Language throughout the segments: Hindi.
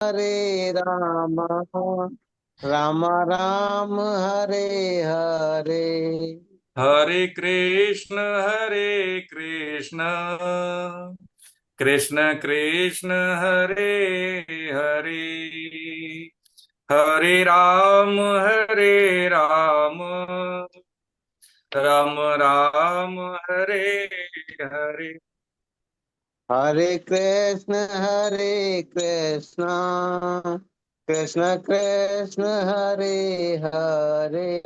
हरे राम राम राम हरे हरे। हरे कृष्ण कृष्ण कृष्ण हरे हरे, हरे राम राम राम हरे हरे। हरे कृष्ण कृष्ण कृष्ण हरे हरे।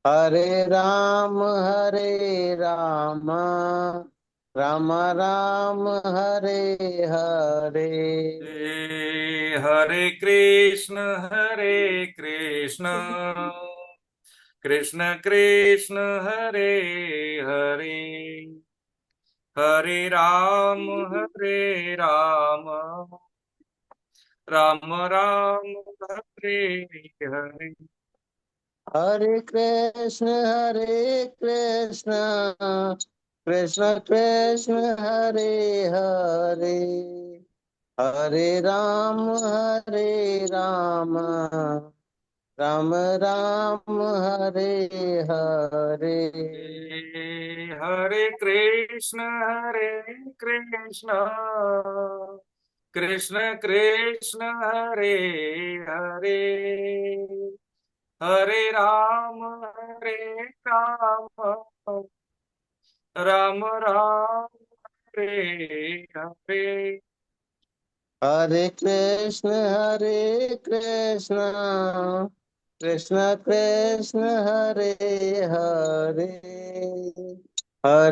हरे राम राम राम हरे हरे। हरे कृष्ण कृष्ण कृष्ण हरे हरे, हरे राम राम राम हरे हरे। हरे कृष्ण कृष्ण कृष्ण हरे हरे। हरे राम राम राम हरे हरे। हरे कृष्ण कृष्ण कृष्ण हरे हरे, हरे राम राम राम हरे हरे। हरे कृष्ण कृष्ण कृष्ण हरे हरे।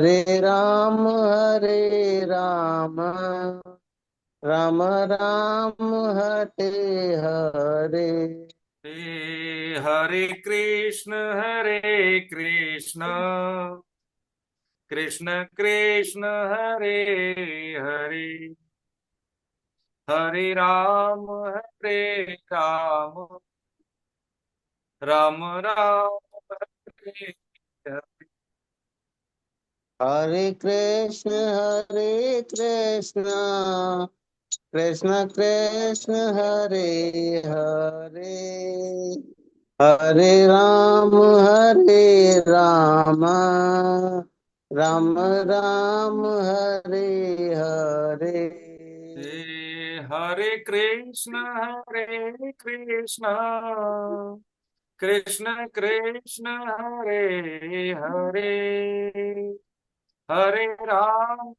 हरे राम राम राम हरे हरे। हरे कृष्ण कृष्ण कृष्ण हरे हरे, हरे राम राम राम हरे हरे। हरे कृष्ण कृष्ण कृष्ण हरे हरे। हरे राम राम राम हरे हरे। हरे कृष्ण कृष्ण कृष्ण हरे हरे, हरे राम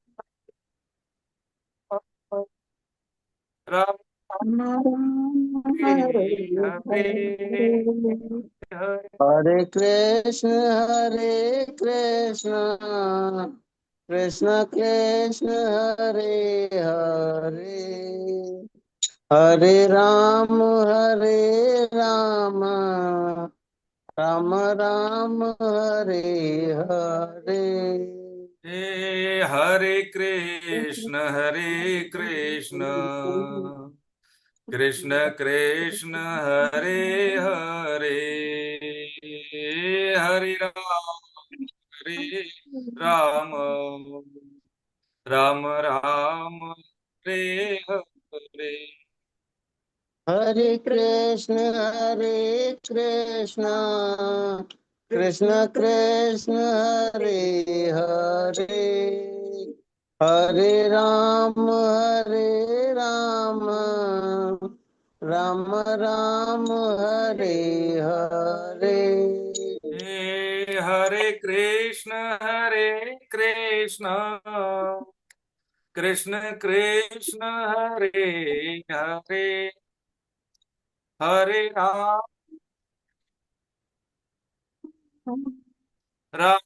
राम हरे हरे हरे। हरे कृष्ण कृष्ण कृष्ण हरे हरे। हरे राम राम राम हरे हरे। हरे कृष्ण कृष्ण कृष्ण हरे हरे, हरे राम राम राम हरे हरे। हरे कृष्ण कृष्ण कृष्ण हरे हरे। हरे राम राम राम हरे हरे। हरे कृष्ण कृष्ण कृष्ण हरे हरे, हरे राम हरे।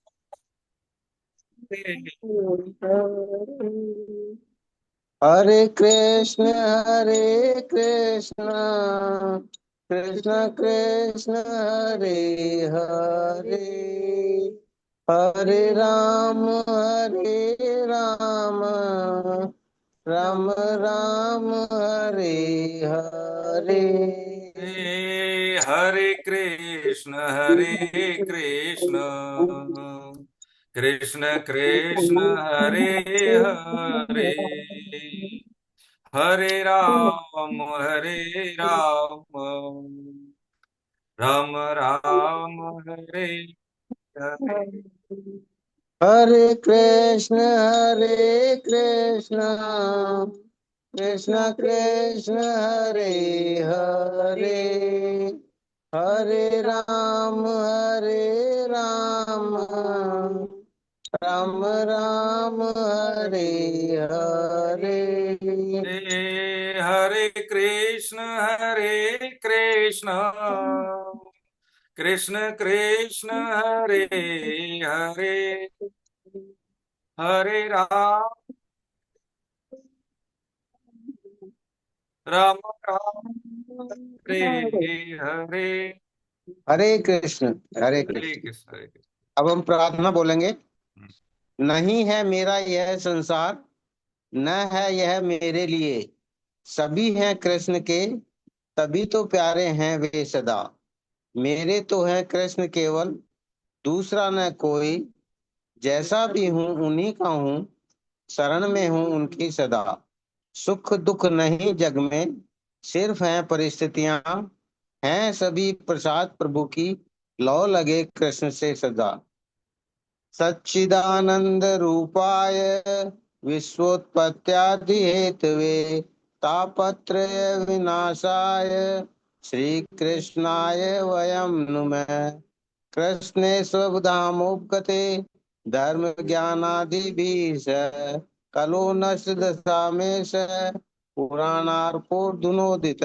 हरे कृष्ण कृष्ण कृष्ण हरे हरे। हरे राम राम राम हरे हरे। हरे कृष्ण कृष्ण कृष्ण हरे हरे, हरे राम राम राम हरे हरे। हरे कृष्ण कृष्ण कृष्ण हरे हरे, हरे राम राम राम हरे हरे। हरे कृष्ण कृष्ण कृष्ण हरे हरे, हरे राम राम राम हरे हरे। हरे कृष्ण हरे हरे कृष्ण। कृष्ण हरे कृष्ण। अब हम प्रार्थना बोलेंगे। नहीं है मेरा यह संसार, न है यह मेरे लिए, सभी हैं कृष्ण के, तभी तो प्यारे हैं वे सदा। मेरे तो है कृष्ण केवल, दूसरा न कोई, जैसा भी हूँ उन्हीं का हूँ, शरण में हूँ उनकी सदा। सुख दुख नहीं जग में, सिर्फ हैं परिस्थितियां, हैं सभी प्रसाद प्रभु की, लौ लगे कृष्ण से सदा। सच्चिदानंद रूपाय विश्वोत्पत्त्यादि हेतवे, तापत्रय विनाशाय श्री कृष्णाय वयं नुमः। कृष्णे स्वधामोपगते धर्म ज्ञानादिभिः कलो नश्य दशामेश पुराणार्पोधुनोदित।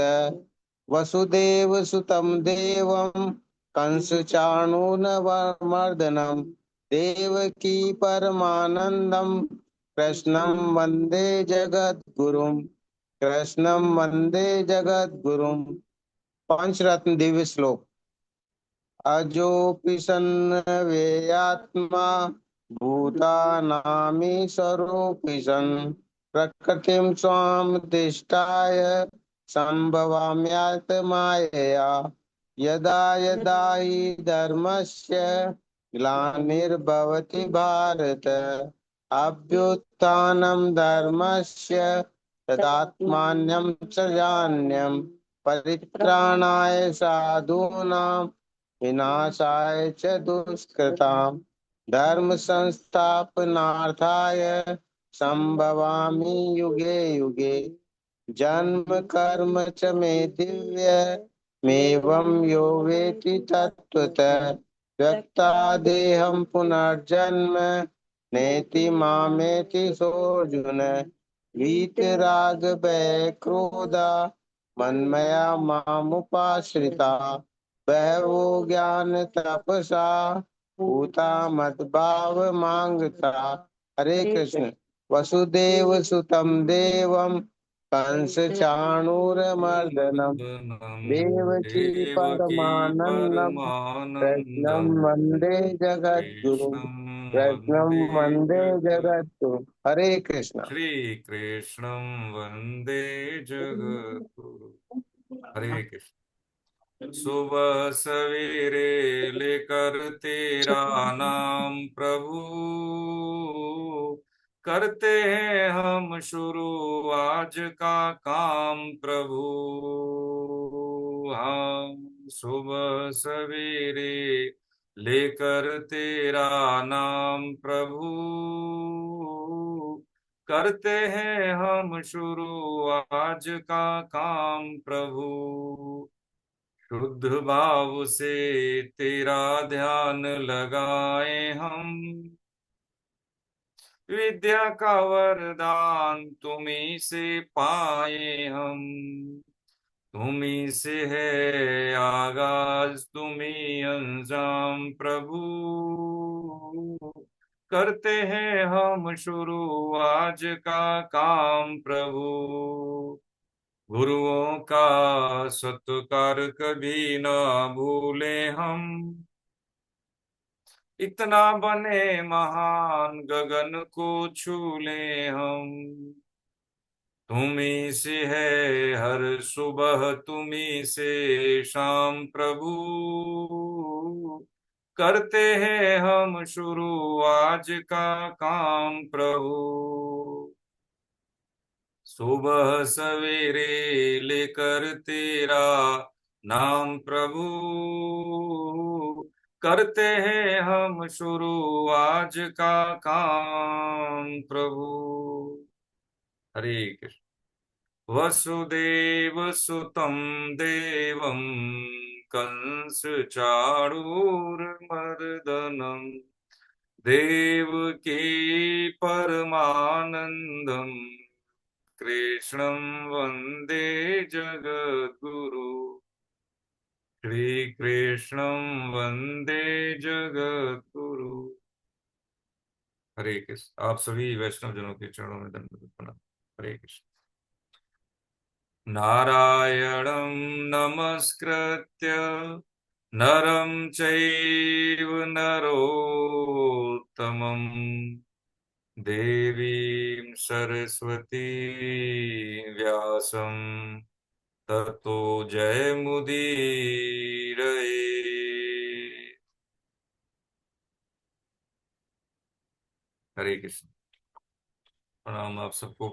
वसुदेव सुतं देवं कंस चाणूरमर्दनम् देवकी परमानंदम कृष्णं वंदे जगद्गुरुम, कृष्णं वंदे जगद्गुरुम। पंचरत्न दिव्य श्लोक। अजोपि सन्नवेयात्मा भूतानामीशरोऽपि सन्, प्रकृतिं स्वां दिष्टाय सम्भवाम्यात्मायया। यदा यदा हि धर्मस्य ग्लानिर्भवति भारत, अभ्युत्थानं धर्मस्य तदात्मानं सृजाम्यहम्। परित्राणाय साधूनां विनाशाय च दुष्कृताम्, धर्म संस्थापनार्थाय संभवामि युगे युगे। जन्म कर्म च मे दिव्य मेवं यो वेति तत्त्वतः। व्यक्तादेहं पुनर्जन्म नेति मामेति सोऽर्जुन। वीतराग भय क्रोधा मन्मया मामुपाश्रिता, बहवो ज्ञान तपसा पूता मद्भाव मांगता। हरे कृष्ण। वसुदेव सुतं देवं कंस चाणूरमर्दनम वन्दनं देवकी देवकी परमानंदम कृष्णं परमानन्दं वंदे जगद्गुरु, कृष्णं कृष्णं वन्दे वंदे जगत् जगद्गुरु। हरे कृष्ण। श्रीकृष्णं वन्दे जगद्गुरु। हरे कृष्ण। सुबह सवेरे लेकर तेरा नाम प्रभु, करते हैं हम शुरू आज का काम प्रभु। हम सुबह सवेरे लेकर तेरा नाम प्रभु, करते हैं हम शुरू आज का काम प्रभु। शुद्ध भाव से तेरा ध्यान लगाए हम, विद्या का वरदान तुम्हीं से पाए हम। तुम्हीं से है आगाज तुम्हीं अंजाम प्रभु, करते हैं हम शुरू आज का काम प्रभु। गुरुओं का सत्कार कभी ना भूले हम, इतना बने महान गगन को छू ले हम। तुम्हीं से है हर सुबह तुम्हीं से शाम प्रभु, करते हैं हम शुरू आज का काम प्रभु। सुबह सवेरे लेकर तेरा नाम प्रभु, करते हैं हम शुरू आज का काम प्रभु। हरे कृष्ण। वसुदेव सुतं देवं कंस चाणूरमर्दनम् देवकी परमानन्दम् कृष्णं वन्दे जगद्गुरु। श्री कृष्णं वन्दे जगद्गुरु। हरे कृष्ण। आप सभी वैष्णव जनों के चरणों में दंडवत प्रणाम। हरे कृष्ण। नारायणं नमस्कृत्य नरं चैव नरोत्तमं देवीं सरस्वती व्यासं ततो जयमुदीरये। हरे कृष्ण। प्रणाम आप सबको।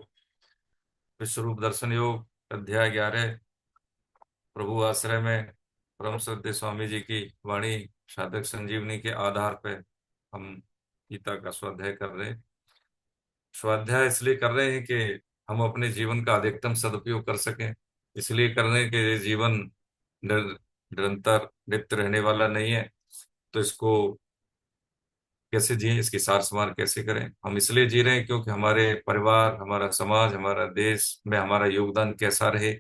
विश्वरूप दर्शन योग अध्याय 11 प्रभु आश्रय में परम श्रद्धेय स्वामी जी की वाणी साधक संजीवनी के आधार पर हम गीता का स्वाध्याय कर रहे हैं। स्वाध्याय इसलिए कर रहे हैं कि हम अपने जीवन का अधिकतम सदुपयोग कर सकें। इसलिए करने के ये जीवन निरंतर नित्य रहने वाला नहीं है, तो इसको कैसे जिए, इसकी सार संभाल कैसे करें। हम इसलिए जी रहे हैं क्योंकि हमारे परिवार, हमारा समाज, हमारा देश में हमारा योगदान कैसा रहे।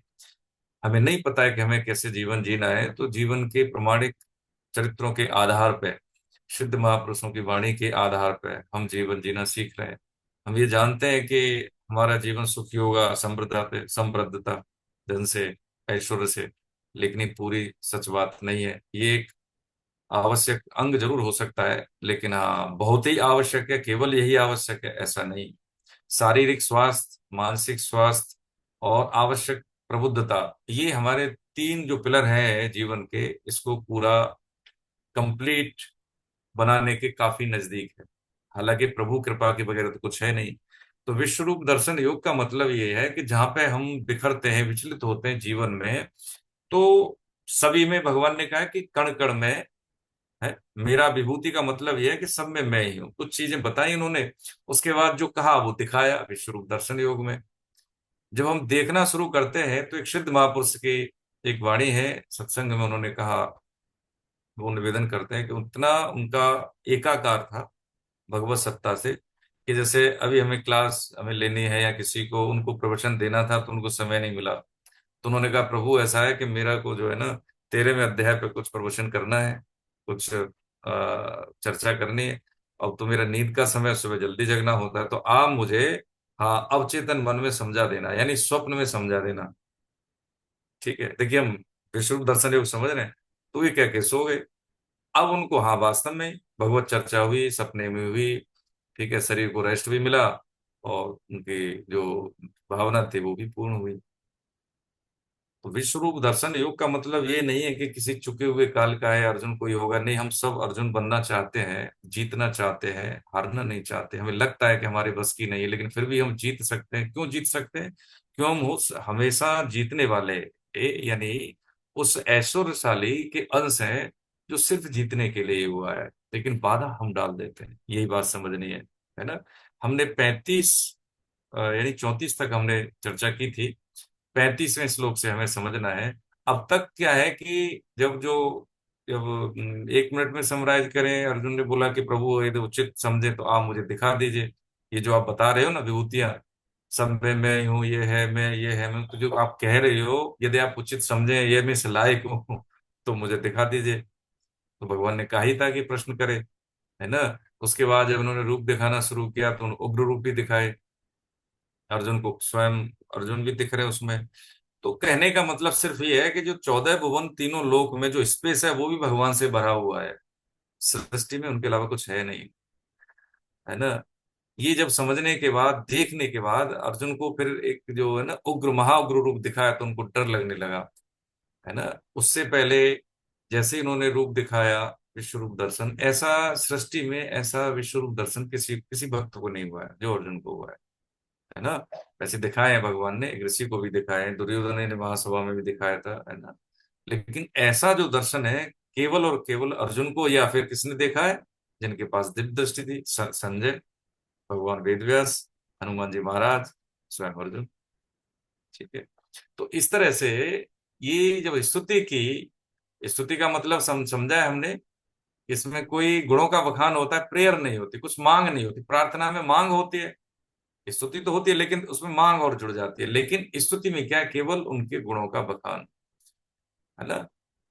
हमें नहीं पता है कि हमें कैसे जीवन जीना है, तो जीवन के प्रमाणिक चरित्रों के आधार पर, शुद्ध महापुरुषों की वाणी के आधार पर हम जीवन जीना सीख रहे हैं। हम ये जानते हैं कि हमारा जीवन सुखी होगा समृद्धता पे, समृद्धता, धन से, ऐश्वर्य से, लेकिन ये पूरी सच बात नहीं है। ये एक आवश्यक अंग जरूर हो सकता है, लेकिन हाँ बहुत ही आवश्यक है, केवल यही आवश्यक है ऐसा नहीं। शारीरिक स्वास्थ्य, मानसिक स्वास्थ्य और आवश्यक प्रबुद्धता, ये हमारे तीन जो पिलर हैं जीवन के, इसको पूरा कंप्लीट बनाने के काफी नजदीक है। हालांकि प्रभु कृपा के बगैर तो कुछ है नहीं। तो विश्व रूप दर्शन योग का मतलब ये है कि जहां पे हम बिखरते हैं, विचलित होते हैं जीवन में, तो सभी में भगवान ने कहा है कि कण कण में है मेरा। विभूति का मतलब यह है कि सब में मैं ही हूँ। कुछ चीजें बताई उन्होंने, उसके बाद जो कहा वो दिखाया विश्व रूप दर्शन योग में। जब हम देखना शुरू करते हैं तो एक सिद्ध महापुरुष की एक वाणी है, सत्संग में उन्होंने कहा, वो निवेदन करते हैं कि उतना उनका एकाकार था भगवत सत्ता से, कि जैसे अभी हमें क्लास हमें लेनी है या किसी को उनको प्रवचन देना था तो उनको समय नहीं मिला, तो उन्होंने कहा प्रभु ऐसा है कि मेरा को जो है ना 13वें अध्याय पे कुछ प्रवचन करना है, कुछ चर्चा करनी है। अब तो मेरा नींद का समय, सुबह जल्दी जगना होता है, तो आप मुझे हाँ अवचेतन मन में समझा देना, यानी स्वप्न में समझा देना। ठीक है, देखिए हम विश्व दर्शन योग समझ रहे हैं। तो ये कह के सो गए। अब उनको हाँ वास्तव में भगवत चर्चा हुई, सपने में हुई। ठीक है, शरीर को रेस्ट भी मिला और उनकी जो भावना थी वो भी पूर्ण हुई। तो विश्व रूप दर्शन योग का मतलब ये नहीं है कि किसी चुके हुए काल का है, अर्जुन कोई होगा नहीं। हम सब अर्जुन बनना चाहते हैं, जीतना चाहते हैं, हारना नहीं चाहते। हमें लगता है कि हमारे बस की नहीं है, लेकिन फिर भी हम जीत सकते हैं। क्यों जीत सकते हैं? क्यों हम उस हमेशा जीतने वाले यानी उस ऐश्वर्यशाली के अंश हैं जो सिर्फ जीतने के लिए ही हुआ है, लेकिन बाधा हम डाल देते हैं। यही बात समझनी है ना। हमने 35 यानी 34 तक हमने चर्चा की थी। 35वें श्लोक से हमें समझना है। अब तक क्या है कि जब 1 मिनट में समराइज करें, अर्जुन ने बोला कि प्रभु यदि उचित समझे तो आप मुझे दिखा दीजिए। ये जो आप बता रहे हो ना विभूतियां, सब में मैं हूँ, ये है मैं, ये है मैं, तो जो आप कह रहे हो यदि आप उचित समझे, ये मैं से लायक हूँ तो मुझे दिखा दीजिए। तो भगवान ने कहा ही था कि प्रश्न करे, है ना। उसके बाद जब उन्होंने रूप दिखाना शुरू किया तो उन्होंने उग्र रूप भी दिखाए अर्जुन को, स्वयं अर्जुन भी दिख रहे उसमें। तो कहने का मतलब सिर्फ ये है कि जो 14 भुवन, तीनों लोक में जो स्पेस है वो भी भगवान से भरा हुआ है। सृष्टि में उनके अलावा कुछ है नहीं, है ना। ये जब समझने के बाद, देखने के बाद अर्जुन को फिर एक जो है ना उग्र महाउग्र रूप दिखाया तो उनको डर लगने लगा, है ना। उससे पहले जैसे ही इन्होंने रूप दिखाया विश्व रूप दर्शन, ऐसा सृष्टि में ऐसा विश्व रूप दर्शन किसी किसी भक्त को नहीं हुआ है जो अर्जुन को हुआ है। है ना। वैसे दिखाए हैं भगवान ने, एक ऋषि को भी दिखाए हैं, दुर्योधन ने महासभा में भी दिखाया था, है ना। लेकिन ऐसा जो दर्शन है केवल और केवल अर्जुन को, या फिर किसने देखा है, जिनके पास दिव्य दृष्टि थी, संजय, भगवान वेदव्यास, हनुमान जी महाराज, स्वयं अर्जुन। ठीक है। तो इस तरह से ये जब स्तुति की, स्तुति का मतलब समझा है हमने, इसमें कोई गुणों का बखान होता है, प्रेयर नहीं होती, कुछ मांग नहीं होती। प्रार्थना में मांग होती है, स्तुति तो होती है लेकिन उसमें मांग और जुड़ जाती है। लेकिन स्तुति में क्या है, केवल उनके गुणों का बखान, है ना।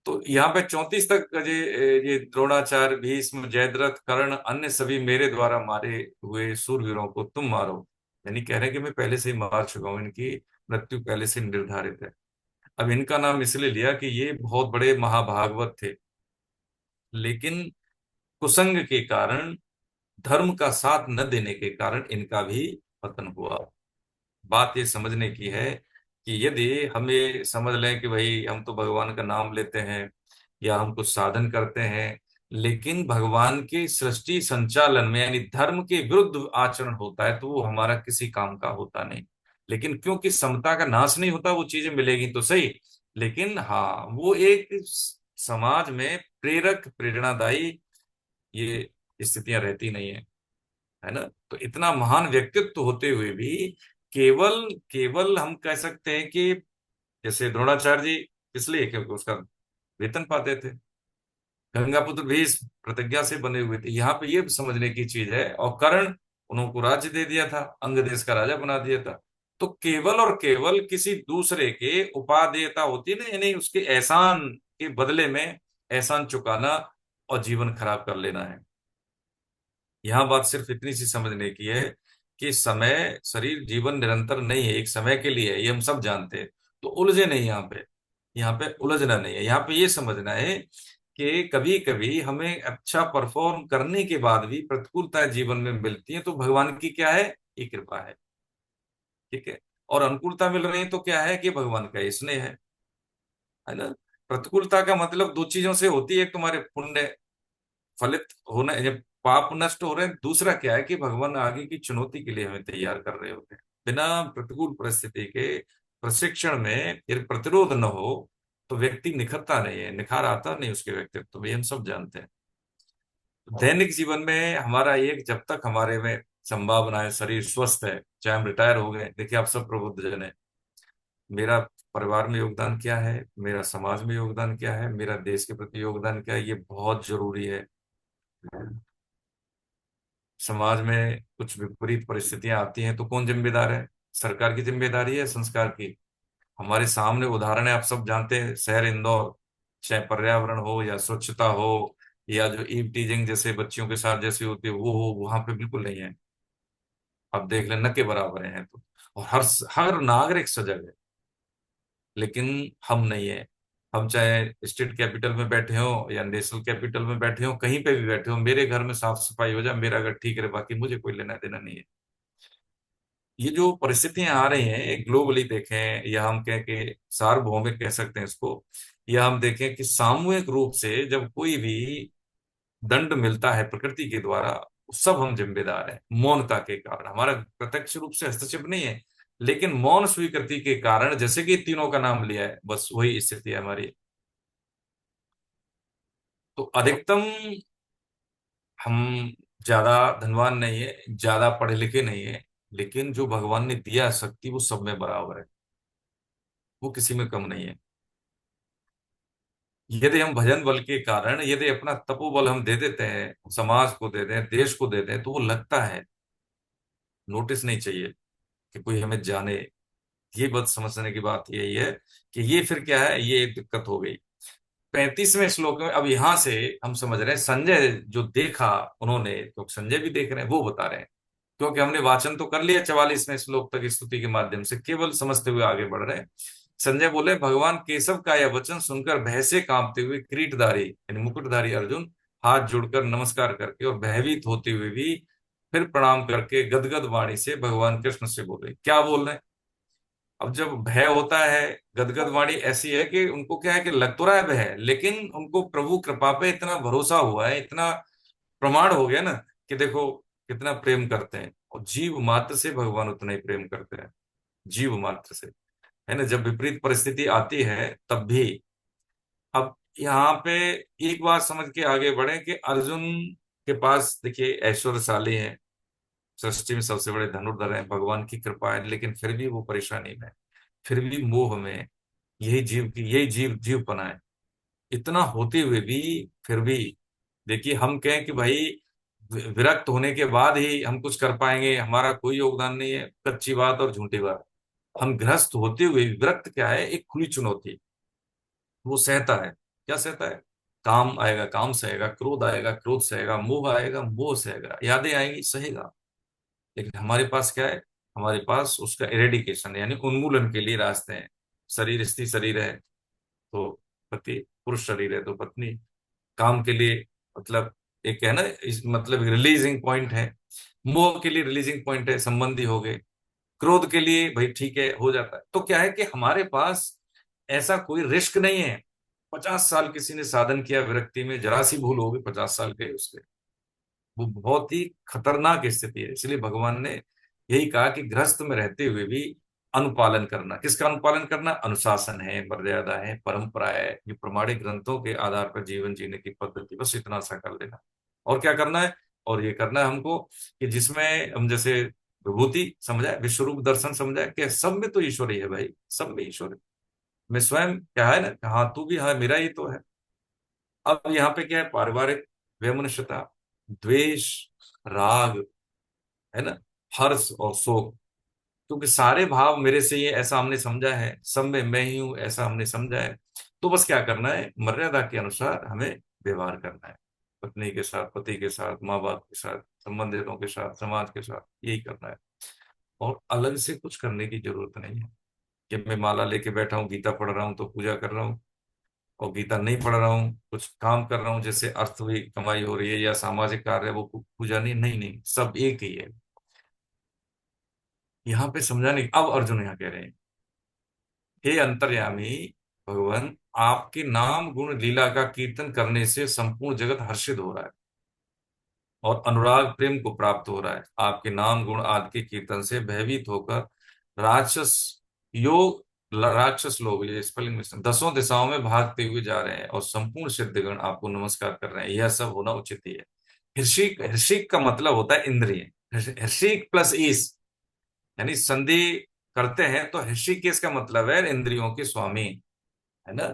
तो यहाँ पे 34 तक ये द्रोणाचार्य, भीष्म, जयद्रथ, कर्ण, अन्य सभी मेरे द्वारा मारे हुए सूरवीरों को तुम मारो, यानी कह रहे हैं कि मैं पहले से ही मार चुका हूं, इनकी मृत्यु पहले से निर्धारित है। अब इनका नाम इसलिए लिया कि ये बहुत बड़े महाभागवत थे, लेकिन कुसंग के कारण, धर्म का साथ न देने के कारण इनका भी पतन हुआ। बात ये समझने की है कि यदि हमें समझ लें कि भाई हम तो भगवान का नाम लेते हैं या हम कुछ साधन करते हैं, लेकिन भगवान की सृष्टि संचालन में यानी धर्म के विरुद्ध आचरण होता है, तो वो हमारा किसी काम का होता नहीं। लेकिन क्योंकि समता का नाश नहीं होता, वो चीजें मिलेगी तो सही, लेकिन हाँ वो एक समाज में प्रेरक, प्रेरणादायी ये स्थितियां रहती नहीं है, है ना। तो इतना महान व्यक्तित्व होते हुए भी केवल केवल हम कह सकते हैं कि जैसे द्रोणाचार्य जी, इसलिए क्योंकि उसका वेतन पाते थे, गंगापुत्र भी इस प्रतिज्ञा से बने हुए थे। यहाँ पे ये समझने की चीज है। और कर्ण, उनको राज्य दे दिया था, अंग देश का राजा बना दिया था। तो केवल और केवल किसी दूसरे के उपादेयता होती है ना, यानी उसके एहसान के बदले में एहसान चुकाना और जीवन खराब कर लेना है। यहाँ बात सिर्फ इतनी सी समझने की है कि समय, शरीर, जीवन निरंतर नहीं है, एक समय के लिए है, ये हम सब जानते हैं। तो उलझे नहीं यहाँ पे, यहाँ पे उलझना नहीं है। यहाँ पे ये समझना है कि कभी कभी हमें अच्छा परफॉर्म करने के बाद भी प्रतिकूलताएं जीवन में मिलती है, तो भगवान की क्या है, ये कृपा है। ठीक है। और अनुकूलता मिल रही है तो क्या है कि भगवान का ये स्नेह है ना। प्रतिकूलता का मतलब दो चीजों से होती है, एक तुम्हारे पुण्य फलित होना, जब पाप नष्ट हो रहे हैं, दूसरा क्या है कि भगवान आगे की चुनौती के लिए हमें तैयार कर रहे होते हैं। बिना प्रतिकूल परिस्थिति के प्रशिक्षण में यदि प्रतिरोध न हो तो व्यक्ति निखरता नहीं है, निखार आता नहीं उसके व्यक्तित्व में, हम सब जानते हैं। दैनिक जीवन में हमारा एक, जब तक हमारे में संभावना है, शरीर स्वस्थ है, चाहे हम रिटायर हो गए, देखिए आप सब प्रबुद्ध जन है, मेरा परिवार में योगदान क्या है, मेरा समाज में योगदान क्या है, मेरा देश के प्रति योगदान क्या है, ये बहुत जरूरी है। समाज में कुछ विपरीत परिस्थितियां आती हैं तो कौन जिम्मेदार है, सरकार की जिम्मेदारी है, संस्कार की। हमारे सामने उदाहरण है, आप सब जानते हैं, शहर इंदौर, चाहे पर्यावरण हो या स्वच्छता हो या जो ईव टीजिंग जैसे बच्चियों के साथ जैसे होती है वो हो, वहां पे बिल्कुल नहीं है। आप देख लें, न के बराबर हैं तो। और हर नागरिक सजग है, लेकिन हम नहीं है। हम चाहे स्टेट कैपिटल में बैठे हो या नेशनल कैपिटल में बैठे हो, कहीं पे भी बैठे हो, मेरे घर में साफ सफाई हो जाए, मेरा घर ठीक रहे, बाकी मुझे कोई लेना देना नहीं है। ये जो परिस्थितियां आ रही हैं ग्लोबली देखें, या हम कहें कि सार्वभौमिक कह सकते हैं इसको, या हम देखें कि सामूहिक रूप से जब कोई भी दंड मिलता है प्रकृति के द्वारा, सब हम जिम्मेदार हैं। मौनता के कारण, हमारा प्रत्यक्ष रूप से हस्तक्षेप नहीं है, लेकिन मौन स्वीकृति के कारण, जैसे कि तीनों का नाम लिया है, बस वही स्थिति है हमारी। तो अधिकतम हम ज्यादा धनवान नहीं है, ज्यादा पढ़े लिखे नहीं है, लेकिन जो भगवान ने दिया शक्ति वो सब में बराबर है, वो किसी में कम नहीं है। यदि हम भजन बल के कारण यदि अपना तपोबल हम दे देते हैं, समाज को दे दें, देश को दे दें, तो वो लगता है, नोटिस नहीं चाहिए कि कोई हमें जाने। ये बात समझने की बात यही है कि ये फिर क्या है, ये एक दिक्कत हो गई। 35वें श्लोक में अब यहां से हम समझ रहे हैं, संजय जो देखा उन्होंने, तो संजय भी देख रहे हैं, वो बता रहे हैं। क्योंकि हमने वाचन तो कर लिया 44वें श्लोक तक स्तुति के माध्यम से, केवल समझते हुए आगे बढ़ रहे हैं। संजय बोले, भगवान केशव का यह वचन सुनकर भय से कांपते हुए किरीटधारी यानी मुकुटधारी अर्जुन हाथ जोड़कर नमस्कार करके और भयभीत होते हुए भी फिर प्रणाम करके गदगद वाणी से भगवान कृष्ण से बोले। क्या बोल रहे हैं? अब जब भय होता है, गदगद वाणी ऐसी है कि उनको क्या है कि लग तो रहा है भय, लेकिन उनको प्रभु कृपा पे इतना भरोसा हुआ है, इतना प्रमाण हो गया ना कि देखो कितना प्रेम करते हैं। और जीव मात्र से भगवान उतना ही प्रेम करते हैं, जीव मात्र से, है ना। जब विपरीत परिस्थिति आती है तब भी। अब यहाँ पे एक बात समझ के आगे बढ़े कि अर्जुन के पास देखिए ऐश्वर्यशाली है, सृष्टि में सबसे बड़े धनुर्धर हैं, भगवान की कृपा है, लेकिन फिर भी वो परेशानी में, फिर भी मोह में, यही जीव जीवपना है। इतना होते हुए भी फिर भी देखिए, हम कहें कि भाई विरक्त होने के बाद ही हम कुछ कर पाएंगे, हमारा कोई योगदान नहीं है, कच्ची बात और झूठी बात। हम गृहस्थ होते हुए भी, विरक्त क्या है, एक खुली चुनौती, वो सहता है। क्या सहता है? काम आएगा काम सहेगा, क्रोध आएगा क्रोध सहेगा, मोह आएगा मोह सहेगा, यादें आएंगी सहेगा। लेकिन हमारे पास क्या है? हमारे पास उसका इरेडिकेशन यानी उन्मूलन के लिए रास्ते हैं। शरीर स्त्री शरीर है तो पति, पुरुष शरीर है तो पत्नी। काम के लिए मतलब एक है ना, इस मतलब रिलीजिंग पॉइंट है। मोह के लिए रिलीजिंग पॉइंट है, संबंधी हो गए। क्रोध के लिए भाई ठीक है, हो जाता है। तो क्या है कि हमारे पास ऐसा कोई रिस्क नहीं है। 50 साल किसी ने साधन किया विरक्ति में, जरा सी भूल होगी 50 साल के उसके, वो बहुत ही खतरनाक स्थिति है। इसलिए भगवान ने यही कहा कि गृहस्थ में रहते हुए भी अनुपालन करना। किसका अनुपालन करना? अनुशासन है, मर्यादा है, परंपरा है, ये प्रमाणिक ग्रंथों के आधार पर जीवन जीने की पद्धति, बस इतना सा कर लेना। और क्या करना है? और ये करना है हमको कि जिसमें हम जैसे विभूति समझाए, विश्वरूप दर्शन समझाए कि सब में तो ईश्वर ही है भाई, सब में ईश्वर है। मैं स्वयं क्या है ना, हाँ तू भी, हाँ मेरा ही तो है। अब यहाँ पे क्या है? पारिवारिक वैमनस्यता, द्वेष, राग, है ना, हर्ष और शोक, क्योंकि सारे भाव मेरे से ये ऐसा हमने समझा है, सब में मैं ही हूं ऐसा हमने समझा है। तो बस क्या करना है? मर्यादा के अनुसार हमें व्यवहार करना है, पत्नी के साथ, पति के साथ, माँ बाप के साथ, संबंधितों के साथ, समाज के साथ, यही करना है। और अलग से कुछ करने की जरूरत नहीं है कि मैं माला लेके बैठा हूँ, गीता पढ़ रहा हूँ तो पूजा कर रहा हूँ, और गीता नहीं पढ़ रहा हूँ, कुछ काम कर रहा हूँ जैसे अर्थ हुई कमाई हो रही है या सामाजिक कार्य है, वो पूजा नहीं, नहीं नहीं, सब एक ही है। यहाँ पे समझाने, अब अर्जुन यहाँ कह रहे हैं, हे अंतर्यामी भगवान, आपके नाम गुण लीला का कीर्तन करने से संपूर्ण जगत हर्षित हो रहा है और अनुराग प्रेम को प्राप्त हो रहा है। आपके नाम गुण आदि के कीर्तन से भयभीत होकर राक्षस योग राक्षस लोग, ये स्पेलिंग मिस्टेक, दसों दिशाओं में भागते हुए जा रहे हैं और संपूर्ण सिद्धगण आपको नमस्कार कर रहे हैं। यह सब होना उचित ही है। हृषिक, हृषिक का मतलब होता है इंद्रिय। हृषिक प्लस ईश यानी संधि करते हैं तो ऋषिकेश का मतलब है इंद्रियों के स्वामी, है ना।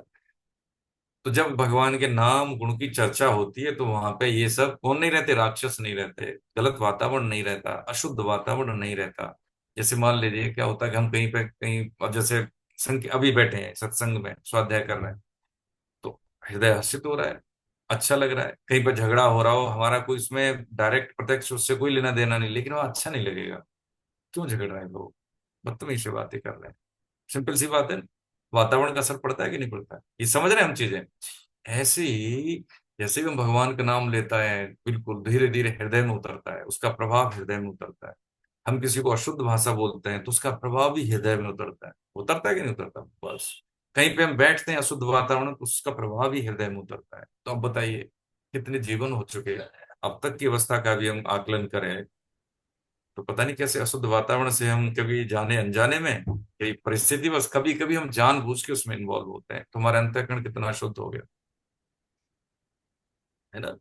तो जब भगवान के नाम गुण की चर्चा होती है तो वहां पे ये सब कौन नहीं रहते? राक्षस नहीं रहते, गलत वातावरण नहीं रहता, अशुद्ध वातावरण नहीं रहता। जैसे मान लीजिए क्या होता है कि हम कहीं पे कहीं, अब जैसे संग अभी बैठे हैं सत्संग में स्वाध्याय कर रहे हैं, तो हृदय हर्षित हो रहा है, अच्छा लग रहा है। कहीं पर झगड़ा हो रहा हो, हमारा कोई इसमें डायरेक्ट प्रत्यक्ष उससे कोई लेना देना नहीं, लेकिन वो अच्छा नहीं लगेगा। क्यों झगड़ रहे हैं लोग? बदतमीज से बातें कर रहे हैं। सिंपल सी बात है। वातावरण का असर पड़ता है कि नहीं पड़ता है? ये समझ रहे हैं हम चीजें। ऐसे ही जैसे भी हम भगवान का नाम लेता है, बिल्कुल धीरे धीरे हृदय में उतरता है, उसका प्रभाव हृदय में उतरता है। हम किसी को अशुद्ध भाषा बोलते हैं तो उसका प्रभाव भी हृदय में उतरता है कि नहीं उतरता? बस कहीं पे हम बैठते हैं अशुद्ध वातावरण, तो उसका प्रभाव भी हृदय में उतरता है। तो अब बताइए कितने जीवन हो चुके हैं, अब तक की अवस्था का भी हम आकलन करें तो पता नहीं कैसे अशुद्ध वातावरण से हम कभी जाने अनजाने में, कई परिस्थिति बस कभी कभी हम जानबूझ के उसमें इन्वॉल्व होते हैं, तुम्हारा अंतःकरण कितना अशुद्ध हो गया, है ना।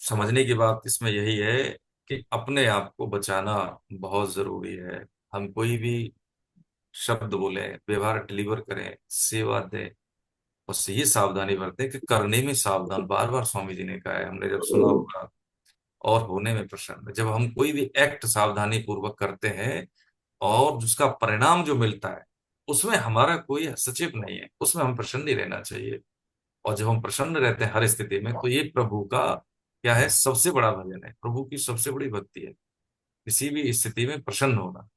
समझने की बात इसमें यही है कि अपने आप को बचाना बहुत जरूरी है। हम कोई भी शब्द बोले, व्यवहार डिलीवर करें, सेवा दें, बस ये सावधानी बरतें कि करने में सावधान, बार बार स्वामी जी ने कहा है, हमने जब सुना होगा। और होने में प्रसन्न, जब हम कोई भी एक्ट सावधानी पूर्वक करते हैं और जिसका परिणाम जो मिलता है उसमें हमारा कोई हस्तक्षेप नहीं है, उसमें हम प्रसन्न ही रहना चाहिए। और जब हम प्रसन्न रहते हैं हर स्थिति में, तो ये प्रभु का क्या है, सबसे बड़ा भजन है, प्रभु की सबसे बड़ी भक्ति है, किसी भी स्थिति में प्रसन्न होना।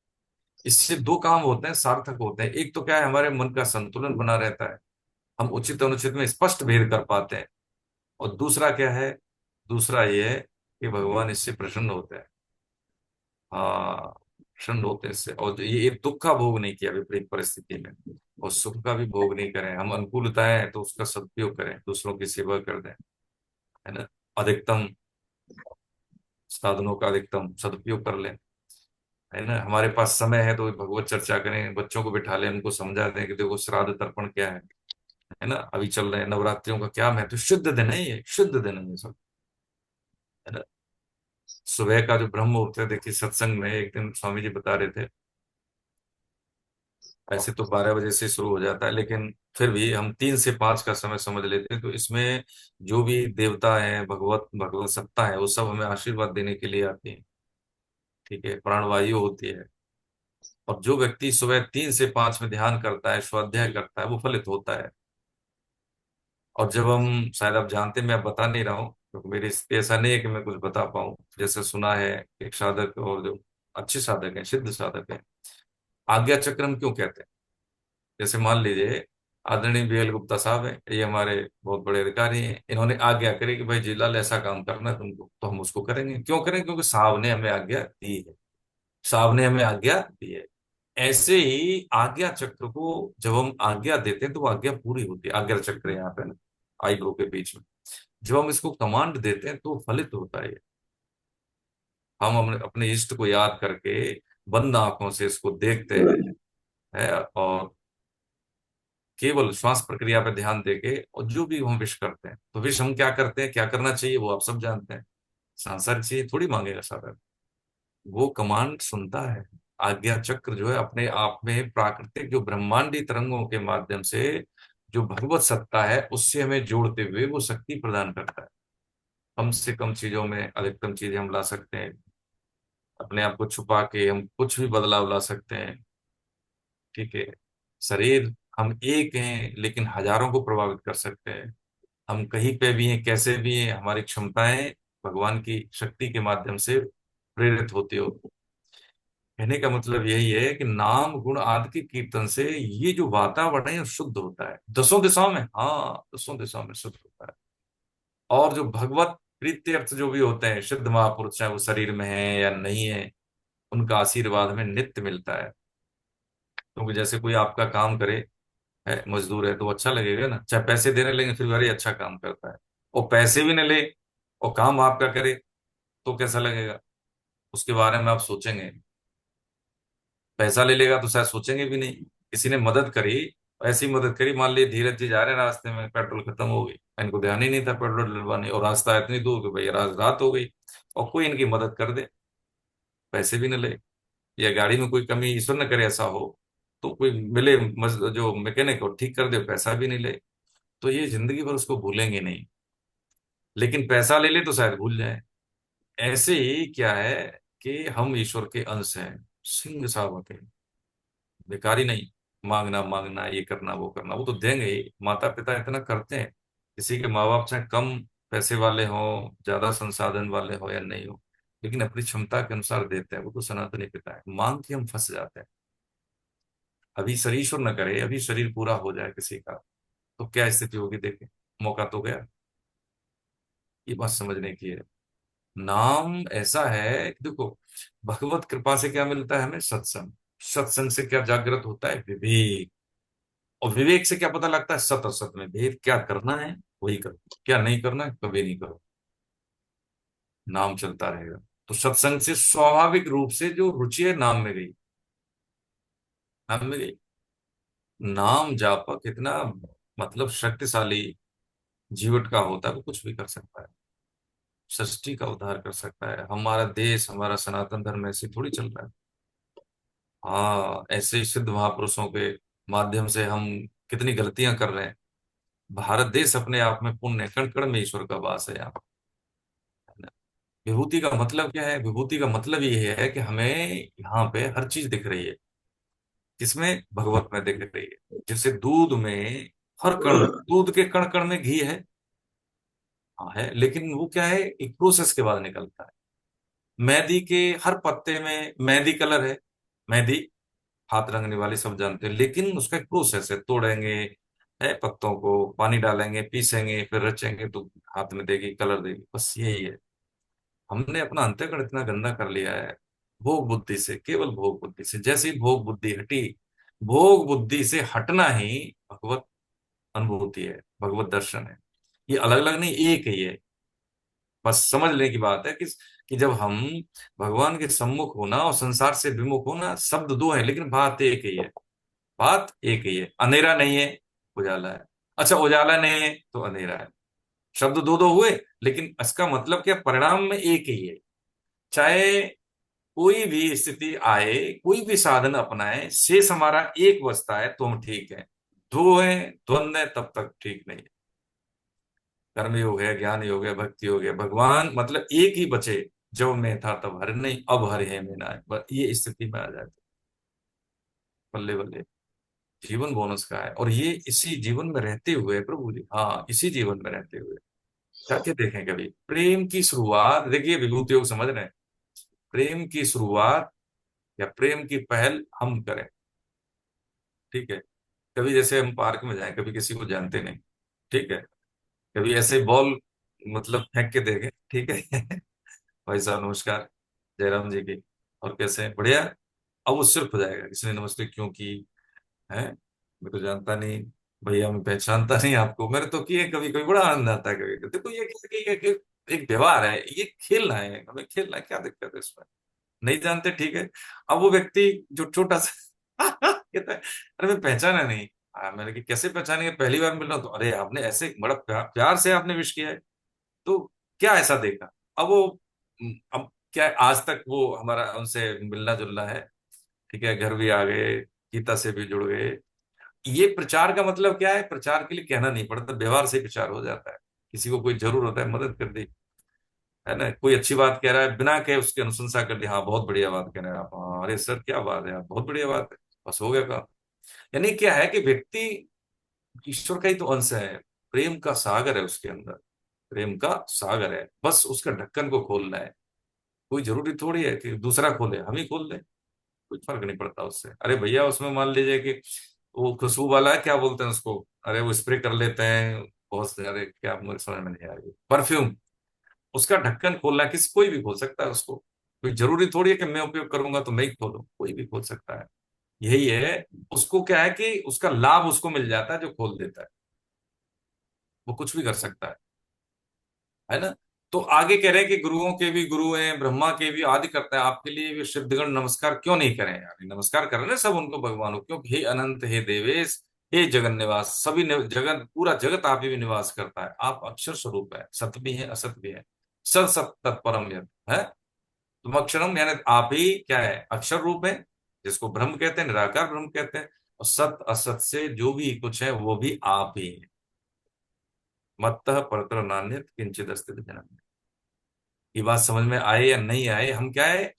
इससे दो काम होते हैं, सार्थक होते हैं। एक तो क्या है, हमारे मन का संतुलन बना रहता है, हम उचित अनुचित में स्पष्ट भेद कर पाते हैं। और दूसरा क्या है? दूसरा ये है कि भगवान इससे प्रसन्न होते हैं। हाँ, प्रसन्न होते हैं इससे। और ये दुख का भोग नहीं किया विपरीत परिस्थिति में, और सुख का भी भोग नहीं करें। हम अनुकूलता है तो उसका सदुपयोग करें, दूसरों की सेवा कर दें, है ना। अधिकतम साधनों का अधिकतम सदुपयोग कर लें, है ना। हमारे पास समय है तो भगवत चर्चा करें, बच्चों को बिठा लें, उनको समझा दें कि देखो श्राद्ध तर्पण क्या है ना। अभी चल रहे हैं नवरात्रियों का क्या महत्व, शुद्ध दिन है ये, शुद्ध दिन है ये सब, है ना। सुबह का जो ब्रह्म मुहूर्त है, देखिए सत्संग में एक दिन स्वामी जी बता रहे थे, ऐसे तो 12 बजे से शुरू हो जाता है, लेकिन फिर भी हम 3 से 5 का समय समझ लेते हैं। तो इसमें जो भी देवता है, भगवत भगवत सत्ता है, वो सब हमें आशीर्वाद देने के लिए आती है, ठीक है, प्राणवायु होती है। और जो व्यक्ति सुबह 3 से 5 में ध्यान करता है, स्वाध्याय करता है, वो फलित होता है। और जब हम, शायद आप जानते हैं, मैं बता नहीं रहा हूँ क्योंकि मेरी स्थिति ऐसा नहीं है कि मैं कुछ बता पाऊँ। जैसे सुना है, एक साधक, और जो अच्छे साधक हैं, सिद्ध साधक हैं, आज्ञा चक्र हम क्यों कहते हैं। जैसे मान लीजिए आदरणीय बीएल गुप्ता साहब हैं, ये हमारे बहुत बड़े अधिकारी हैं, इन्होंने आज्ञा करी कि भाई जीलाल ऐसा काम करना है तुमको, तो हम उसको करेंगे। क्यों करें? क्योंकि साहब ने हमें आज्ञा दी है, साहब ने हमें आज्ञा दी है। ऐसे ही आज्ञा चक्र को जब हम आज्ञा देते हैं तो वो आज्ञा पूरी होती है। आज्ञा चक्र यहाँ पे ना, आईब्रो के बीच में, जब हम इसको कमांड देते हैं तो फलित होता है ये। हम अपने अपने इष्ट को याद करके बंद आंखों से इसको देखते हैं, है, और केवल श्वास प्रक्रिया पे ध्यान देके और जो भी हम विश करते हैं, तो विश हम क्या करते हैं, क्या करना चाहिए, वो आप सब जानते हैं। सांसारिक चीज थोड़ी मांगेगा साधक, वो कमांड सुनता है। आज्ञा चक्र जो है अपने आप में प्राकृतिक जो ब्रह्मांडी तरंगों के माध्यम से जो भगवत सत्ता है उससे हमें जोड़ते हुए वो शक्ति प्रदान करता है। कम से कम चीजों में अधिकतम चीजें हम ला सकते हैं। अपने आप को छुपा के हम कुछ भी बदलाव ला सकते हैं, ठीक है। शरीर हम एक हैं लेकिन हजारों को प्रभावित कर सकते हैं। हम कहीं पे भी हैं, कैसे भी हैं, हमारी क्षमताएं भगवान की शक्ति के माध्यम से प्रेरित होती हो। कहने का मतलब यही है कि नाम गुण आदि के कीर्तन से ये जो वातावरण है शुद्ध होता है, दसों दिशाओं में, हाँ, दसों दिशाओं में शुद्ध होता है। और जो भगवत प्रीत्यर्थ जो भी होते हैं शुद्ध महापुरुष, चाहे वो शरीर में है या नहीं है, उनका आशीर्वाद हमें नित्य मिलता है। क्योंकि जैसे कोई आपका काम करे, है, मजदूर है, तो अच्छा लगेगा ना, चाहे पैसे देने लेंगे फिर भी अरे अच्छा काम करता है। और पैसे भी न ले और काम आपका करे तो कैसा लगेगा, उसके बारे में आप सोचेंगे। पैसा ले लेगा तो शायद सोचेंगे भी नहीं। किसी ने मदद करी, ऐसी मदद करी, मान लीजिए धीरज जी जा रहे हैं, रास्ते में पेट्रोल खत्म हो गई, इनको ध्यान ही नहीं था पेट्रोल डलवाने, और रास्ता इतनी दूर कि भाई रात हो गई, और कोई इनकी मदद कर दे, पैसे भी न ले, या गाड़ी में कोई कमी, ईश्वर न करे ऐसा हो, तो कोई मिले जो मैकेनिक हो ठीक कर दे, पैसा भी नहीं ले, तो ये जिंदगी भर उसको भूलेंगे नहीं। लेकिन पैसा ले ले तो शायद भूल जाए। ऐसे ही क्या है कि हम ईश्वर के अंश हैं, सिंह सावक है, भिखारी नहीं। मांगना मांगना, ये करना वो करना, वो तो देंगे ही, माता पिता इतना करते हैं। किसी के माँ बाप चाहे कम पैसे वाले हों, ज्यादा संसाधन वाले हो या नहीं हो, लेकिन अपनी क्षमता के अनुसार देते हैं, वो तो सनातनी पिता है। मांग के हम फंस जाते हैं। अभी शरीर ईश्वर न करे, अभी शरीर पूरा हो जाए किसी का, तो क्या स्थिति होगी देखें, मौका तो गया। ये बात समझने की है। नाम ऐसा है कि देखो, भगवत कृपा से क्या मिलता है हमें, सत्संग। सत्संग से क्या जागृत होता है, विवेक। और विवेक से क्या पता लगता है, सत और सत में भेद, क्या करना है वही करो, क्या नहीं करना है कभी नहीं करो, नाम चलता रहेगा। तो सत्संग से स्वाभाविक रूप से जो रुचि है नाम में गई, नाम में गई। नाम जापक इतना मतलब शक्तिशाली जीवट का होता है, वो कुछ भी कर सकता है, सृष्टि का उद्धार कर सकता है। हमारा देश, हमारा सनातन धर्म ऐसे थोड़ी चल रहा है। हाँ, ऐसे ही सिद्ध महापुरुषों के माध्यम से हम कितनी गलतियां कर रहे हैं। भारत देश अपने आप में पुण्य, कण कण में ईश्वर का वास है यहाँ, है ना। विभूति का मतलब क्या है, विभूति का मतलब ये है कि हमें यहाँ पे हर चीज दिख रही है। किसमें, भगवत में दिख रही है। जैसे दूध में हर कण, दूध के कण कण में घी है, हाँ है, लेकिन वो क्या है, एक प्रोसेस के बाद निकलता है। मेहंदी के हर पत्ते में मेहंदी कलर है, मेहंदी हाथ रंगने वाले सब जानते हैं, लेकिन उसका एक प्रोसेस है, तोड़ेंगे, है, पत्तों को पानी डालेंगे, पीसेंगे, फिर रचेंगे तो हाथ में देगी, कलर देगी, बस यही है। हमने अपना अंतःकरण इतना गंदा कर लिया है भोग बुद्धि से, केवल भोग बुद्धि से। जैसे ही भोग बुद्धि हटी, भोग बुद्धि से हटना ही भगवत अनुभूति है, भगवत दर्शन है। ये अलग अलग नहीं, एक ही है। बस समझ लेने की बात है कि कि जब हम भगवान के सम्मुख होना और संसार से विमुख होना, शब्द दो है लेकिन बात एक ही है। बात एक ही है, अंधेरा नहीं है, उजाला है। अच्छा, उजाला नहीं है तो अंधेरा है। शब्द दो दो हुए, लेकिन इसका मतलब क्या, परिणाम में एक ही है। चाहे कोई भी स्थिति आए, कोई भी साधन अपनाए, शेष हमारा एक बचता है तो हम ठीक है। दो है, द्वंद्व है, तब तक ठीक नहीं है। कर्म योग है, ज्ञान योग है, भक्ति योग है, भगवान मतलब एक ही बचे। जब मैं था तब हर नहीं, अब हर है मैं ना, बस ये स्थिति में आ जाती। बल्ले बल्ले, जीवन बोनस का है, और ये इसी जीवन में रहते हुए प्रभु जी, हाँ इसी जीवन में रहते हुए जाके देखें कभी प्रेम की शुरुआत। देखिए विभूति योग समझ रहे हैं, प्रेम की शुरुआत या प्रेम की पहल हम करें। ठीक है, कभी जैसे हम पार्क में जाएं, कभी किसी को जानते नहीं, ठीक है, कभी ऐसे बॉल मतलब फेंक के देखें, ठीक है। भाई साहब नमस्कार, जयराम जी की, और कैसे हैं, बढ़िया। अब वो सिर्फ हो जाएगा, किसी ने नमस्ते क्यों की है, मैं तो जानता नहीं, भैया मैं पहचानता नहीं आपको, मेरे तो किए कभी कभी बड़ा आनंद आता है। कभी देखो ये एक व्यवहार है, ये खेलना है, हमें खेलना है, क्या दिक्कत है इसमें। नहीं जानते, ठीक है। अब वो व्यक्ति जो छोटा सा कहता है अरे मैं पहचाना नहीं। मैंने कि कैसे पहचानेंगे, पहली बार मिल रहा हूं तो, अरे आपने ऐसे बड़ा प्यार से आपने विश किया है, तो क्या ऐसा देखा। अब वो अब क्या है, आज तक वो हमारा उनसे मिलना जुलना है, ठीक है, घर भी आ गए, गीता से भी जुड़ गए। ये प्रचार का मतलब क्या है, प्रचार के लिए कहना नहीं पड़ता, व्यवहार से प्रचार हो जाता है। किसी को कोई जरूर होता है, मदद कर दी, है ना, कोई अच्छी बात कह रहा है, बिना कहे उसकी अनुशंसा कर दी, हाँ बहुत बढ़िया बात कह रहे हैं आप, हाँ अरे सर क्या बात है यार, बहुत बढ़िया बात है, बस हो गया काम। यानी क्या है कि व्यक्ति ईश्वर का ही तो अंश है, प्रेम का सागर है उसके अंदर, प्रेम का सागर है, बस उसका ढक्कन को खोलना है। कोई जरूरी थोड़ी है कि दूसरा खोले, हम ही खोल दें, कुछ फर्क नहीं पड़ता उससे। अरे भैया उसमें मान लीजिए कि वो खुशबू वाला है, क्या बोलते हैं उसको, अरे वो स्प्रे कर लेते हैं बहुत से, अरे क्या मुझे समझ में नहीं आ रही, परफ्यूम, उसका ढक्कन खोलना किसी कोई भी खोल सकता है उसको। कोई जरूरी थोड़ी है कि मैं उपयोग करूंगा तो मैं ही खोलूं, कोई भी खोल सकता है। यही है, उसको क्या है कि उसका लाभ उसको मिल जाता है जो खोल देता है, वो कुछ भी कर सकता है ना। तो आगे कह रहे हैं कि गुरुओं के भी गुरु हैं, ब्रह्मा के भी आदि करता है, आपके लिए भी सिद्धगण नमस्कार क्यों नहीं करें यार, नमस्कार कर रहे हैं सब उनको भगवानों, क्योंकि हे अनंत, हे देवेश, हे जगन निवास, सभी जगत, पूरा जगत आप ही में निवास करता है। आप अक्षर स्वरूप है, सत्य भी है असत भी है, सत सत तत्परम यत् है। तुम अक्षरम यानी आप ही क्या है, अक्षर रूप है, जिसको ब्रह्म कहते हैं, निराकार ब्रह्म कहते हैं, और सत असत से जो भी कुछ है वो भी आप ही है। मत्तः परतर नान्यत् किंचित अस्ति जन्म। ये बात समझ में आए या नहीं आए, हम क्या है,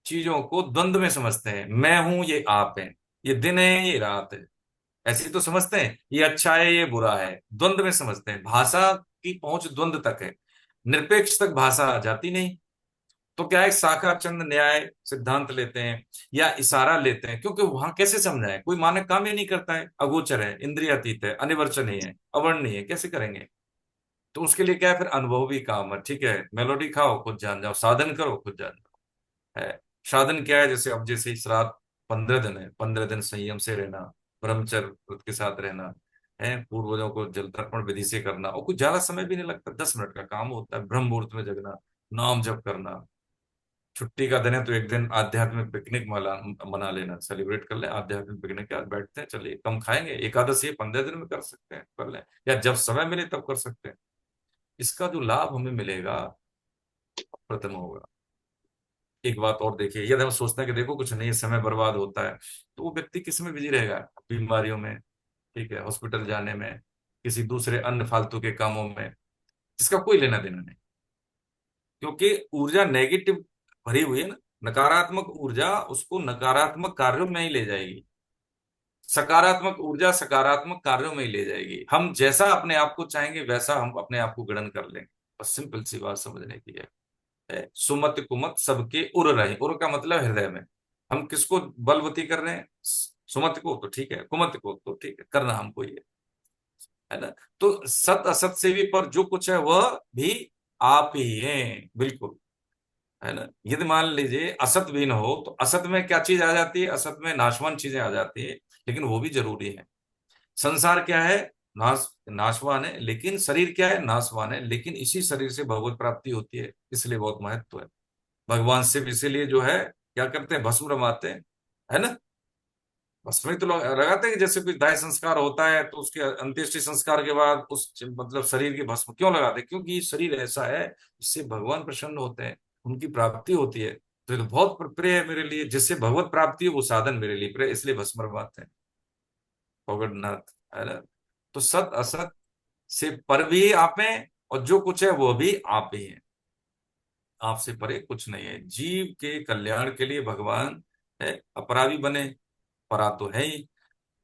चीजों को द्वंद्व में समझते हैं, मैं हूं ये आप है, ये दिन है ये रात है, ऐसे ही तो समझते हैं, ये अच्छा है ये बुरा है, द्वंद्व में समझते हैं। भाषा की पहुंच द्वंद्व तक है, निरपेक्ष तक भाषा आ जाती नहीं। तो क्या है, शाखा चंद न्याय सिद्धांत लेते हैं या इशारा लेते हैं, क्योंकि वहां कैसे समझाएं, कोई मानक काम ही नहीं करता है, अगोचर है, इंद्रियातीत है, अनिवर्चनीय है, अवर्णनीय है, कैसे करेंगे। तो उसके लिए क्या है, फिर अनुभव भी काम है, ठीक है, मेलोडी खाओ खुद जान जाओ, साधन करो खुद जान जाओ, है। साधन क्या है, जैसे अब जैसे श्राद्ध 15 दिन है, 15 दिन संयम से रहना, ब्रह्मचर्य व्रत के साथ रहना है, पूर्वजों को जल तर्पण विधि से करना, और कुछ ज्यादा समय भी नहीं लगता, 10 मिनट का काम होता है, ब्रह्म मुहूर्त में जगना, नाम जप करना। छुट्टी का दिन है तो एक दिन आध्यात्मिक पिकनिक मना लेना, सेलिब्रेट कर ले, आध्यात्मिक पिकनिक के बाद बैठते हैं, चलिए कम खाएंगे, एकादशी 15 दिन में कर सकते हैं, कर लें, या जब समय मिले तब कर सकते हैं। इसका जो लाभ हमें मिलेगा प्रथम होगा। एक बात और देखिए, यदि हम सोचते हैं कि देखो कुछ नहीं, समय बर्बाद होता है, तो वो व्यक्ति किस में बिजी रहेगा, बीमारियों में, ठीक है, हॉस्पिटल जाने में, किसी दूसरे अन्य फालतू के कामों में, जिसका कोई लेना देना नहीं। क्योंकि ऊर्जा नेगेटिव भरी हुई है ना, नकारात्मक ऊर्जा उसको नकारात्मक कार्यों में ही ले जाएगी, सकारात्मक ऊर्जा सकारात्मक कार्यों में ही ले जाएगी। हम जैसा अपने आप को चाहेंगे वैसा हम अपने आप को गठन कर लेंगे। बस सिंपल सी बात समझने की है। सुमत कुमत सबके उर रहे, उर का मतलब हृदय में। हम किसको बलवती कर रहे हैं, सुमत को तो ठीक है, कुमत को तो ठीक है, करना हमको ये है ना। तो सत असत से भी पर जो कुछ है वह भी आप ही हैं, बिल्कुल, है ना। यदि मान लीजिए असत भी न हो तो असत में क्या चीज आ जाती है, असत में नाशवान चीजें आ जाती है, लेकिन वो भी जरूरी है। संसार क्या है, नाश नाशवान है, लेकिन शरीर क्या है, नाशवान है, लेकिन इसी शरीर से भगवत प्राप्ति होती है, इसलिए बहुत महत्व है। भगवान शिव इसीलिए जो है क्या करते हैं, भस्म रमाते हैं, है ना। भस्म ही तो लोग लगाते हैं कि जैसे कोई दाह संस्कार होता है तो उसके अंत्येष्टि संस्कार के बाद उस मतलब शरीर की भस्म क्यों लगाते हैं, क्योंकि शरीर ऐसा है जिससे भगवान प्रसन्न होते हैं, उनकी प्राप्ति होती है। तो ये तो बहुत प्रिय है मेरे लिए, जिससे भगवत प्राप्ति है वो साधन मेरे लिए प्रिय, इसलिए भस्म रमाते हैं भगवतनाथ, है ना। तो सत असत से पर भी आप हैं, और जो कुछ है वो भी आप ही हैं, आपसे परे कुछ नहीं है। जीव के कल्याण के लिए भगवान है, अपरा भी बने, परा तो है ही।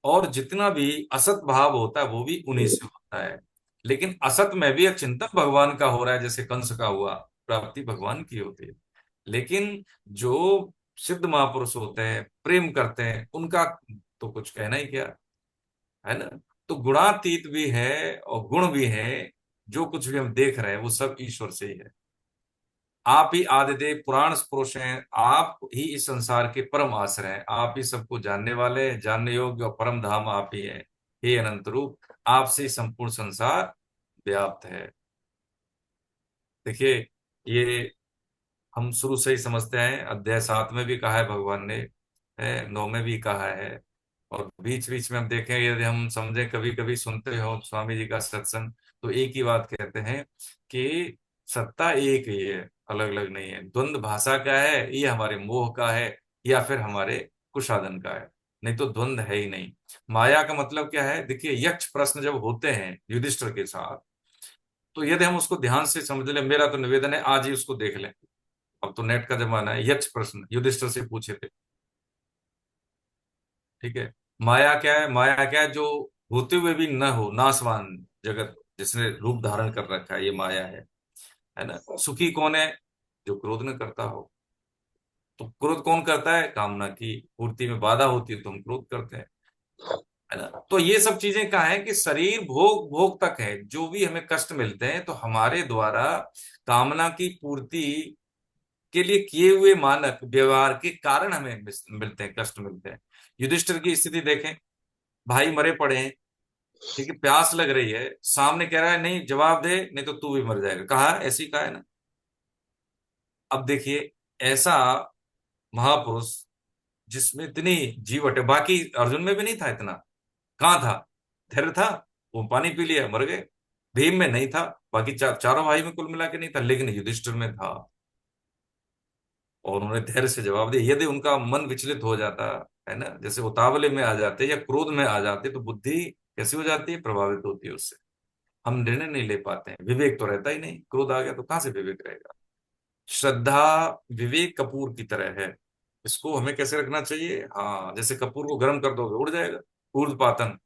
और जितना भी असत भाव होता है वो भी उन्हीं से होता है, लेकिन असत में भी एक चिंतन भगवान का हो रहा है, जैसे कंस का हुआ, प्राप्ति भगवान की होती है। लेकिन जो सिद्ध महापुरुष होते हैं, प्रेम करते हैं, उनका तो कुछ कहना ही क्या, है ना। तो गुणातीत भी है और गुण भी है, जो कुछ भी हम देख रहे हैं वो सब ईश्वर से ही है। आप ही आदिदेव पुराण पुरुष हैं, आप ही इस संसार के परम आश्रय हैं, आप ही सबको जानने वाले, जानने योग्य और परम धाम आप ही हैं। हे अनंत रूप, आपसे संपूर्ण संसार व्याप्त है। देखिए, ये हम शुरू से ही समझते हैं, अध्याय 7 में भी कहा है भगवान ने, है 9 में भी कहा है, और बीच बीच में हम देखें, यदि हम समझें, कभी कभी सुनते हो स्वामी जी का सत्संग, तो एक ही बात कहते हैं कि सत्ता एक ही है, अलग अलग नहीं है। द्वंद्व भाषा का है, ये हमारे मोह का है, या फिर हमारे कुशादन का है, नहीं तो द्वंद्व है ही नहीं। माया का मतलब क्या है, देखिए यक्ष प्रश्न जब होते हैं युधिष्ठिर के साथ, तो यदि हम उसको ध्यान से समझ लें, मेरा तो निवेदन है आज ही उसको देख लें, अब तो नेट का जमाना है, यक्ष प्रश्न युधिष्ठिर से पूछे थे, ठीक है। माया क्या है, माया क्या है, जो होते हुए भी न हो, नाशवान जगत जिसने रूप धारण कर रखा है, ये माया है ना। सुखी कौन है, जो क्रोध न करता हो। तो क्रोध कौन करता है, कामना की पूर्ति में बाधा होती है तो हम क्रोध करते हैं, है ना। तो ये सब चीजें कहा है कि शरीर भोग भोग तक है, जो भी हमें कष्ट मिलते हैं तो हमारे द्वारा कामना की पूर्ति के लिए किए हुए मानक व्यवहार के कारण हमें मिलते हैं, कष्ट मिलते हैं। युधिष्ठिर की स्थिति देखें, भाई मरे पड़े हैं, ठीक है, प्यास लग रही है, सामने कह रहा है नहीं जवाब दे नहीं तो तू भी मर जाएगा, कहा ऐसी कहा है ना। अब देखिए, ऐसा महापुरुष जिसमें इतनी जीवट है, बाकी अर्जुन में भी नहीं था इतना, कहाँ था, धैर्य था, वो पानी पी लिया मर गए। भीम में नहीं था, बाकी चारों भाई में कुल मिला के नहीं था, लेकिन युधिष्ठिर में था, और उन्होंने धैर्य से जवाब दिया। यदि उनका मन विचलित हो जाता, है ना, जैसे उतावले में आ जाते या क्रोध में आ जाते, तो बुद्धि कैसी हो जाती है, प्रभावित होती है उससे, हम निर्णय नहीं ले पाते हैं, विवेक तो रहता ही नहीं, क्रोध आ गया तो कहां से विवेक रहेगा। श्रद्धा विवेक कपूर की तरह है, इसको हमें कैसे रखना चाहिए, हाँ, जैसे कपूर को गर्म कर दोगे उड़ जाएगा, ऊर्ध्वपातन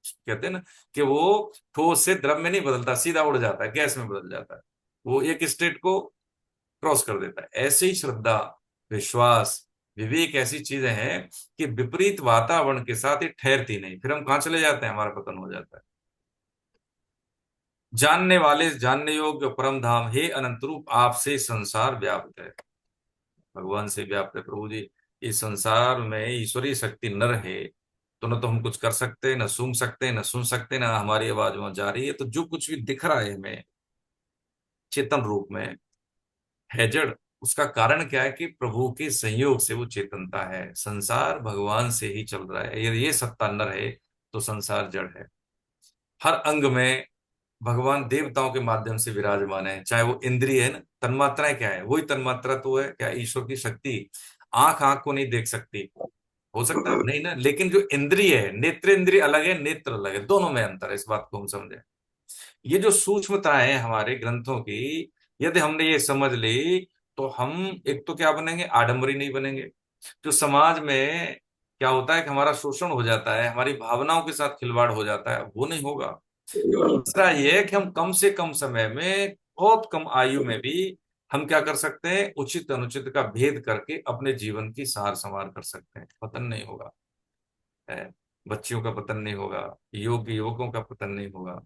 कहते हैं ना, कि वो ठोस से द्रव में नहीं बदलता, सीधा उड़ जाता है, गैस में बदल जाता है, वो एक स्टेट को क्रॉस कर देता है। ऐसे ही श्रद्धा, विश्वास, विवेक ऐसी चीजें हैं कि विपरीत वातावरण के साथ ये ठहरती नहीं, फिर हम कहां चले जाते हैं, हमारा पतन हो जाता है। जानने वाले, जानने योग्य परम धाम, हे अनंत रूप, आपसे संसार व्याप्त है, भगवान से व्याप्त है प्रभु जी। इस संसार में ईश्वरीय शक्ति न रहे तो न तो हम कुछ कर सकते, न सूंघ सकते, न सुन सकते, न हमारी आवाज वहां जा रही है। तो जो कुछ भी दिख रहा है हमें चेतन रूप में, है जड़, उसका कारण क्या है कि प्रभु के संयोग से वो चेतनता है। संसार भगवान से ही चल रहा है, यदि ये सत्ता न रहे तो संसार जड़ है। हर अंग में भगवान देवताओं के माध्यम से विराजमान है, चाहे वो इंद्रिय है ना, तन्मात्राएं क्या है, वही तन्मात्रा तो है क्या, ईश्वर की शक्ति। आंख आंख को नहीं देख सकती, हो सकता है नहीं ना, लेकिन जो इंद्रिय है, नेत्र इंद्रिय अलग है, नेत्र अलग है, दोनों में अंतर है, इस बात को हम समझे। ये जो सूक्ष्मता है हमारे ग्रंथों की, यदि हमने ये समझ ली, तो हम एक तो क्या बनेंगे, आडंबरी नहीं बनेंगे। जो समाज में क्या होता है कि हमारा शोषण हो जाता है, हमारी भावनाओं के साथ खिलवाड़ हो जाता है, वो नहीं होगा। दूसरा ये है कि हम कम से कम समय में, बहुत कम आयु में भी हम क्या कर सकते हैं, उचित अनुचित का भेद करके अपने जीवन की सार संवार कर सकते हैं, पतन नहीं होगा, है, बच्चियों का पतन नहीं होगा, योग्य युवकों का पतन नहीं होगा।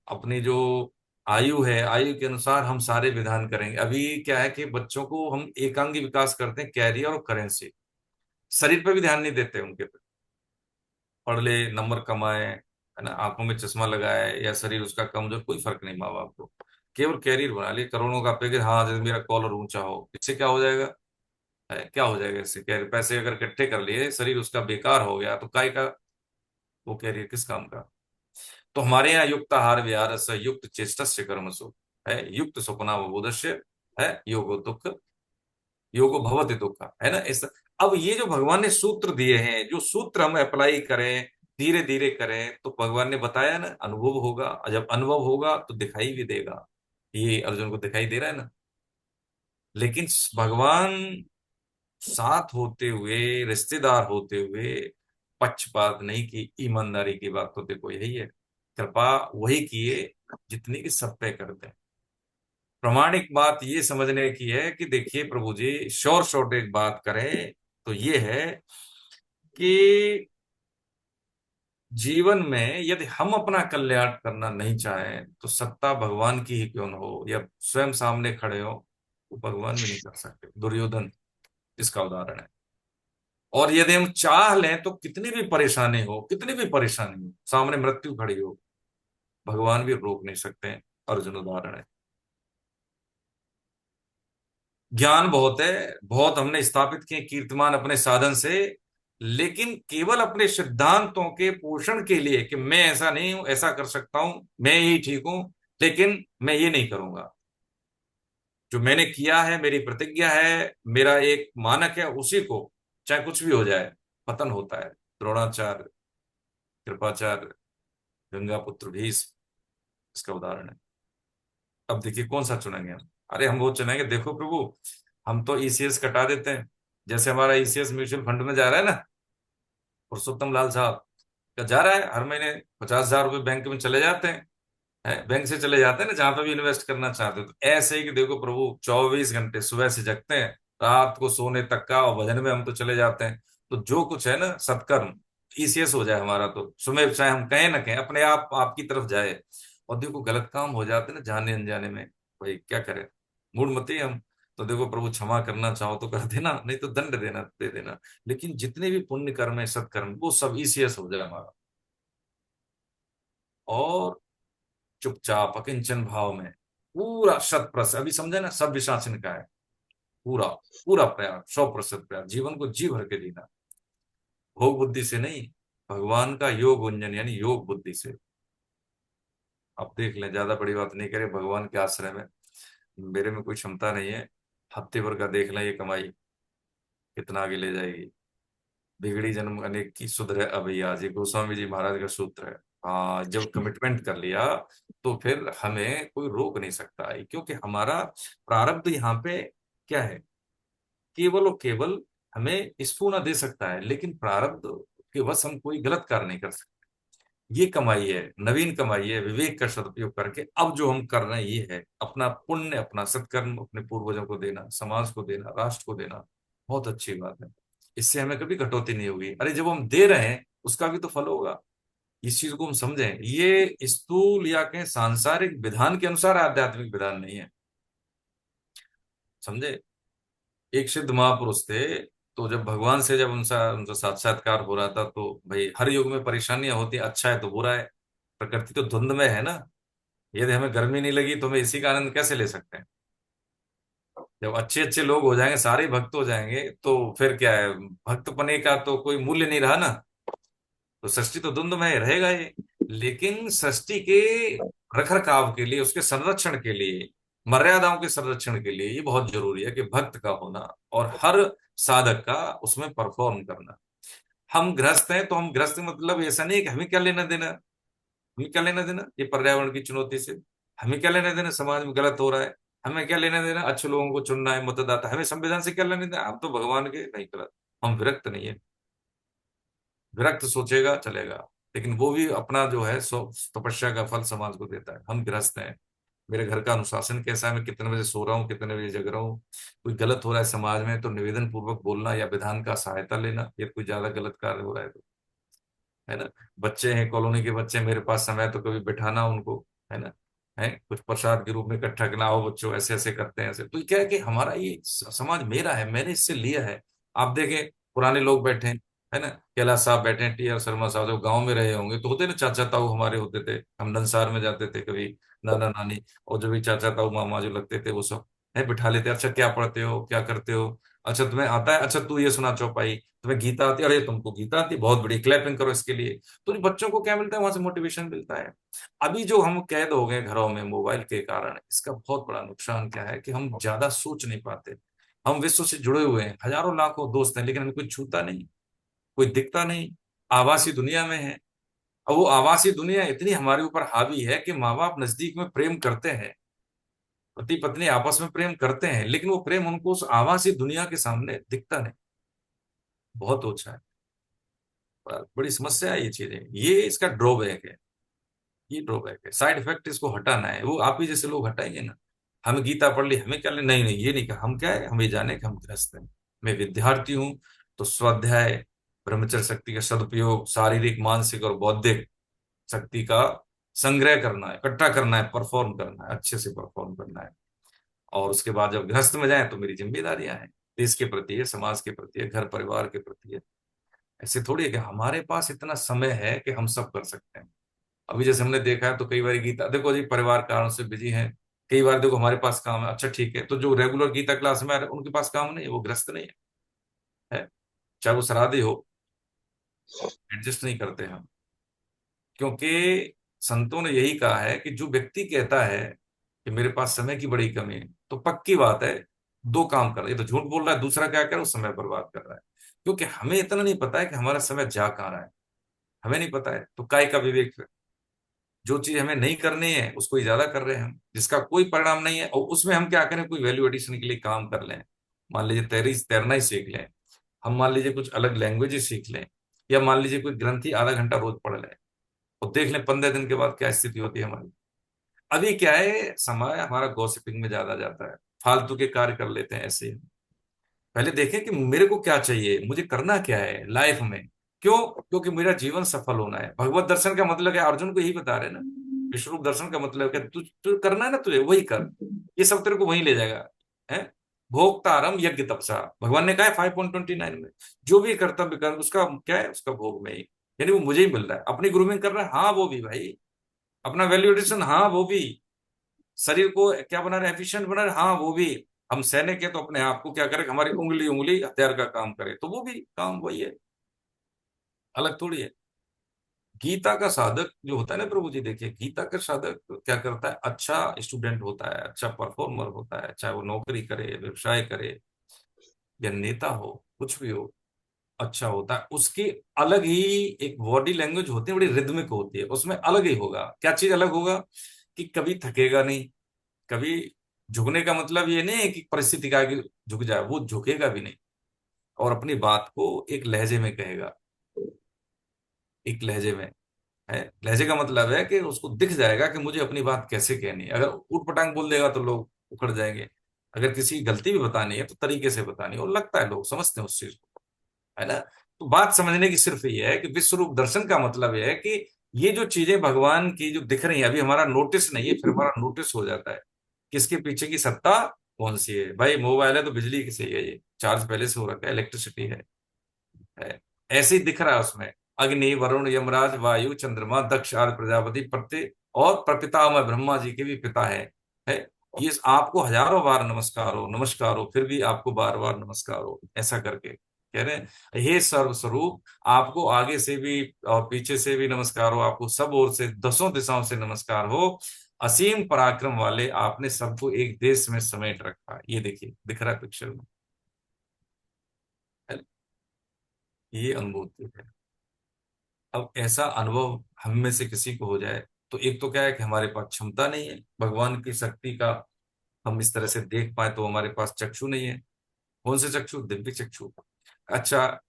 अपनी जो आयु है, आयु के अनुसार हम सारे विधान करेंगे। अभी क्या है कि बच्चों को हम एकांगी विकास करते हैं, कैरियर और करेंसी, शरीर पे भी ध्यान नहीं देते उनके पे, पढ़ ले नंबर कमाए, है ना, आंखों में चश्मा लगाया है या शरीर उसका कमजोर, कोई फर्क नहीं माँ बाप को। केवल कैरियर बना लिए करोड़ों का पैकेज, हाँ जैसे मेरा कॉलर ऊंचा हो, इससे क्या हो जाएगा? है, क्या हो जाएगा इससे? कैरियर पैसे अगर इकट्ठे कर लिए, शरीर उसका बेकार हो गया, तो काय का वो कैरियर किस काम का? तो हमारे यहाँ युक्त आहार विहार युक्त चेष्टस्य कर्मसु है, युक्त स्वप्ना बोधस्य है, योगो दुख, योगो भवति दुख, है ना इस। अब ये जो भगवान ने सूत्र दिए हैं, जो सूत्र हम अप्लाई करें, धीरे धीरे करें, तो भगवान ने बताया ना, अनुभव होगा, और जब अनुभव होगा तो दिखाई भी देगा। ये अर्जुन को दिखाई दे रहा है ना। लेकिन भगवान साथ होते हुए, रिश्तेदार होते हुए पक्षपात नहीं की, ईमानदारी की बात तो देखो यही है। कृपा वही किए जितनी की सब पे करते हैं। प्रमाणिक बात ये समझने की है कि देखिए प्रभु जी, श्योर शॉर्टेज बात करें तो ये है कि जीवन में यदि हम अपना कल्याण करना नहीं चाहें, तो सत्ता भगवान की ही क्यों न हो, या स्वयं सामने खड़े हो, तो भगवान भी नहीं कर सकते। दुर्योधन इसका उदाहरण है। और यदि हम चाह लें तो कितनी भी परेशानी हो, कितनी भी परेशानी हो, सामने मृत्यु खड़ी हो, भगवान भी रोक नहीं सकते। अर्जुन उदाहरण है। ज्ञान बहुत है, बहुत हमने स्थापित किए कीर्तिमान अपने साधन से, लेकिन केवल अपने सिद्धांतों के पोषण के लिए कि मैं ऐसा नहीं हूं, ऐसा कर सकता हूं, मैं ही ठीक हूं, लेकिन मैं ये नहीं करूंगा। जो मैंने किया है, मेरी प्रतिज्ञा है, मेरा एक मानक है, उसी को चाहे कुछ भी हो जाए, पतन होता है। द्रोणाचार्य, कृपाचार्य, गंगा पुत्र भीष्म इसका उदाहरण है। अब देखिए कौन सा चुनेंगे हम? अरे हम वो चुनेंगे, देखो प्रभु, हम तो ईसीएस कटा देते हैं। जैसे हमारा ईसीएस म्यूचुअल फंड में जा रहा है ना, पुरुषोत्तम लाल साहब का जा रहा है, हर महीने 50,000 रुपये बैंक में चले जाते हैं। बैंक से चले जाते हैं ना, जहां पे भी इन्वेस्ट करना चाहते हो। तो ऐसे ही कि देखो प्रभु, 24 घंटे सुबह से जगते हैं, रात को सोने तक का, और भजन में हम तो चले जाते हैं। तो जो कुछ है ना सत्कर्म, ईसीएस हो जाए हमारा, तो सुबह चाहे हम कहें ना कहें, अपने आप आपकी तरफ जाए। और देखो गलत काम हो जाते हैं ना जाने अनजाने में, भाई क्या करें, मूड मत ही हम। तो देखो प्रभु, क्षमा करना चाहो तो कर देना, नहीं तो दंड देना दे देना। लेकिन जितने भी पुण्य कर्म है, सत्कर्म, वो सब ईसीएस हो जाए हमारा। और चुपचाप अकिंचन भाव में पूरा 100%, अभी समझे ना, सब विशासन का है। पूरा पूरा प्रयास, 100% प्रयास, जीवन को जी भर के जीना, भोग बुद्धि से नहीं, भगवान का योग गुंजन यानी योग बुद्धि से। अब देख लें, ज्यादा बड़ी बात नहीं करे, भगवान के आश्रय में मेरे में कोई क्षमता नहीं है। हफ्ते भर का देख लें ये कमाई कितना आगे ले जाएगी। बिगड़ी जन्म अनेक की सुधरे अभी आज, ये गोस्वामी जी महाराज का सूत्र है। जब कमिटमेंट कर लिया, तो फिर हमें कोई रोक नहीं सकता है, क्योंकि हमारा प्रारब्ध यहाँ पे क्या है, केवल और केवल हमें स्फूर्णा दे सकता है, लेकिन प्रारब्ध के बस हम कोई गलत कार्य नहीं कर सकते। ये कमाई है, नवीन कमाई है, विवेक का सदुपयोग करके अब जो हम कर रहे हैं ये है अपना पुण्य, अपना सत्कर्म, अपने पूर्वजों को देना, समाज को देना, राष्ट्र को देना। बहुत अच्छी बात है, इससे हमें कभी कटौती नहीं होगी। अरे जब हम दे रहे हैं, उसका भी तो फल होगा। इस चीज को हम समझें, ये स्थूल या कहें सांसारिक विधान के अनुसार आध्यात्मिक विधान नहीं है। समझे? एक सिद्ध महापुरुष थे, तो जब भगवान से जब उनसा उनका साक्षात्कार हो रहा था, तो भाई हर युग में परेशानियां होती हैं, अच्छा है तो बुरा है, प्रकृति तो द्वंद में है ना। यदि हमें गर्मी नहीं लगी तो हम इसी का आनंद कैसे ले सकते हैं? जब अच्छे अच्छे लोग हो जाएंगे, सारे भक्त हो जाएंगे, तो फिर क्या है, भक्त बने का तो कोई मूल्य नहीं रहा ना। तो सृष्टि तो धुंध में रहेगा ये। लेकिन सृष्टि के रख रखाव के लिए, उसके संरक्षण के लिए, मर्यादाओं के संरक्षण के लिए ये बहुत जरूरी है कि भक्त का होना, और हर साधक का उसमें परफॉर्म करना। हम गृहस्थ हैं, तो हम गृहस्थ मतलब ऐसा नहीं है कि हमें क्या लेना देना, हमें क्या लेना देना ये पर्यावरण की चुनौती से, हमें क्या लेना देना समाज में गलत हो रहा है, हमें क्या लेना देना अच्छे लोगों को चुनना है मतदाता, हमें संविधान से क्या लेना देना, हम तो भगवान के नहीं गलत। हम विरक्त नहीं है। विरक्त सोचेगा चलेगा, लेकिन वो भी अपना जो है सो तपस्या का फल समाज को देता है। हम गृहस्थ हैं, मेरे घर का अनुशासन कैसा है, मैं कितने बजे सो रहा हूँ, कितने बजे जग रहा हूँ, कोई गलत हो रहा है समाज में तो निवेदन पूर्वक बोलना या विधान का सहायता लेना, या कोई ज्यादा गलत कार्य हो रहा है तो, है ना। बच्चे हैं, कॉलोनी के बच्चे मेरे पास, समय तो कभी बिठाना उनको, है ना, है कुछ प्रसाद के रूप में इकट्ठा करना, आओ बच्चों ऐसे ऐसे करते हैं, ऐसे। तो क्या है कि हमारा ये समाज मेरा है, मैंने इससे लिया है। आप देखें पुराने लोग बैठे हैं, है ना। कैलाश साहब बैठे हैं, टी आर शर्मा साहब, जो गांव में रहे होंगे तो होते ना, चाचा ताऊ हमारे होते थे, हम नंसार में जाते थे कभी, नाना नानी, और जो भी चाचा ताऊ मामा जो लगते थे वो सब है बिठा लेते, अच्छा क्या पढ़ते हो, क्या करते हो, अच्छा तुम्हें आता है, अच्छा तू ये सुना चौपाई, तुम्हें गीता आती है, अरे तुमको गीता आती है, बहुत बड़ी, क्लैपिंग करो इसके लिए। तो इन बच्चों को क्या मिलता है वहां से, मोटिवेशन मिलता है। अभी जो हम कैद हो गए घरों में मोबाइल के कारण, इसका बहुत बड़ा नुकसान क्या है कि हम ज्यादा सोच नहीं पाते। हम विश्व से जुड़े हुए हैं, हजारों लाखों दोस्त हैं, लेकिन हमें कोई छूता नहीं, कोई दिखता नहीं, आभासी दुनिया में है। और वो आभासी दुनिया इतनी हमारे ऊपर हावी है कि माँ बाप नजदीक में प्रेम करते हैं, पति पत्नी आपस में प्रेम करते हैं, लेकिन वो प्रेम उनको उस आभासी दुनिया के सामने दिखता नहीं, बहुत ओछा है। बड़ी समस्या है ये चीजें, ये इसका ड्रॉबैक है, ये ड्रॉबैक है, साइड इफेक्ट इसको हटाना है, वो आप ही जैसे लोग हटाएंगे ना। हमें गीता पढ़ ली, हमें क्या ले, नहीं नहीं ये नहीं कहा, हम क्या है, हम ये जाने कि हम गृहस्थ हैं, मैं विद्यार्थी हूं, तो स्वाध्याय, ब्रह्मचर्य शक्ति का सदुपयोग, शारीरिक मानसिक और बौद्धिक शक्ति का संग्रह करना है, इकट्ठा करना है, परफॉर्म करना है, अच्छे से परफॉर्म करना है। और उसके बाद जब गृहस्थ में जाए तो मेरी जिम्मेदारियां हैं, देश के प्रति है, समाज के प्रति है, घर परिवार के प्रति है। ऐसे थोड़ी है कि हमारे पास इतना समय है कि हम सब कर सकते हैं। अभी जैसे हमने देखा है तो कई बार गीता, देखो जी परिवार कारणों से बिजी हैं, कई बार देखो हमारे पास काम है, अच्छा ठीक है, तो जो रेगुलर गीता क्लास में आ रहे हैं, उनके पास काम नहीं है, वो ग्रस्त नहीं है, चाहे वो श्राद्ध हो, एडजस्ट नहीं करते हम। क्योंकि संतों ने यही कहा है कि जो व्यक्ति कहता है कि मेरे पास समय की बड़ी कमी है, तो पक्की बात है दो काम कर रहा है, ये तो झूठ बोल रहा है, दूसरा क्या कर रहा है, वो समय बर्बाद कर रहा है। क्योंकि हमें इतना नहीं पता है कि हमारा समय जा कहाँ रहा है, हमें नहीं पता है, तो काय का विवेक है? जो चीज हमें नहीं करनी है उसको ही ज्यादा कर रहे हैं हम, जिसका कोई परिणाम नहीं है, और उसमें हम क्या करें, कोई वैल्यू एडिशन के लिए काम कर लें। मान लीजिए तैरना ही सीख लें, हम मान लीजिए कुछ अलग लैंग्वेज सीख लें, या मान लीजिए कोई ग्रंथ ही आधा घंटा रोज पढ़ लें, और देख लें 15 दिन के बाद क्या स्थिति होती है हमारी। अभी क्या है, समय हमारा गॉसिपिंग में ज्यादा जाता है, फालतू के कार्य कर लेते हैं ऐसे ही। पहले देखें कि मेरे को क्या चाहिए, मुझे करना क्या है लाइफ में, क्यों, क्योंकि मेरा जीवन सफल होना है। भगवत दर्शन का मतलब है, अर्जुन को यही बता रहे हैं ना, विश्व रूप दर्शन का मतलब है कि तू तू करना है ना, तुझे वही कर, ये सब तेरे को वहीं ले जाएगा, है। भोक्तारम यज्ञ तपसा, भगवान ने कहा है 5.29 में, जो भी कर्तव्य कर उसका क्या है, उसका भोग में ही, यानी वो मुझे ही मिल रहा है। अपनी ग्रूमिंग कर रहा है, हाँ वो भी भाई, अपना वैल्यू एडिशन, हाँ वो भी, शरीर को क्या बना रहे हैं, एफिशिएंट बना रहे हैं, हाँ वो भी। हम सैनिक है तो अपने आप को क्या करें, हमारी उंगली उंगली हथियार का काम करे, तो वो भी काम वही है, अलग थोड़ी है। गीता का साधक जो होता है ना प्रभु जी, देखिए गीता का साधक क्या करता है, अच्छा स्टूडेंट होता है, अच्छा परफॉर्मर होता है, चाहे वो नौकरी करे, व्यवसाय करे, या नेता हो, कुछ भी हो, अच्छा होता है। उसकी अलग ही एक बॉडी लैंग्वेज होती है, बड़ी रिदमिक होती है, उसमें अलग ही होगा, क्या चीज अलग होगा, कि कभी थकेगा नहीं, कभी, झुकने का मतलब ये नहीं है कि परिस्थिति का आगे झुक जाए, वो झुकेगा भी नहीं, और अपनी बात को एक लहजे में कहेगा, एक लहजे में, है। लहजे का मतलब है कि उसको दिख जाएगा कि मुझे अपनी बात कैसे कहनी है। अगर ऊट पटांग बोल देगा तो लोग उखड़ जाएंगे, अगर किसी की गलती भी बतानी है तो तरीके से बतानी है, और लगता है लोग समझते हैं उस चीज को, है ना। तो बात समझने की सिर्फ ये है कि विश्व रूप दर्शन का मतलब यह है कि ये जो चीजें भगवान की जो दिख रही है, अभी हमारा नोटिस नहीं है, फिर हमारा नोटिस हो जाता है किसके पीछे की सत्ता कौन सी है। भाई मोबाइल है तो बिजली की सही है, ये चार्ज पहले से हो रखा है, इलेक्ट्रिसिटी है। ऐसे ही दिख रहा है उसमें, अग्नि वरुण यमराज वायु चंद्रमा दक्ष आदि प्रजापति प्रत्यय, और प्रपितामह ब्रह्मा जी के भी पिता है। ये आपको हजारों बार नमस्कार हो, फिर भी आपको बार बार नमस्कार हो, ऐसा करके कह रहे हैं, हे सर्व स्वरूप, आपको आगे से भी और पीछे से भी नमस्कार हो, आपको सब ओर से दसों दिशाओं से नमस्कार हो। असीम पराक्रम वाले, आपने सबको एक देश में समेट रखा है। ये देखिए दिख रहा है पिक्चर में, ये अनुभूति है। अब ऐसा अनुभव हम में से किसी को हो जाए, तो एक तो क्या है कि हमारे पास क्षमता नहीं है भगवान की शक्ति का हम इस तरह से देख पाए, तो हमारे पास चक्षु नहीं है। कौन से चक्षु, दिव्य चक्षु। अच्छा,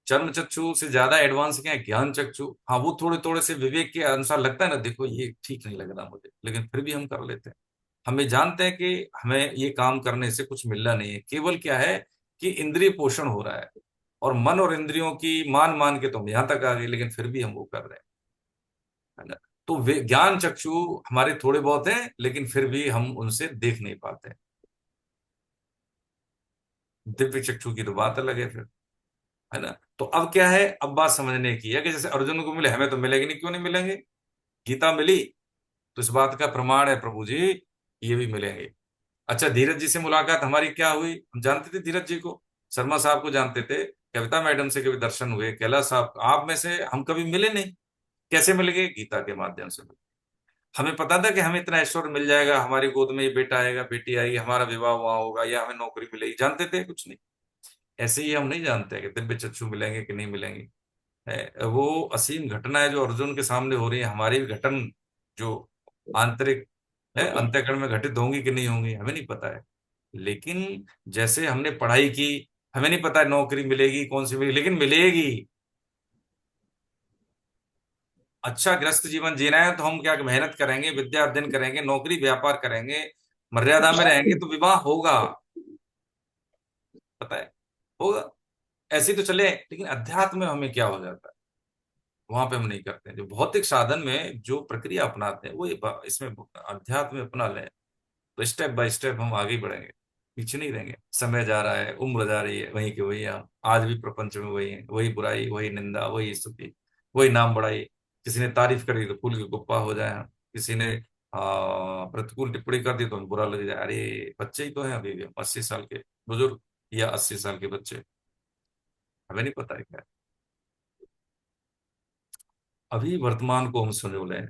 चर्म चक्षु से ज्यादा एडवांस क्या है, ज्ञान चक्षु। हाँ वो थोड़े थोड़े से विवेक के अनुसार लगता है ना, देखो ये ठीक नहीं लग रहा मुझे, लेकिन फिर भी हम कर लेते हैं। हमें जानते हैं कि हमें ये काम करने से कुछ मिलना नहीं है, केवल क्या है कि इंद्रिय पोषण हो रहा है, और मन और इंद्रियों की मान मान के तो हम यहां तक आ गए, लेकिन फिर भी हम वो कर रहे हैं, है ना। तो वे ज्ञान चक्षु हमारे थोड़े बहुत हैं, लेकिन फिर भी हम उनसे देख नहीं पाते। दिव्य चक्षु की तो बात अलग है फिर, है ना। तो अब क्या है, अब बात समझने की है कि जैसे अर्जुन को मिले, हमें तो मिलेगी नहीं, क्यों नहीं मिलेंगे? गीता मिली तो इस बात का प्रमाण है प्रभु जी, ये भी मिलेंगे। अच्छा, धीरज जी से मुलाकात हमारी क्या हुई? हम जानते थे धीरज जी को, शर्मा साहब को जानते थे, कविता मैडम से कभी दर्शन हुए, कैलाश साहब आप में से हम कभी मिले नहीं। कैसे मिल गए? गीता के माध्यम से। हमें पता था कि हमें इतना ऐश्वर्य मिल जाएगा, हमारी गोद में ये बेटा आएगा, बेटी आएगी, हमारा विवाह वहां होगा, या हमें नौकरी मिलेगी, जानते थे? कुछ नहीं। ऐसे ही हम नहीं जानते कि दिव्य चक्षु मिलेंगे कि नहीं मिलेंगे। वो असीम घटना है जो अर्जुन के सामने हो रही है, हमारी भी घटन जो आंतरिक है अंतःकरण में घटित होंगी कि नहीं होंगी, हमें नहीं पता है। लेकिन जैसे हमने पढ़ाई की, हमें नहीं पता है नौकरी मिलेगी कौन सी मिलेगी, लेकिन मिलेगी। अच्छा गृहस्थ जीवन जीना है तो हम क्या मेहनत करेंगे, विद्या अध्ययन करेंगे, नौकरी व्यापार करेंगे, मर्यादा में रहेंगे, तो विवाह होगा। पता है, होगा। ऐसे ही तो चले, लेकिन अध्यात्म में हमें क्या हो जाता है, वहां पे हम नहीं करते हैं। जो भौतिक साधन में जो प्रक्रिया अपनाते हैं वो इसमें अध्यात्म में अपना लें, तो स्टेप बाय स्टेप हम आगे बढ़ेंगे, पीछे नहीं रहेंगे। समय जा रहा है, उम्र जा रही है, वहीं के वही हम आज भी प्रपंच में वही है, वही बुराई, वही निंदा, वही स्तुति, वही नाम बढ़ाई। किसी ने तारीफ करी तो फूल की गुप्पा हो जाए हम, किसी ने प्रतिकूल टिप्पणी कर दी तो हमें बुरा लग जाए, अरे बच्चे ही तो हैं अभी भी हम, 80 साल के बुजुर्ग या 80 साल के बच्चे, हमें नहीं पता है क्या। अभी वर्तमान को हम संजो लें,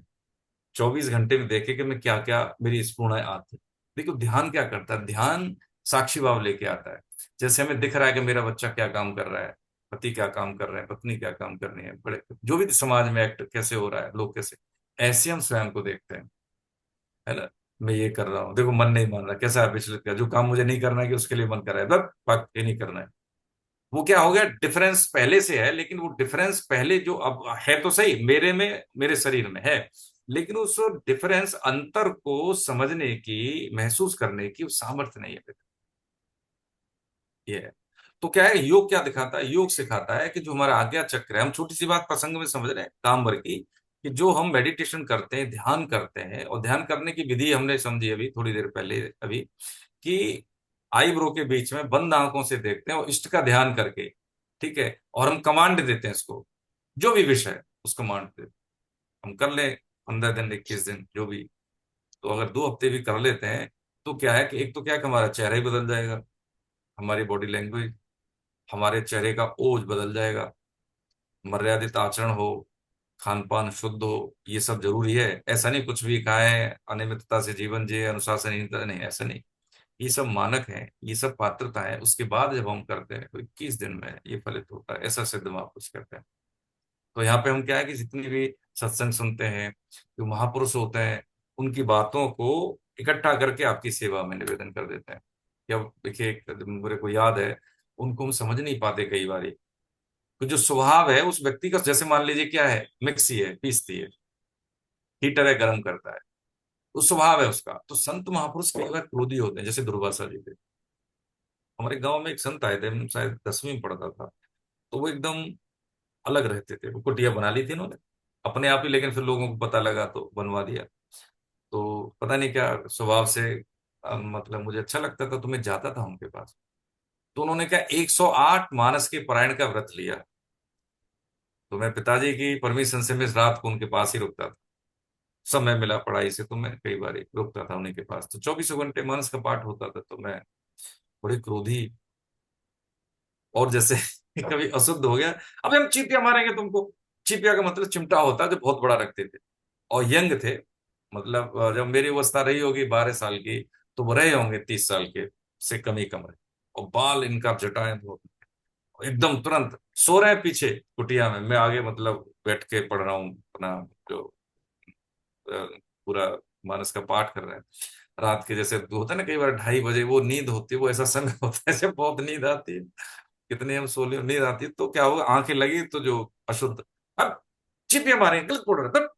24 घंटे में देखे कि मैं क्या क्या मेरी स्फूर्णाएं आती। देखो ध्यान क्या करता है, ध्यान साक्षी भाव लेके आता है। जैसे हमें दिख रहा है कि मेरा बच्चा क्या काम कर रहा है, पति क्या काम कर रहे हैं, पत्नी क्या काम कर रही है, बड़े जो भी समाज में एक्ट कैसे हो रहा है, लोग कैसे, ऐसे हम स्वयं को देखते हैं, है ना। मैं ये कर रहा हूँ, देखो मन नहीं मान रहा, कैसा है विचलित का, जो काम मुझे नहीं करना है कि उसके लिए मन कर रहा है, बस बात ये नहीं करना है। वो क्या हो गया, डिफरेंस पहले से है, लेकिन वो डिफरेंस पहले जो अब है तो सही, मेरे में मेरे शरीर में है, लेकिन उस डिफरेंस अंतर को समझने की, महसूस करने की उस सामर्थ्य नहीं है। ये है। तो क्या है, योग क्या दिखाता है, योग सिखाता है कि जो हमारा आज्ञा चक्र है, हम छोटी सी बात प्रसंग में समझ रहे हैं काम भर की, कि जो हम मेडिटेशन करते हैं, ध्यान करते हैं, और ध्यान करने की विधि हमने समझी अभी थोड़ी देर पहले अभी, कि आईब्रो के बीच में बंद आंखों से देखते हैं और इष्ट का ध्यान करके, ठीक है, और हम कमांड देते हैं इसको, जो भी विषय है उस कमांड पे हम कर ले, 15 दिन 21 दिन जो भी। तो अगर 2 हफ्ते भी कर लेते हैं, तो क्या है कि एक तो क्या है कि हमारा चेहरा ही बदल जाएगा, हमारी बॉडी लैंग्वेज, हमारे चेहरे का ओज बदल जाएगा, मर्यादित आचरण हो, खान पान शुद्ध हो, ये सब जरूरी है। ऐसा नहीं कुछ भी खाएं, अनियमितता से जीवन जिए, अनुशासनहीनता नहीं, ऐसा नहीं। ये सब मानक है, ये सब पात्रता है, उसके बाद जब हम करते हैं तो 21 दिन में ये फलित होता है, ऐसा सिद्ध महापुरुष कहते हैं। तो यहाँ पे हम क्या है कि जितनी भी सत्संग सुनते हैं, जो महापुरुष होते हैं, उनकी बातों को इकट्ठा करके आपकी सेवा में निवेदन कर देते हैं। या देखिए, मेरे को याद है, उनको हम समझ नहीं पाते कई बार। तो जो स्वभाव है उस व्यक्ति का, जैसे मान लीजिए क्या है, मिक्सी है, पीसती है, हीटर है, गर्म करता है, तो स्वभाव है उसका। तो संत महापुरुष कई बार क्रोधी होते हैं, जैसे दुर्वासा जी थे। हमारे गांव में एक संत आए थे, शायद 10वीं में पढ़ता था, तो वो एकदम अलग रहते थे। वो कुटिया बना ली थी उन्होंने अपने आप ही, लेकिन फिर लोगों को पता लगा तो बनवा दिया। तो पता नहीं क्या स्वभाव से, मतलब मुझे अच्छा लगता था तो मैं जाता था उनके पास। तो उन्होंने क्या 108 मानस के पारायण का व्रत लिया। तो मैं पिताजी की परमिशन से मैं रात को उनके पास ही रुकता था, समय मिला पढ़ाई से तो मैं कई बार रुकता था उन्हीं के पास। तो 24 घंटे मानस का पाठ होता था, तो मैं बड़ी क्रोधी, और जैसे कभी अशुद्ध हो गया, अबे हम चीपिया मारेंगे तुमको। चीपिया का मतलब चिमटा होता है जो बहुत बड़ा रखते थे, और यंग थे, मतलब जब मेरी अवस्था रही होगी 12 साल की, तो वो रहे होंगे 30 साल के से कम ही कम है। और बाल इनका जटाएं बहुत, एकदम तुरंत सो रहे हैं पीछे कुटिया में, मैं आगे मतलब बैठ के पढ़ रहा हूँ अपना, जो पूरा मानस का पाठ कर रहे हैं। रात के जैसे होता है ना, कई बार 2:30 बजे वो नींद होती है, वो ऐसा समय होता है जब बहुत नींद आती है, कितने हम सो ले, नींद आती है, तो क्या होगा, आंखें लगी तो जो अशुद्ध, अब चिपिया मारे, गलत पढ़ रहे तब,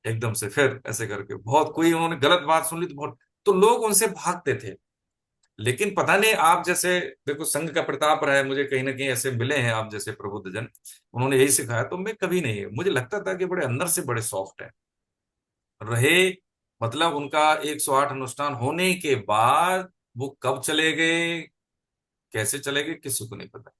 एकदम से फिर ऐसे करके बहुत, कोई उन्होंने गलत बात सुन ली तो बहुत, तो लोग उनसे भागते थे। लेकिन पता नहीं, आप जैसे देखो संघ का प्रताप रहा है, मुझे कहीं ना कहीं ऐसे मिले हैं आप जैसे प्रबुद्ध जन, उन्होंने यही सिखाया, तो मैं कभी नहीं, मुझे लगता था कि बड़े अंदर से बड़े सॉफ्ट है रहे। मतलब उनका 108 अनुष्ठान होने के बाद वो कब चले गए, कैसे चले गए, किसी को नहीं पता।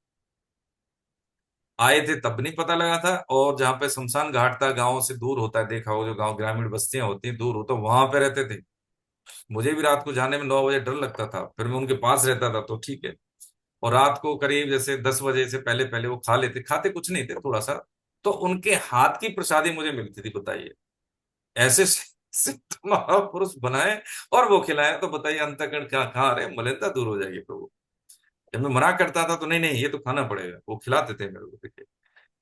आए थे तब नहीं पता लगा था, और जहाँ पे शमशान घाट था, गांव से दूर होता है, देखा हो जो गांव ग्रामीण बस्तियां होती हैं दूर हो, तो वहां पे रहते थे। मुझे भी रात को जाने में 9 बजे डर लगता था, फिर मैं उनके पास रहता था तो ठीक है। और रात को करीब जैसे 10 बजे से पहले पहले वो खा लेते, खाते कुछ नहीं थे थोड़ा सा, तो उनके हाथ की प्रसादी मुझे मिलती थी, बताइए। ऐसे सिद्ध महापुरुष बनाए और वो खिलाए, तो बताइए अंतकरण क्या कहाँ रहे, मलिनता दूर हो जाएगी प्रभु। जब मैं मना करता था तो नहीं नहीं ये तो खाना पड़ेगा, वो खिलाते थे मेरे को, देखिए।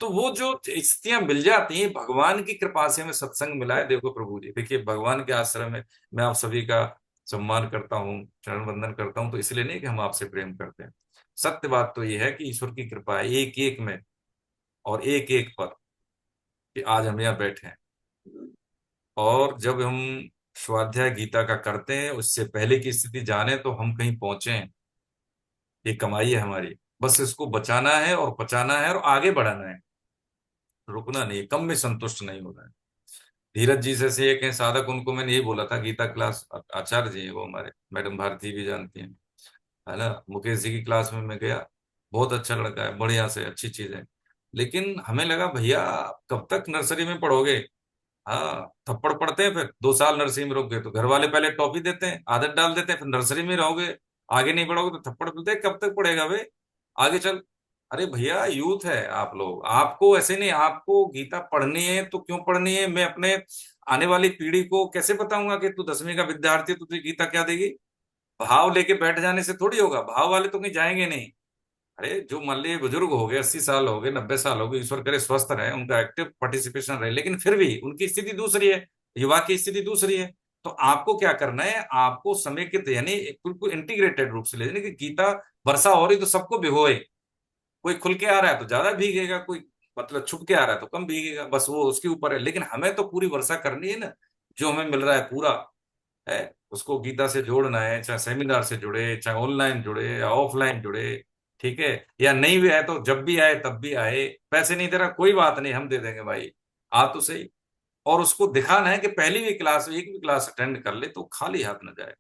तो वो जो स्थितियां मिल जाती हैं, भगवान की कृपा से हमें सत्संग मिला है, देखो प्रभु जी, देखिए भगवान के आश्रम में मैं आप सभी का सम्मान करता हूँ, चरण वंदन करता हूँ, तो इसलिए नहीं कि हम आपसे प्रेम करते हैं। सत्य बात तो ये है कि ईश्वर की कृपा है एक एक में और एक एक पर, कि आज हम यहाँ बैठे हैं। और जब हम स्वाध्याय गीता का करते हैं, उससे पहले की स्थिति जाने तो हम कहीं पहुंचे हैं, ये कमाई है हमारी। बस इसको बचाना है और पचाना है और आगे बढ़ाना है, रुकना नहीं, कम में संतुष्ट नहीं होना है। धीरज जी जैसे एक हैं साधक, उनको मैंने यही बोला था, गीता क्लास आचार्य जी हैं वो हमारे, मैडम भारती भी जानती हैं, है ना। मुकेश जी की क्लास में मैं गया, बहुत अच्छा लड़का है, बढ़िया से अच्छी चीज है। लेकिन हमें लगा भैया कब तक नर्सरी में पढ़ोगे। हाँ, थप्पड़ पड़ते हैं, फिर 2 साल नर्सरी में रुक गए तो घर वाले पहले टॉफी देते हैं, आदत डाल देते हैं, फिर नर्सरी में रहोगे, आगे नहीं बढ़ोगे तो थप्पड़ मिलते हैं, कब तक पड़ेगा भाई, आगे चल। अरे भैया यूथ है आप लोग, आपको ऐसे नहीं, आपको गीता पढ़नी है तो क्यों पढ़नी है, मैं अपने आने वाली पीढ़ी को कैसे बताऊंगा कि तू 10वीं का विद्यार्थी है तो तुझे गीता क्या देगी। भाव लेके बैठ जाने से थोड़ी होगा, भाव वाले तो कहीं जाएंगे नहीं। अरे जो मान लीजिए बुजुर्ग हो गए, 80 साल हो गए, 90 साल हो गए, ईश्वर करे स्वस्थ रहे, उनका एक्टिव पार्टिसिपेशन रहे, लेकिन फिर भी उनकी स्थिति दूसरी है, युवा की स्थिति दूसरी है। तो आपको क्या करना है, आपको समेकित यानी बिल्कुल इंटीग्रेटेड रूप से ले जाने की, गीता वर्षा हो रही तो सबको भिगोए, कोई खुल के आ रहा है तो ज्यादा भीगेगा, कोई मतलब छुप के आ रहा है तो कम भीगेगा, बस वो उसके ऊपर है। लेकिन हमें तो पूरी वर्षा करनी है ना, जो हमें मिल रहा है पूरा है, उसको गीता से जोड़ना है, चाहे सेमिनार से जुड़े, चाहे ऑनलाइन जुड़े या ऑफलाइन जुड़े, ठीक है। या नहीं भी आए तो जब भी आए तब भी आए, पैसे नहीं दे रहा कोई बात नहीं, हम दे देंगे भाई, आ तो सही। और उसको दिखाना है कि पहली भी क्लास, एक भी क्लास अटेंड कर ले तो खाली हाथ न जाए।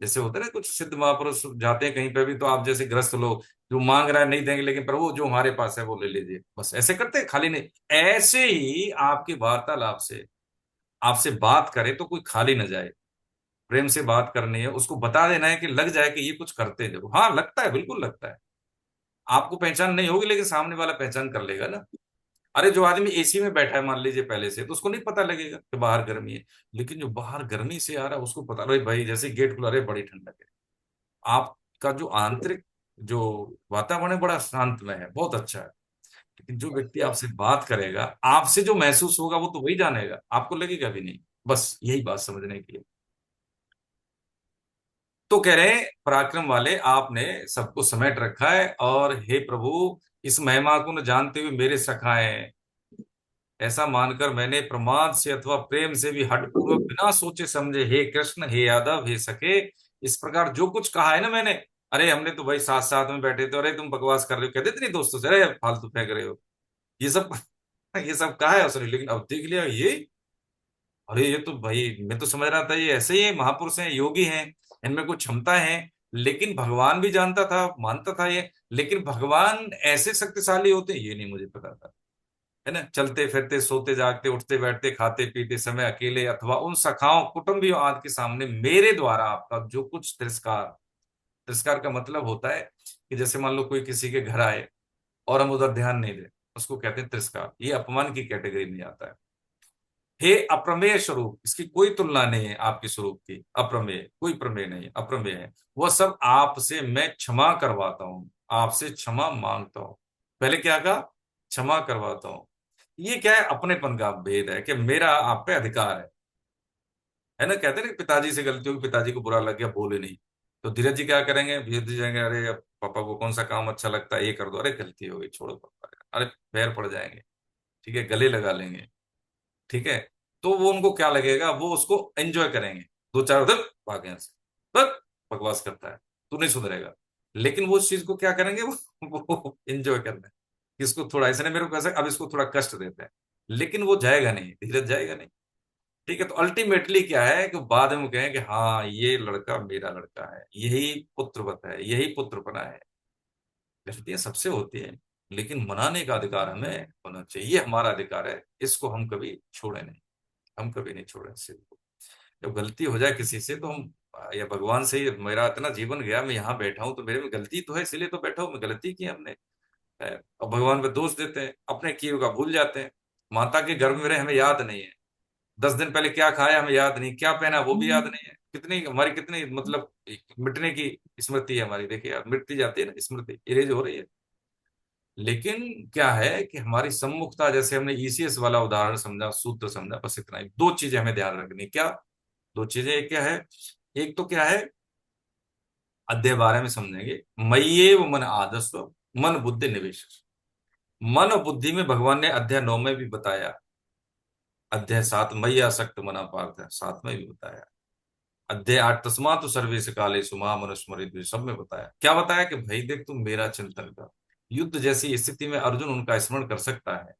जैसे होता है ना कुछ सिद्ध महापुरुष जाते हैं कहीं पे भी, तो आप जैसे ग्रस्त लोग जो मांग रहा है नहीं देंगे, लेकिन प्रभु जो हमारे पास है वो ले लीजिए, बस ऐसे करते हैं, खाली नहीं। ऐसे ही आपकी वार्तालाप से, आपसे बात करे तो कोई खाली ना जाए, प्रेम से बात करनी है, उसको बता देना है कि लग जाए कि ये कुछ करते हैं, देखो हाँ लगता है, बिल्कुल लगता है। आपको पहचान नहीं होगी लेकिन सामने वाला पहचान कर लेगा ना। अरे जो आदमी एसी में बैठा है मान लीजिए पहले से, तो उसको नहीं पता लगेगा कि बाहर गर्मी है। लेकिन जो बाहर गर्मी से आ रहा है उसको पता, अरे भाई जैसे गेट खुला, अरे बड़ी ठंडक है। आपका जो आंतरिक जो वातावरण है बड़ा शांतमय है, बहुत अच्छा है। लेकिन जो व्यक्ति आपसे बात करेगा, आपसे जो महसूस होगा वो तो वही जानेगा, आपको लगेगा भी नहीं। बस यही बात समझने की है। तो कह रहे हैं पराक्रम वाले आपने सबको समेट रखा है, और हे प्रभु इस महिमा को न जानते हुए मेरे सखाए, ऐसा मानकर मैंने प्रमाद से अथवा प्रेम से भी हठपूर्वक बिना सोचे समझे हे कृष्ण हे यादव हे सखे, इस प्रकार जो कुछ कहा है ना मैंने, अरे हमने तो भाई साथ साथ में बैठे थे, अरे तुम बकवास कर रहे हो, कहते थे नहीं दोस्तों से, अरे फालतू फेंक रहे हो, ये सब ये सब कहा है उसने। लेकिन अब देख लिया ये, अरे ये तो भाई मैं तो समझ रहा था ये ऐसे ही है, महापुरुष हैं, योगी हैं, इनमें कुछ क्षमता है। लेकिन भगवान भी जानता था, मानता था ये, लेकिन भगवान ऐसे शक्तिशाली होते हैं ये नहीं मुझे पता था, है ना। चलते फिरते सोते जागते उठते बैठते खाते पीते समय अकेले अथवा उन सखाओं कुटुंबियों आदि के सामने मेरे द्वारा आपका जो कुछ तिरस्कार, तिरस्कार का मतलब होता है कि जैसे मान लो कोई किसी के घर आए और हम उधर ध्यान नहीं दें, उसको कहते हैं तिरस्कार, ये अपमान की कैटेगरी में आता है। हे अप्रमेय स्वरूप, इसकी कोई तुलना नहीं है आपके स्वरूप की, अप्रमेय, कोई प्रमेय नहीं, अप्रमेय है। वह सब आपसे मैं क्षमा करवाता हूं, आपसे क्षमा मांगता हूं। पहले क्या कहा, क्षमा करवाता हूं। ये क्या है, अपनेपन का भेद है कि मेरा आप पे अधिकार है ना। कहते हैं ना पिताजी से गलती होगी, पिताजी को बुरा लग गया बोले नहीं, तो धीरज जी क्या करेंगे, धीरज जी जाएंगे, अरे अब पापा को कौन सा काम अच्छा लगता है ये कर दो, अरे गलती हो गई छोड़ो पापा, अरे पैर पड़ जाएंगे, ठीक है, गले लगा लेंगे, ठीक है। तो वो उनको क्या लगेगा, वो उसको एंजॉय करेंगे, 2 4 दिन भागे यहाँ से, बस बकवास करता है, तू नहीं सुधरेगा। लेकिन वो उस चीज को क्या करेंगे, वो एंजॉय करना है, इसको थोड़ा इसने मेरे को कैसे, अब इसको थोड़ा कष्ट देते हैं, लेकिन वो जाएगा नहीं, धीरज जाएगा नहीं। ठीक है, तो अल्टीमेटली क्या है कि बाद में वो कहें कि हाँ ये लड़का मेरा लड़का है, यही पुत्रवत है, यही पुत्रपना है। गलतियां सबसे होती है, लेकिन मनाने का अधिकार हमें होना चाहिए, ये हमारा अधिकार है, इसको हम कभी छोड़े नहीं, हम कभी नहीं छोड़े इस चीज को। जब गलती हो जाए किसी से तो हम, या भगवान से ही मेरा इतना जीवन गया, मैं यहाँ बैठा हूं तो मेरे में गलती तो है इसीलिए तो बैठा हूं, मैं गलती की हमने है, और भगवान पे दोष देते हैं, अपने किए का भूल जाते हैं। माता के गर्भ में रहे हमें याद नहीं है, 10 दिन पहले क्या खाया हमें याद नहीं, क्या पहना वो भी याद नहीं है, कितनी हमारी कितनी मतलब मिटने की स्मृति है हमारी, देखिए यार मिटती जाती है ना स्मृति, इरेज हो रही है। लेकिन क्या है कि हमारी सम्मुखता, जैसे हमने ईसीएस वाला उदाहरण समझा, सूत्र समझा, बस इतना ही, दो चीजें हमें ध्यान रखनी, क्या दो चीजें, एक क्या है, एक तो क्या है, अध्याय 12 में समझेंगे, मय्येव मन आदस्व मन बुद्धि निवेश। मन और बुद्धि में भगवान ने अध्याय 9 में भी बताया, अध्याय 7 मय्य आसक्त मना पार्थ 7 में भी बताया, अध्याय 8 तस्मात् सर्वेश कालेषु माम अनुस्मरेत् सब में बताया। क्या बताया कि भाई देख तुम मेरा चिंतन कर। युद्ध जैसी स्थिति में अर्जुन उनका स्मरण कर सकता है,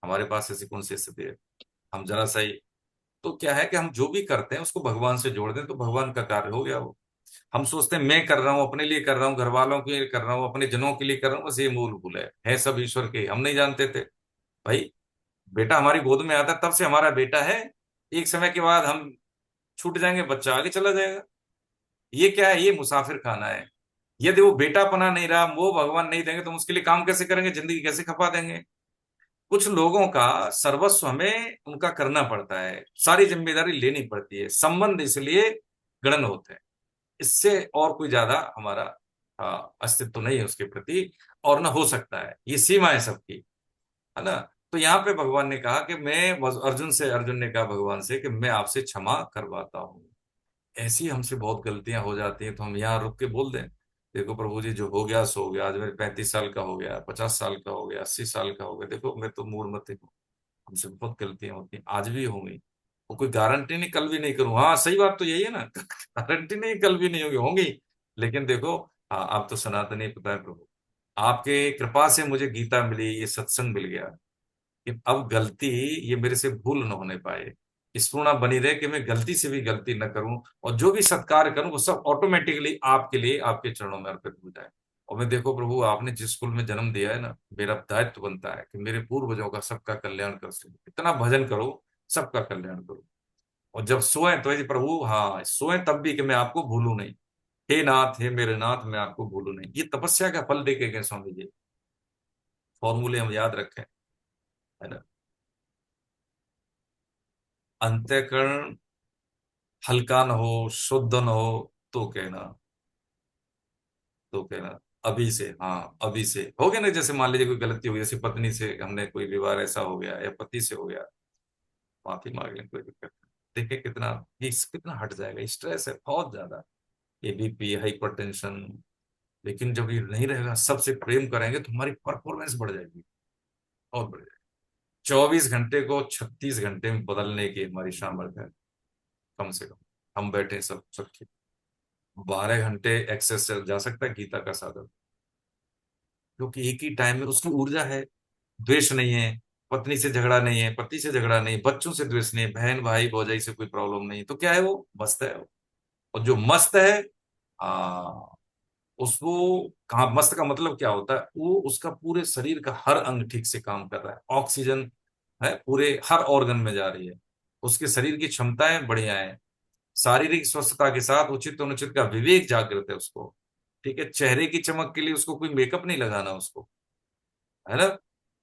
हमारे पास ऐसी कौन सी स्थिति है, हम जरा सा ही, तो क्या है कि हम जो भी करते हैं उसको भगवान से जोड़ दें तो भगवान का कार्य हो गया वो। हम सोचते हैं मैं कर रहा हूं, अपने लिए कर रहा हूँ, घर वालों के लिए कर रहा हूँ, अपने जनों के लिए कर रहा हूँ, बस ये मूल भूल है सब ईश्वर के, हम नहीं जानते थे भाई। बेटा हमारी गोद में आता तब से हमारा बेटा है, एक समय के बाद हम छूट जाएंगे, बच्चा आगे चला जाएगा। ये क्या है, ये मुसाफिर खाना है। यदि वो बेटा पना नहीं रहा, वो भगवान नहीं देंगे तो हम उसके लिए काम कैसे करेंगे, जिंदगी कैसे खपा देंगे। कुछ लोगों का सर्वस्व हमें उनका करना पड़ता है, सारी जिम्मेदारी लेनी पड़ती है, संबंध इसलिए गणन होते हैं, इससे और कोई ज्यादा हमारा अस्तित्व नहीं है उसके प्रति, और ना हो सकता है, ये सीमा है सबकी, है ना। तो यहाँ पे भगवान ने कहा कि मैं, अर्जुन ने कहा भगवान से कि मैं आपसे क्षमा करवाता हूँ। ऐसी हमसे बहुत गलतियां हो जाती हैं तो हम यहाँ रुक के बोल दें, देखो प्रभु जी जो हो गया सो हो गया, आज मेरे 35 साल का हो गया, 50 साल का हो गया, 80 साल का हो गया, देखो मैं तो मूढ़मति हूँ, हमसे बहुत गलतियां होती हैं, आज भी होंगी, वो कोई गारंटी नहीं कल भी नहीं करूँ, हाँ सही बात तो यही है ना गारंटी नहीं कल भी नहीं होगी, होंगी। लेकिन देखो, हाँ आप तो सनातनी पता है प्रभु, आपके कृपा से मुझे गीता मिली, ये सत्संग मिल गया, कि अब गलती ये मेरे से भूल न होने पाए, स्पूर्णा बनी रहे कि मैं गलती से भी गलती न करूं, और जो भी सत्कार करूं वो सब ऑटोमेटिकली आपके लिए, आपके चरणों में अर्पित हो जाए। और मैं, देखो प्रभु आपने जिस कुल में जन्म दिया है ना, मेरा दायित्व बनता है कि मेरे पूर्वजों का सबका कल्याण कर सकूं, इतना भजन करो, सबका कल्याण करो। और जब सोए तो यदि प्रभु, हाँ सोए तब भी कि मैं आपको भूलूं नहीं, हे नाथ हे मेरे नाथ मैं आपको भूलूं नहीं, ये तपस्या का फल देके गए स्वामी जी, फॉर्मूले हम याद रखें, है ना। अंतःकरण हल्का न हो, शुद्ध न हो, तो कहना, तो कहना अभी से, हाँ अभी से हो गया ना, जैसे मान लीजिए कोई गलती हो गई, जैसे पत्नी से हमने कोई विवाह ऐसा हो गया या पति से हो गया, माफी मांग लें, कोई दिक्कत नहीं, देखिए कितना, ये कितना हट जाएगा, स्ट्रेस है बहुत ज्यादा, ये बीपी हाइपरटेंशन। लेकिन जब ये नहीं रहेगा, सबसे प्रेम करेंगे तो हमारी परफॉर्मेंस बढ़ जाएगी, और बढ़ जाएगी। 24 घंटे को 36 घंटे में बदलने की हमारी सामर्थ्य है, कम से कम। हम बैठे सब 12 घंटे एक्सेस से जा सकता है गीता का साधन, क्योंकि एक ही टाइम में उसकी ऊर्जा है, द्वेष नहीं है, पत्नी से झगड़ा नहीं है, पति से झगड़ा नहीं, बच्चों से द्वेष नहीं है, बहन भाई भौजाई से कोई प्रॉब्लम नहीं, तो क्या है वो मस्त है। और जो मस्त है, आ, उसको, कहा मस्त का मतलब क्या होता है, वो उसका पूरे शरीर का हर अंग ठीक से काम कर रहा है, ऑक्सीजन है पूरे हर ऑर्गन में जा रही है, उसके शरीर की क्षमताएं बढ़िया है, शारीरिक स्वस्थता के साथ उचित अनुचित का विवेक जागृत है उसको, ठीक है, चेहरे की चमक के लिए उसको कोई मेकअप नहीं लगाना उसको, है ना।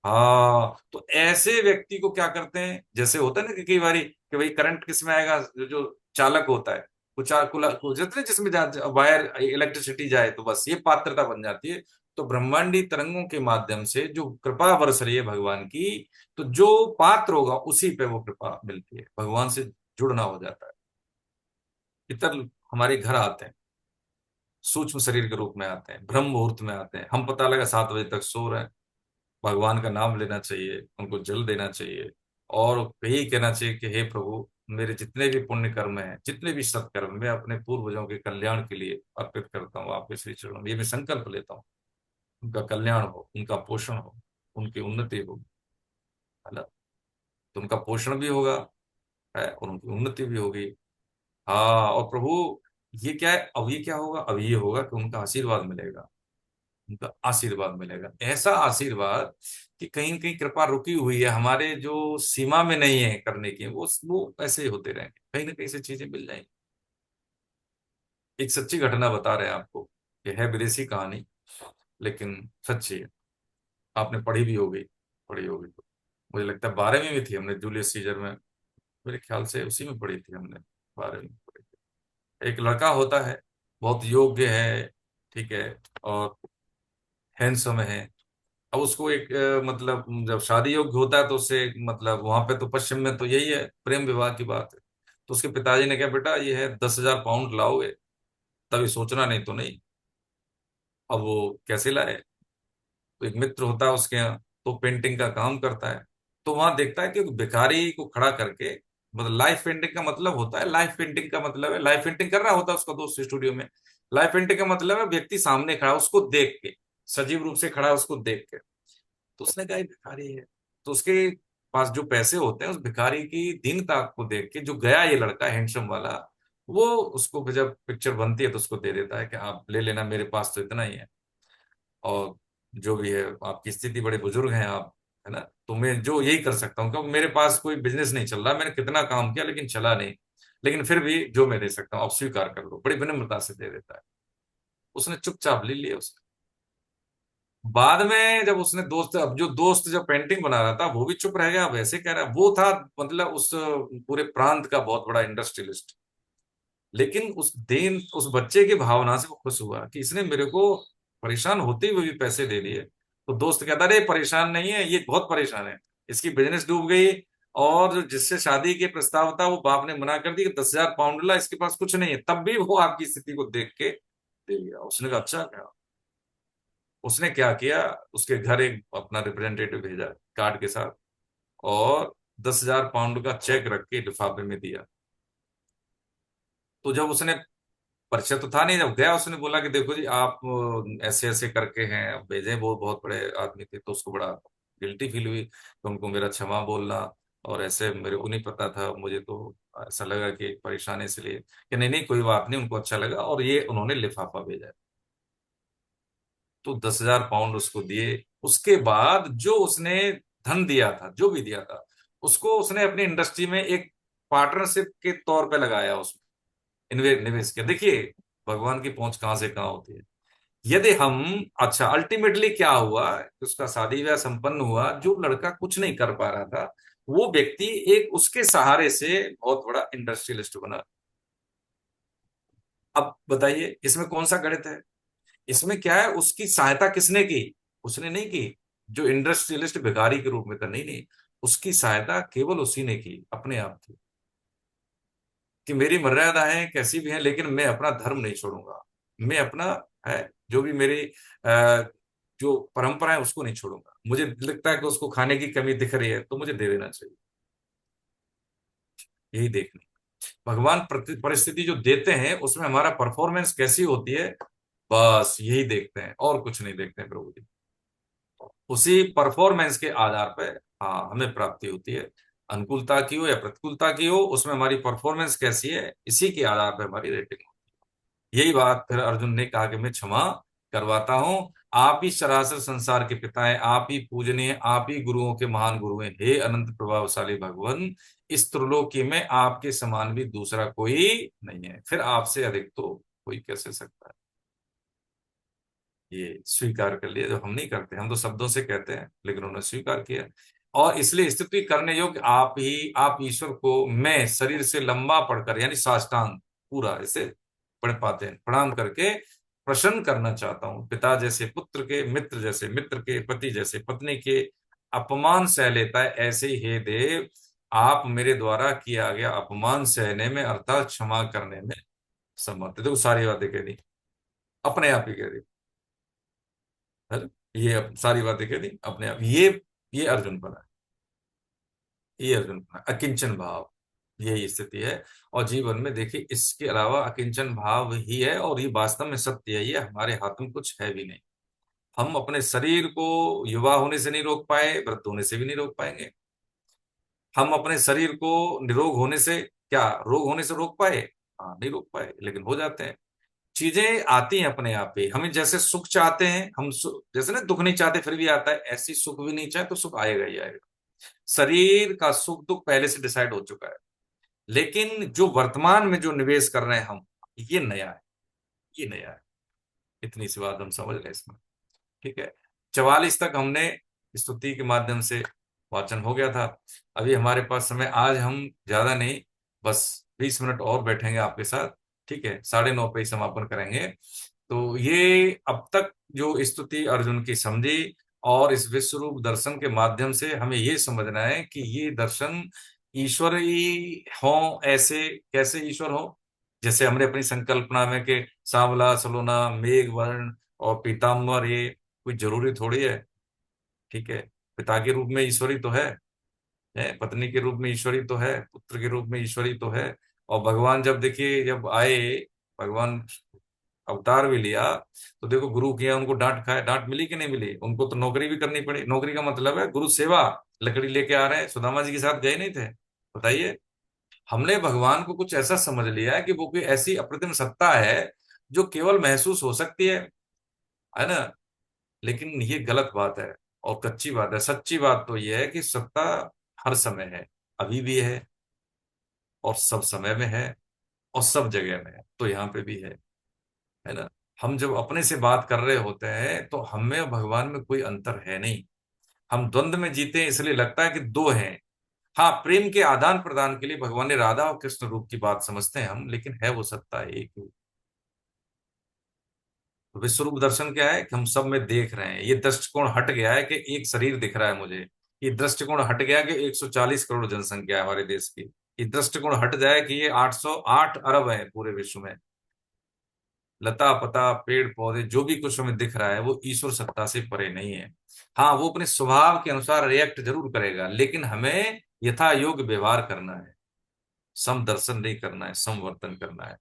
हाँ, तो ऐसे व्यक्ति को क्या करते हैं, जैसे होता है ना कि कई बारी कि भाई करंट किस में आएगा, जो चालक होता है, जितने जिसमें वायर इलेक्ट्रिसिटी जाए तो बस ये पात्रता बन जाती है। तो ब्रह्मांडी तरंगों के माध्यम से जो कृपा बरस रही है भगवान की, तो जो पात्र होगा उसी पे वो कृपा मिलती है, भगवान से जुड़ना हो जाता है। इतर हमारे घर आते हैं, सूक्ष्म शरीर के रूप में आते हैं, ब्रह्म मुहूर्त में आते हैं, हम पता लगा 7 बजे तक सो रहे हैं, भगवान का नाम लेना चाहिए, उनको जल देना चाहिए, और यही कहना चाहिए कि हे प्रभु, मेरे जितने भी पुण्य कर्म हैं, जितने भी सत्कर्म, मैं अपने पूर्वजों के कल्याण के लिए अर्पित करता हूँ आपके श्री चरणों में, ये मैं संकल्प लेता हूँ, उनका कल्याण हो, उनका पोषण हो, उनकी उन्नति हो, है ना। तो उनका पोषण भी होगा, है, और उनकी उन्नति भी होगी। हाँ, और प्रभु ये क्या है, अब ये क्या होगा, अब ये होगा कि उनका आशीर्वाद मिलेगा, उनका आशीर्वाद मिलेगा, ऐसा आशीर्वाद कि कहीं कहीं कृपा रुकी हुई है हमारे जो सीमा में नहीं है करने की, वो ऐसे ही होते रहेंगे, कहीं ना कहीं से चीजें मिल जाएंगी। एक सच्ची घटना बता रहे हैं आपको, ये है विदेशी कहानी लेकिन सच्ची है, आपने पढ़ी होगी तो, मुझे लगता है 12वीं में थी हमने, जूलियस सीजर में, मेरे ख्याल से उसी में पढ़ी थी हमने, 12वीं में पढ़ी थी। एक लड़का होता है, बहुत योग्य है, ठीक है, और हैंडसम है। अब उसको एक मतलब जब शादी योग्य होता है तो उससे मतलब वहां पे तो पश्चिम में तो यही है, प्रेम विवाह की बात है। तो उसके पिताजी ने कहा, बेटा ये है 10,000 पाउंड लाओगे, तभी सोचना, नहीं तो नहीं। अब वो कैसे लाए, तो एक मित्र होता है उसके यहाँ, तो पेंटिंग का काम करता है। तो वहां देखता है कि एक भिखारी को खड़ा करके, मतलब लाइफ पेंटिंग का मतलब होता है, लाइफ पेंटिंग का मतलब है, लाइफ पेंटिंग कर रहा होता है उसका दोस्त स्टूडियो में। लाइफ पेंटिंग का मतलब है व्यक्ति सामने खड़ा, उसको देख के, सजीव रूप से खड़ा है, उसको देख के। तो उसने कहा, ये भिखारी है। तो उसके पास जो पैसे होते हैं, उस भिखारी की दीनता को देख के जो गया ये लड़का हैंडसम वाला, वो उसको जब पिक्चर बनती है तो उसको दे देता है कि आप ले लेना, मेरे पास तो इतना ही है, और जो भी है, आपकी स्थिति, बड़े बुजुर्ग हैं आप, है ना, तो मैं जो यही कर सकता हूँ, क्योंकि मेरे पास कोई बिजनेस नहीं चल रहा, मैंने कितना काम किया लेकिन चला नहीं, लेकिन फिर भी जो मैं दे सकता हूँ आप स्वीकार कर लो, बड़ी विनम्रता से दे देता है। उसने चुपचाप ले लिया उसने। बाद में जब उसने दोस्त, अब जो दोस्त जब पेंटिंग बना रहा था वो भी चुप रह गया, वैसे कह रहा, वो था मतलब उस पूरे प्रांत का बहुत बड़ा इंडस्ट्रियलिस्ट। लेकिन उस बच्चे की भावना से वो खुश हुआ कि इसने मेरे को परेशान होते हुए भी पैसे दे दिए। तो दोस्त कहता, अरे परेशान नहीं है, ये बहुत परेशान है, इसकी बिजनेस डूब गई, और जो जिससे शादी के प्रस्ताव था वो बाप ने मना कर दी कि 10,000 पाउंड ला, इसके पास कुछ नहीं है, तब भी वो आपकी स्थिति को देख के दे दिया। उसने कहा, अच्छा क्या। उसने क्या किया, उसके घर एक अपना रिप्रेजेंटेटिव भेजा कार्ड के साथ, और 10,000 पाउंड का चेक रख के लिफाफे में दिया। तो जब उसने, परिचय तो था नहीं, जब गया उसने बोला कि देखो जी आप ऐसे ऐसे करके हैं, अब भेजे, वो बहुत बड़े आदमी थे, तो उसको बड़ा गिल्टी फील हुई, तो उनको मेरा क्षमा बोलना, और ऐसे मेरे को नहीं पता था, मुझे तो ऐसा लगा कि परेशानी, इसलिए कि नहीं नहीं कोई बात नहीं, उनको अच्छा लगा, और ये उन्होंने लिफाफा भेजा। तो 10,000 पाउंड उसको दिए। उसके बाद जो उसने धन दिया था, जो भी दिया था, उसको उसने अपनी इंडस्ट्री में एक पार्टनरशिप के तौर पे लगाया, उसमें निवेश किया। देखिए भगवान की पहुंच कहां से कहां होती है। यदि हम, अच्छा अल्टीमेटली क्या हुआ कि उसका शादी ब्याह संपन्न हुआ, जो लड़का कुछ नहीं कर पा रहा था, वो व्यक्ति एक उसके सहारे से बहुत बड़ा इंडस्ट्रियलिस्ट बना। अब बताइए इसमें कौन सा गणित है, इसमें क्या है, उसकी सहायता किसने की, उसने नहीं की, जो इंडस्ट्रियलिस्ट भिखारी के रूप में था, नहीं नहीं, उसकी सहायता केवल उसी ने की, अपने आप की, कि मेरी मर्यादाएं कैसी भी हैं लेकिन मैं अपना धर्म नहीं छोड़ूंगा, मैं अपना, है, जो भी मेरी जो परंपरा है उसको नहीं छोड़ूंगा। मुझे लगता है कि उसको खाने की कमी दिख रही है तो मुझे दे देना चाहिए, यही देखनी। भगवान परिस्थिति जो देते हैं उसमें हमारा परफॉर्मेंस कैसी होती है, बस यही देखते हैं, और कुछ नहीं देखते हैं प्रभु जी। उसी परफॉर्मेंस के आधार पर हाँ हमें प्राप्ति होती है, अनुकूलता की हो या प्रतिकूलता की हो, उसमें हमारी परफॉर्मेंस कैसी है, इसी के आधार पर हमारी रेटिंग। यही बात फिर अर्जुन ने कहा कि मैं क्षमा करवाता हूं, आप ही सरासर संसार के पिता हैं, आप ही पूजनीय, आप ही गुरुओं के महान गुरु हैं, हे अनंत प्रभावशाली भगवान, इस त्रिलोकी में आपके समान भी दूसरा कोई नहीं है, फिर आपसे अधिक तो कोई कैसे सकता है। ये स्वीकार कर लिया, जो हम नहीं करते, हम तो शब्दों से कहते हैं, लेकिन उन्होंने स्वीकार किया। और इसलिए स्तुति करने योग्य आप ही, आप ईश्वर को मैं शरीर से लंबा पढ़कर, यानी साष्टांग पूरा ऐसे पढ़ पाते हैं, प्रणाम करके प्रसन्न करना चाहता हूँ। पिता जैसे पुत्र के, मित्र जैसे मित्र के, पति जैसे पत्नी के अपमान सह लेता है, ऐसे ही हे देव आप मेरे द्वारा किया गया अपमान सहने में, अर्थात क्षमा करने में समर्थ है। देखो सारी बातें कह दी, अपने आप ही कह दी, है ना? ये सारी बातें कह दी अपने आप, ये अर्जुन बना, ये अर्जुन बना अकिंचन भाव, यही स्थिति है। और जीवन में देखिए इसके अलावा अकिंचन भाव ही है, और ये वास्तव में सत्य है, ये हमारे हाथ में कुछ है भी नहीं। हम अपने शरीर को युवा होने से नहीं रोक पाए, वृद्ध होने से भी नहीं रोक पाएंगे। हम अपने शरीर को निरोग होने से, क्या रोग होने से रोक पाए, हाँ नहीं रोक पाए, लेकिन हो जाते हैं। चीजें आती हैं अपने आप ही। हमें जैसे सुख चाहते हैं हम, जैसे ना दुख नहीं चाहते फिर भी आता है, ऐसी सुख भी नहीं चाहे तो सुख आएगा ही आएगा। शरीर का सुख दुख पहले से डिसाइड हो चुका है, लेकिन जो वर्तमान में जो निवेश कर रहे हैं हम, ये नया है, ये नया है। इतनी सी बात हम समझ रहे हैं इसमें। ठीक है, 44 तक हमने स्तुति के माध्यम से वाचन हो गया था। अभी हमारे पास समय, आज हम ज्यादा नहीं, बस 20 मिनट और बैठेंगे आपके साथ। ठीक है, 9:30 पे ही समापन करेंगे। तो ये अब तक जो स्तुति अर्जुन की समझी, और इस विश्व रूप दर्शन के माध्यम से हमें ये समझना है कि ये दर्शन ईश्वर ही हो। ऐसे कैसे ईश्वर हो? जैसे हमने अपनी संकल्पना में कि सांवला सलोना मेघ वर्ण और पीताम्बर, ये कोई जरूरी थोड़ी है। ठीक है, पिता के रूप में ईश्वरी तो है, पत्नी के रूप में ईश्वरी तो है, पुत्र के रूप में ईश्वरी तो है। और भगवान जब देखिए जब आए, भगवान अवतार भी लिया, तो देखो गुरु किया, उनको डांट खाए, डांट मिली कि नहीं मिली? उनको तो नौकरी भी करनी पड़ी। नौकरी का मतलब है गुरु सेवा। लकड़ी लेके आ रहे हैं, सुदामा जी के साथ गए नहीं थे? बताइए। हमने भगवान को कुछ ऐसा समझ लिया है कि वो कोई ऐसी अप्रतिम सत्ता है जो केवल महसूस हो सकती है ना? लेकिन ये गलत बात है और कच्ची बात है। सच्ची बात तो ये है कि सत्ता हर समय है, अभी भी है, और सब समय में है, और सब जगह में है, तो यहाँ पे भी है ना? हम जब अपने से बात कर रहे होते हैं तो हमें और भगवान में कोई अंतर है नहीं। हम द्वंद्व में जीते हैं, इसलिए लगता है कि दो हैं। हाँ, प्रेम के आदान प्रदान के लिए भगवान ने राधा और कृष्ण रूप की बात समझते हैं हम, लेकिन है वो सत्ता एक ही। तो विश्वरूप दर्शन क्या है कि हम सब में देख रहे हैं। ये दृष्टिकोण हट गया है कि एक शरीर दिख रहा है मुझे। ये दृष्टिकोण हट गया कि 140 करोड़ जनसंख्या है हमारे देश की। ये दृष्टिकोण हट जाए कि ये 808 अरब है पूरे विश्व में। लता पता पेड़ पौधे जो भी कुछ हमें दिख रहा है वो ईश्वर सत्ता से परे नहीं है। हाँ, वो अपने स्वभाव के अनुसार रिएक्ट जरूर करेगा, लेकिन हमें यथा योग्य व्यवहार करना है। सम दर्शन नहीं करना है, समवर्तन करना है।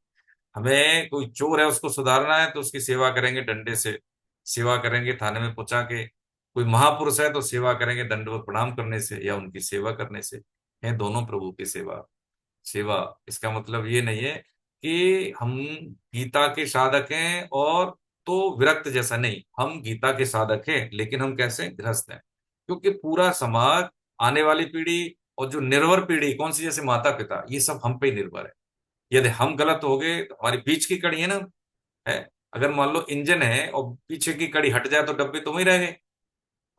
हमें कोई चोर है उसको सुधारना है तो उसकी सेवा करेंगे डंडे से, सेवा करेंगे थाने में पहुंचा के। कोई महापुरुष है तो सेवा करेंगे दंडवत प्रणाम करने से या उनकी सेवा करने से। है दोनों प्रभु की सेवा। सेवा, इसका मतलब ये नहीं है कि हम गीता के साधक हैं और तो विरक्त जैसा नहीं। हम गीता के साधक हैं, लेकिन हम कैसे गृहस्थ हैं, क्योंकि पूरा समाज, आने वाली पीढ़ी और जो निर्भर पीढ़ी कौन सी, जैसे माता पिता, ये सब हम पे ही निर्भर है। यदि हम गलत हो गए तो हमारी बीच की कड़ी है ना, है, अगर मान लो इंजन है और पीछे की कड़ी हट जाए तो डब्बे तो वहीं रह गए।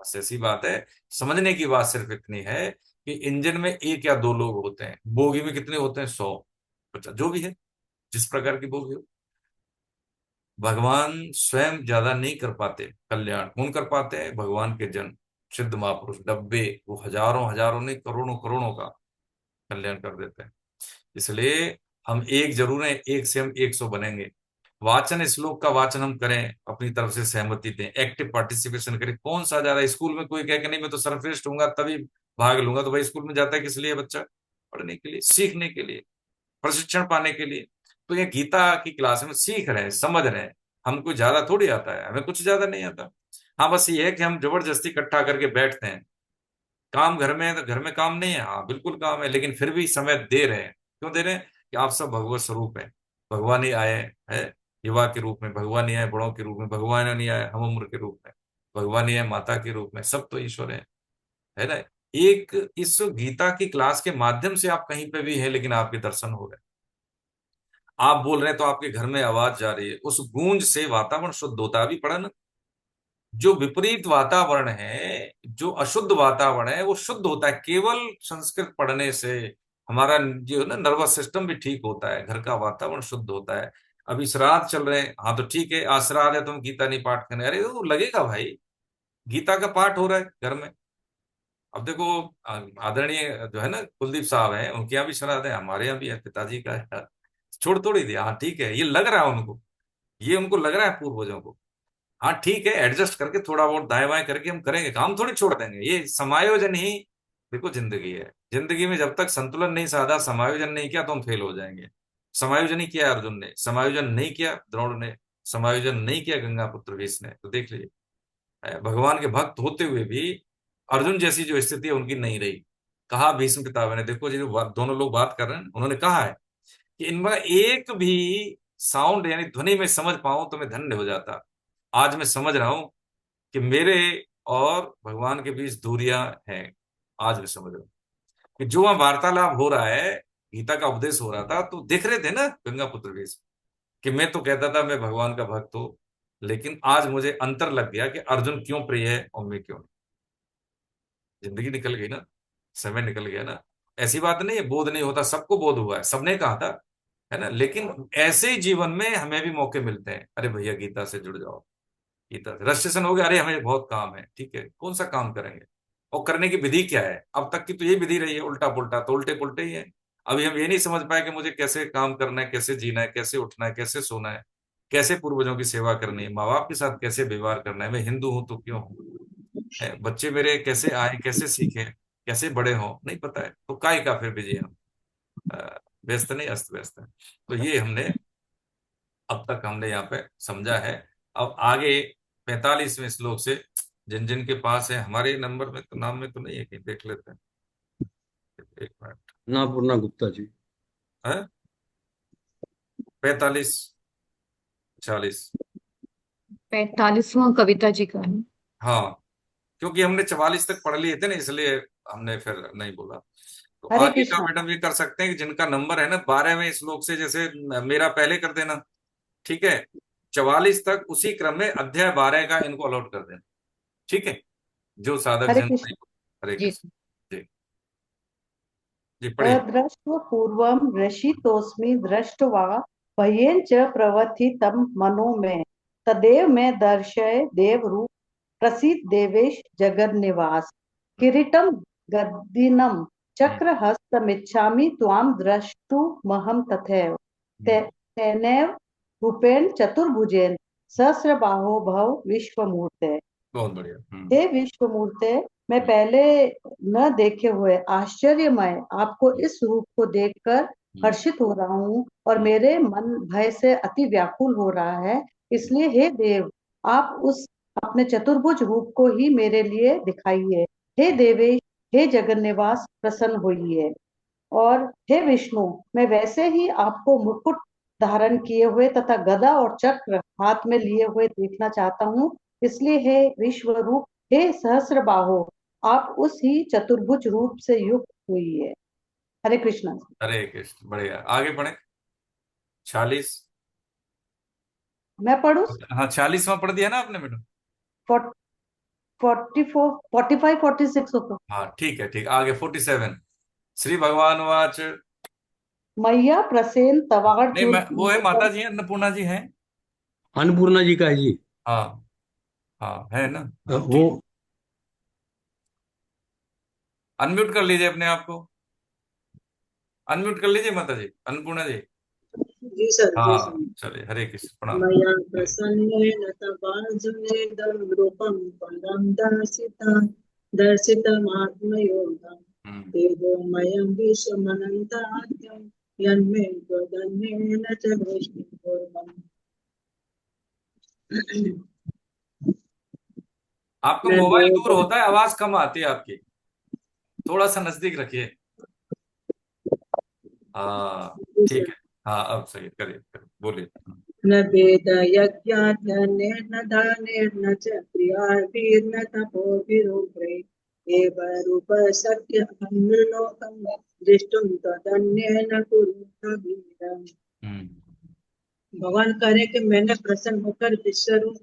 बस ऐसी बात है। समझने की बात सिर्फ इतनी है कि इंजन में एक या दो लोग होते हैं, बोगी में कितने होते हैं? 100, 50, जो भी है, जिस प्रकार की बोगी हो। भगवान स्वयं ज्यादा नहीं कर पाते कल्याण, कौन कर पाते हैं? भगवान के जन, सिद्ध महापुरुष डब्बे, वो हजारों हजारों नहीं, करोड़ों करोड़ों का कल्याण कर देते हैं। इसलिए हम एक जरूर हैं, एक से हम 100 बनेंगे। वाचन, श्लोक का वाचन हम करें, अपनी तरफ से सहमति दें, एक्टिव पार्टिसिपेशन करें। कौन सा ज्यादा, स्कूल में कोई कहे कि नहीं मैं तो सर्वश्रेष्ठ हूंगा तभी भाग लूंगा, तो भाई स्कूल में जाता है किस लिए बच्चा? पढ़ने के लिए, सीखने के लिए, प्रशिक्षण पाने के लिए। तो ये गीता की क्लास में सीख रहे हैं, समझ रहे हैं। हमको ज्यादा थोड़ी आता है, हमें कुछ ज्यादा नहीं आता। हाँ, बस ये है कि हम जबरदस्ती इकट्ठा करके बैठते हैं। काम घर में है तो घर में काम नहीं है, हाँ बिल्कुल काम है, लेकिन फिर भी समय दे रहे हैं। क्यों दे रहे हैं? कि आप सब भगवत स्वरूप है। भगवान ही आए है युवा के रूप में, भगवान ही आए बड़ों के रूप में, भगवान नहीं आए हम उम्र के रूप में, भगवान ही आए माता के रूप में। सब तो ईश्वर है ना? एक इस गीता की क्लास के माध्यम से आप कहीं पे भी है, लेकिन आपके दर्शन हो रहे हैं। आप बोल रहे हैं तो आपके घर में आवाज जा रही है, उस गूंज से वातावरण शुद्ध होता है। अभी पढ़ा ना, जो विपरीत वातावरण है, जो अशुद्ध वातावरण है, वो शुद्ध होता है केवल संस्कृत पढ़ने से। हमारा जो है ना नर्वस सिस्टम भी ठीक होता है, घर का वातावरण शुद्ध होता है। अभी श्राद्ध चल रहे हैं, हाँ तो ठीक है, आज श्राद्ध है, तुम गीता नहीं पाठ करने, अरे वो लगेगा भाई, गीता का पाठ हो रहा है घर में। अब देखो, आदरणीय जो है ना कुलदीप साहब हैं, उनके यहाँ भी श्राद्ध है, हमारे यहाँ भी है, पिताजी का है। छोड़ थोड़ी दिया, हाँ ठीक है, ये लग रहा है उनको, ये उनको लग रहा है पूर्वजों को। हाँ ठीक है, एडजस्ट करके थोड़ा बहुत दाएं बाएं करके हम करेंगे, काम थोड़ी छोड़ देंगे। ये समायोजन ही देखो जिंदगी है। जिंदगी में जब तक संतुलन नहीं साधा, समायोजन नहीं किया, तो हम फेल हो जाएंगे। समायोजन ही किया अर्जुन ने, समायोजन नहीं किया द्रोण ने, समायोजन नहीं किया गंगा पुत्र भीष्म ने। तो देख लीजिए, भगवान के भक्त होते हुए भी अर्जुन जैसी जो स्थिति है उनकी नहीं रही। कहा भीष्म पितामह ने, देखो जी जो दोनों लोग बात कर रहे हैं, उन्होंने कहा है कि इनमें एक भी साउंड यानी ध्वनि में समझ पाऊं तो मैं धन्य हो जाता। आज मैं समझ रहा हूं कि मेरे और भगवान के बीच दूरियां हैं। आज मैं समझ रहा हूं कि जो वहां वार्तालाप हो रहा है, गीता का उपदेश हो रहा था, तो देख रहे थे ना गंगा पुत्र वेश, कि मैं तो कहता था मैं भगवान का भक्त हूं, लेकिन आज मुझे अंतर लग गया कि अर्जुन क्यों प्रिय है और मैं क्यों नहीं। जिंदगी निकल गई ना, समय निकल गया ना। ऐसी बात नहीं है बोध नहीं होता, सबको बोध हुआ है, सबने कहा था, है ना। लेकिन ऐसे ही जीवन में हमें भी मौके मिलते हैं, अरे भैया गीता से जुड़ जाओ, गीता से रजिस्ट्रेशन हो गया, अरे हमें बहुत काम है, ठीक है, कौन सा काम करेंगे, और करने की विधि क्या है। अब तक की तो ये विधि रही है, उल्टा पुल्टा तो उल्टे पुल्टे ही है। अभी हम ये नहीं समझ पाए कि मुझे कैसे काम करना है, कैसे जीना है, कैसे उठना है, कैसे सोना है, कैसे पूर्वजों की सेवा करनी है, माँ बाप के साथ कैसे व्यवहार करना है, मैं हिंदू हूं तो क्यों हूं, है, बच्चे मेरे कैसे आए, कैसे सीखे, कैसे बड़े हों, नहीं पता है, तो काय का फिर विजय हम व्यस्त नहीं अस्त व्यस्त है। तो ये हमने अब तक हमने यहाँ पे समझा है। अब आगे 45वें श्लोक से, जिन जिन के पास है, हमारे नंबर में तो नाम में तो नहीं है, कहीं देख लेते हैं, एक मिनट। अन्नपूर्णा गुप्ता जी। है 45 40। 45वां कविता जी का है। हाँ, क्योंकि हमने 44 तक पढ़ लिए थे ना, इसलिए हमने फिर नहीं बोला। तो हरे आगे का कृष्णा। मैडम ये कर सकते हैं कि जिनका नंबर है ना 12वें श्लोक से, जैसे मेरा पहले कर देना, ठीक है, 44 तक उसी क्रम में अध्याय 12 का इनको अलॉट कर देना, ठीक है, जो साधक हरे जन नहीं। कृष्ण। हरे जी कृष्ण। जी, जी पढ़िए। अदृष्ट्वा पूर्वं रषितोऽस्मि दृष्ट्वा भयेन च प्रवर्तितं मनो मे तदेव मे दर्शय देवरूप प्रसीद देवेश जगन्निवास किरीटं गद्दिनं चक्रहस्तमिच्छामि त्वां द्रष्टुमहं तथैव तेनैव रूपेण चतुर्भुजेन सहस्रबाहो भव विश्वमूर्ते। बहुत बढ़िया। हे विश्वमूर्ते, मैं पहले न देखे हुए आश्चर्यमय आपको इस रूप को देखकर हर्षित हो रहा हूँ और मेरे मन भय से अति व्याकुल हो रहा है। इसलिए हे देव, आप उस अपने चतुर्भुज रूप को ही मेरे लिए दिखाइए। हे देवेश, हे जगन्निवास, प्रसन्न होइए। और हे विष्णु, मैं वैसे ही आपको मुकुट धारण किए हुए तथा गदा और चक्र हाथ में लिए हुए देखना चाहता हूँ। इसलिए हे विश्व रूप, हे सहस्र बाहो, आप उस ही चतुर्भुज रूप से युक्त हुई है। हरे कृष्णा। हरे कृष्ण। बढ़िया, आगे पढ़े। 46। मैं पढ़ू? हाँ, 46वां पढ़ दिया ना आपने मैडम। 44 45 46 होगा। हाँ ठीक है, ठीक, आगे 47। श्री भगवान वाच। मैया प्रसेन नहीं, मैं वो है, तवार्जुन। माता जी अन्नपूर्णा जी हैं। अन्नपूर्णा जी का है जी। हाँ, हाँ है ना, हाँ वो ठीक। अनम्यूट कर लीजिए अपने आप को, अनम्यूट कर लीजिए माता जी अन्नपूर्णा जी। जी सर, जी हाँ सर। चलिए, हरे कृष्ण, प्रणाम। मया प्रसन्नेन तवार्जुनेदं रूपं परं दर्शितमात्मयोगं हम्म। तेजोमयं विश्वमनन्ताद्यं यन्मे त्वदन्येन च दृष्टिपूर्वम्। आपका मैं मोबाइल दूर वेद होता है, आवाज कम आती है आपकी, थोड़ा सा नजदीक रखिए। हाँ ठीक है। हाँ अब सही, करिए करिए, बोलिए। न वेदयज्ञाध्ययनेन दानेन च क्रियाभिर्न तपोभिरुग्रे एव रूपशक्यहं दृष्टुं तदन्येन कुरु प्रवीरम्। भगवान कह रहे कि मैंने प्रसन्न होकर विश्व रूप